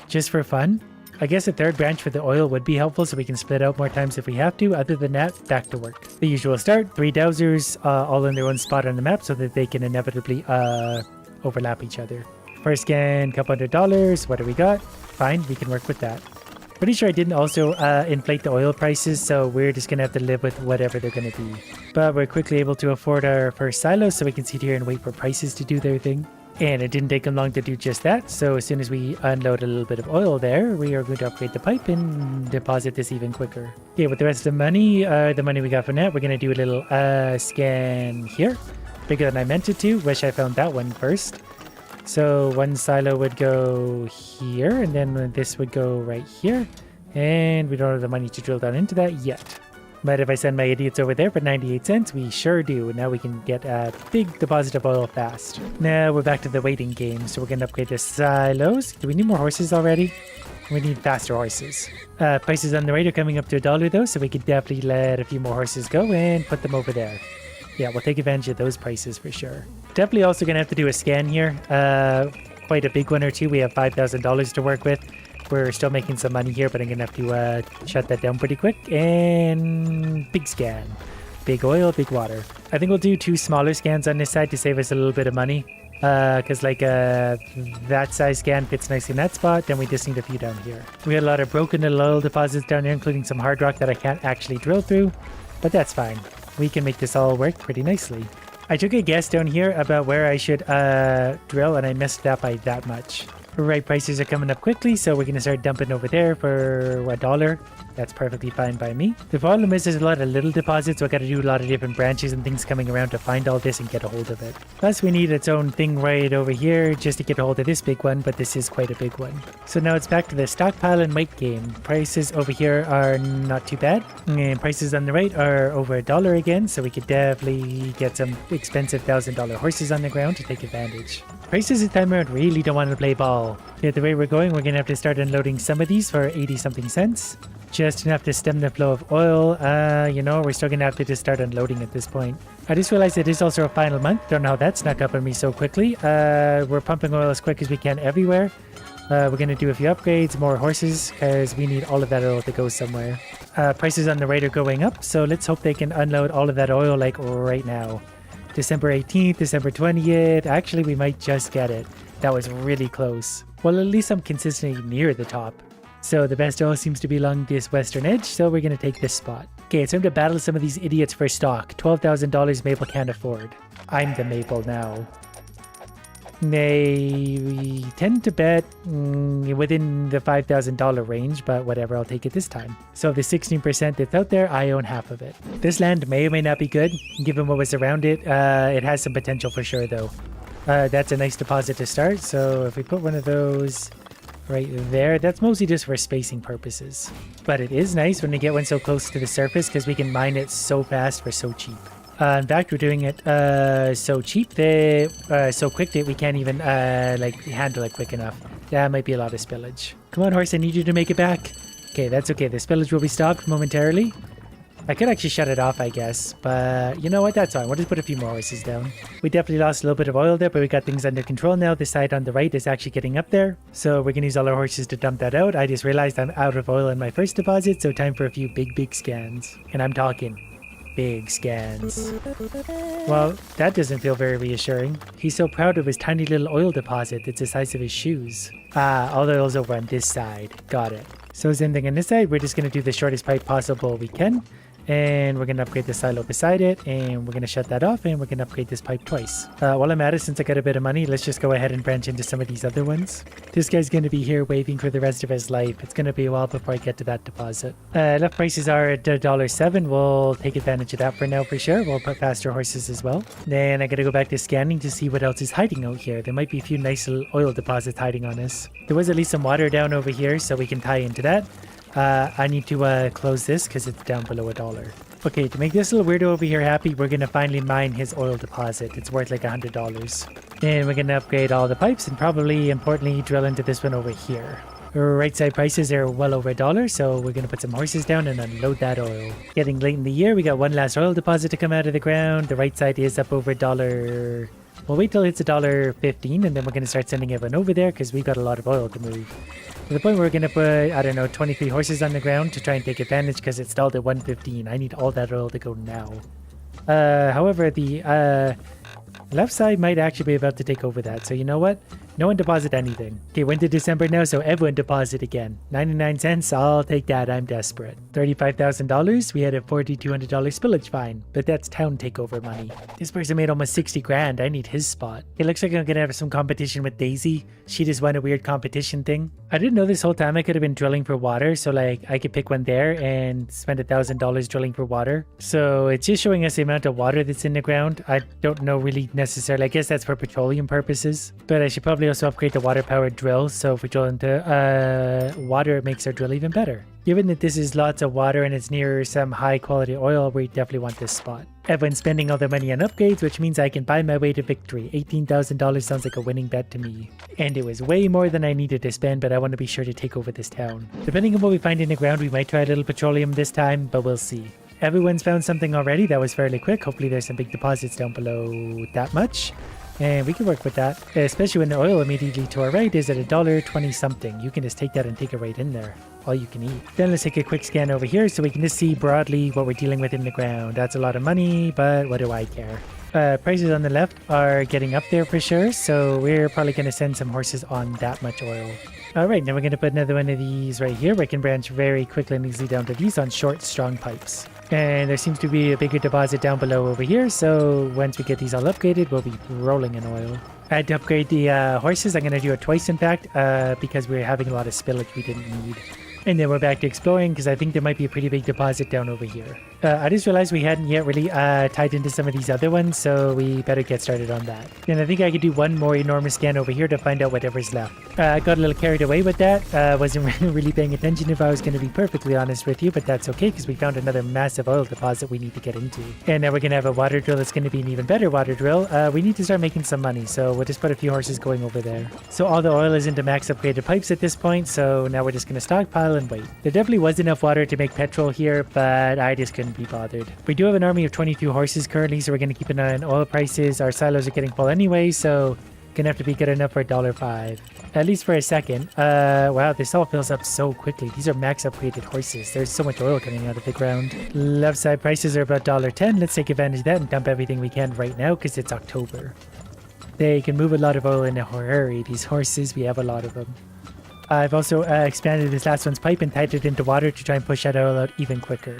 Just for fun? I guess a third branch for the oil would be helpful so we can split out more times if we have to. Other than that, back to work. The usual start, 3 dowsers, all in their own spot on the map so that they can inevitably overlap each other. First scan, couple $100. What do we got? Fine, we can work with that. Pretty sure I didn't also inflate the oil prices, so we're just going to have to live with whatever they're going to be. But we're quickly able to afford our first silo, so we can sit here and wait for prices to do their thing. And it didn't take them long to do just that, so as soon as we unload a little bit of oil there, we are going to upgrade the pipe and deposit this even quicker. Okay, with the rest of the money we got from that, we're going to do a little scan here. Bigger than I meant it to. Wish I found that one first. So one silo would go here, and then this would go right here. And we don't have the money to drill down into that yet. But if I send my idiots over there for 98 cents, we sure do. Now we can get a big deposit of oil fast. Now we're back to the waiting game, so we're going to upgrade the silos. Do we need more horses already? We need faster horses. Prices on the right are coming up to $1 though, so we could definitely let a few more horses go and put them over there. Yeah, we'll take advantage of those prices for sure. Definitely also going to have to do a scan here. Quite a big one or two. We have $5,000 to work with. We're still making some money here, but I'm going to have to shut that down pretty quick. And big scan. Big oil, big water. I think we'll do 2 smaller scans on this side to save us a little bit of money. Because that size scan fits nicely in that spot. Then we just need a few down here. We had a lot of broken little oil deposits down here, including some hard rock that I can't actually drill through. But that's fine. We can make this all work pretty nicely. I took a guess down here about where I should drill, and I missed that by that much. Right, prices are coming up quickly, so we're going to start dumping over there for $1. That's perfectly fine by me. The problem is there's a lot of little deposits, so I got to do a lot of different branches and things coming around to find all this and get a hold of it. Plus, we need its own thing right over here just to get a hold of this big one, but this is quite a big one. So now it's back to the stockpile and weight game. Prices over here are not too bad, and prices on the right are over $1 again, so we could definitely get some expensive $1,000 horses on the ground to take advantage. Prices this time around really don't want to play ball. Yeah, the way we're going, we're going to have to start unloading some of these for 80 something cents. Just enough to stem the flow of oil. We're still going to have to just start unloading at this point. I just realized it is also a final month. Don't know how that snuck up on me so quickly. We're pumping oil as quick as we can everywhere. We're going to do a few upgrades, more horses, because we need all of that oil to go somewhere. Prices on the right are going up, so let's hope they can unload all of that oil like right now. December 18th, December 20th. Actually, we might just get it. That was really close. Well, at least I'm consistently near the top. So the best oil seems to be along this western edge, so we're going to take this spot. Okay, it's time to battle some of these idiots for stock. $12,000 Maple can't afford. I'm the Maple now. They tend to bet within the $5,000 range, but whatever, I'll take it this time. So of the 16% that's out there, I own half of it. This land may or may not be good, given what was around it. It has some potential for sure, though. That's a nice deposit to start, so if we put one of those right there, that's mostly just for spacing purposes. But it is nice when we get one so close to the surface, because we can mine it so fast for so cheap. In fact, we're doing it so cheap that so quick that we can't even handle it quick enough. That might be a lot of spillage. Come on, horse, I need you to make it back. Okay, that's okay. The spillage will be stopped momentarily. I could actually shut it off, I guess, but you know what? That's fine. We'll just put a few more horses down. We definitely lost a little bit of oil there, but we got things under control now. The side on the right is actually getting up there, so we're gonna use all our horses to dump that out. I just realized I'm out of oil in my first deposit, so time for a few big scans. And I'm talking big scans. Well, that doesn't feel very reassuring. He's so proud of his tiny little oil deposit that's the size of his shoes. All the oil's over on this side. Got it. So same thing on this side. We're just going to do the shortest pipe possible we can. And we're going to upgrade the silo beside it. And we're going to shut that off. And we're going to upgrade this pipe twice. While I'm at it, since I got a bit of money, let's just go ahead and branch into some of these other ones. This guy's going to be here waiting for the rest of his life. It's going to be a while before I get to that deposit. Left prices are at $1.07. We'll take advantage of that for now for sure. We'll put faster horses as well. Then I got to go back to scanning to see what else is hiding out here. There might be a few nice little oil deposits hiding on us. There was at least some water down over here, so we can tie into that. I need to close this because it's down below $1. Okay, to make this little weirdo over here happy, we're going to finally mine his oil deposit. It's worth like $100. And we're going to upgrade all the pipes and probably, importantly, drill into this one over here. Right side prices are well over $1, so we're going to put some horses down and unload that oil. Getting late in the year, we got one last oil deposit to come out of the ground. The right side is up over $1. We'll wait till it's $1.15 and then we're going to start sending everyone over there because we've got a lot of oil to move. To the point where we're going to put, I don't know, 23 horses on the ground to try and take advantage because it stalled at 115. I need all that oil to go now. However, the left side might actually be about to take over that. So you know what? No one deposit anything. Okay, we're into December now, so everyone deposit again. 99 cents, I'll take that, I'm desperate. $35,000, we had a $4,200 spillage fine, but that's town takeover money. This person made almost 60 grand, I need his spot. It looks like I'm gonna have some competition with Daisy. She just won a weird competition thing. I didn't know this whole time I could have been drilling for water, so like I could pick one there and spend $1,000 drilling for water. So it's just showing us the amount of water that's in the ground. I don't know really necessarily, I guess that's for petroleum purposes, but I should probably also upgrade the water powered drill, so if we drill into water it makes our drill even better. Given that this is lots of water and it's near some high quality oil, we definitely want this spot. Everyone's spending all their money on upgrades, which means I can buy my way to victory. $18,000 sounds like a winning bet to me. And it was way more than I needed to spend, but I want to be sure to take over this town. Depending on what we find in the ground, we might try a little petroleum this time, but we'll see. Everyone's found something already. That was fairly quick. Hopefully there's some big deposits down below that much. And we can work with that, especially when the oil immediately to our right is at $1.20 something. You can just take that and take it right in there. All you can eat. Then let's take a quick scan over here so we can just see broadly what we're dealing with in the ground. That's a lot of money, but what do I care? Prices on the left are getting up there for sure, so we're probably going to send some horses on that much oil. Alright, now we're going to put another one of these right here. We can branch very quickly and easily down to these on short, strong pipes. And there seems to be a bigger deposit down below over here, so once we get these all upgraded, we'll be rolling in oil. I had to upgrade the horses. I'm going to do it twice, in fact, because we're having a lot of spillage we didn't need. And then we're back to exploring because I think there might be a pretty big deposit down over here. I just realized we hadn't yet really tied into some of these other ones, so we better get started on that. And I think I could do one more enormous scan over here to find out whatever's left. I got a little carried away with that. Wasn't really paying attention if I was going to be perfectly honest with you, but that's okay because we found another massive oil deposit we need to get into. And now we're going to have a water drill that's going to be an even better water drill. We need to start making some money, so we'll just put a few horses going over there. So all the oil is into max upgraded pipes at this point, so now we're just going to stockpile and wait. There definitely was enough water to make petrol here, but I just couldn't be bothered. We do have an army of 22 horses currently, so we're going to keep an eye on oil prices. Our silos are getting full anyway, so gonna have to be good enough for $1.05. At least for a second. Wow, this all fills up so quickly. These are max upgraded horses. There's so much oil coming out of the ground. Left side prices are about $1.10. Let's take advantage of that and dump everything we can right now because it's October. They can move a lot of oil in a hurry. These horses, we have a lot of them. I've also expanded this last one's pipe and tied it into water to try and push that oil out even quicker.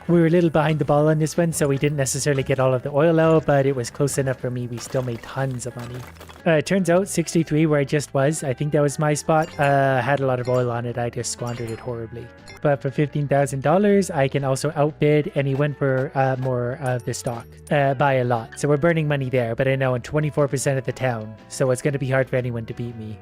We were a little behind the ball on this one, so we didn't necessarily get all of the oil out, but it was close enough for me. We still made tons of money. It turns out 63 where I just was, I think that was my spot, had a lot of oil on it. I just squandered it horribly. But for $15,000, I can also outbid anyone for more of the stock by a lot. So we're burning money there, but I know in 24% of the town, so it's going to be hard for anyone to beat me.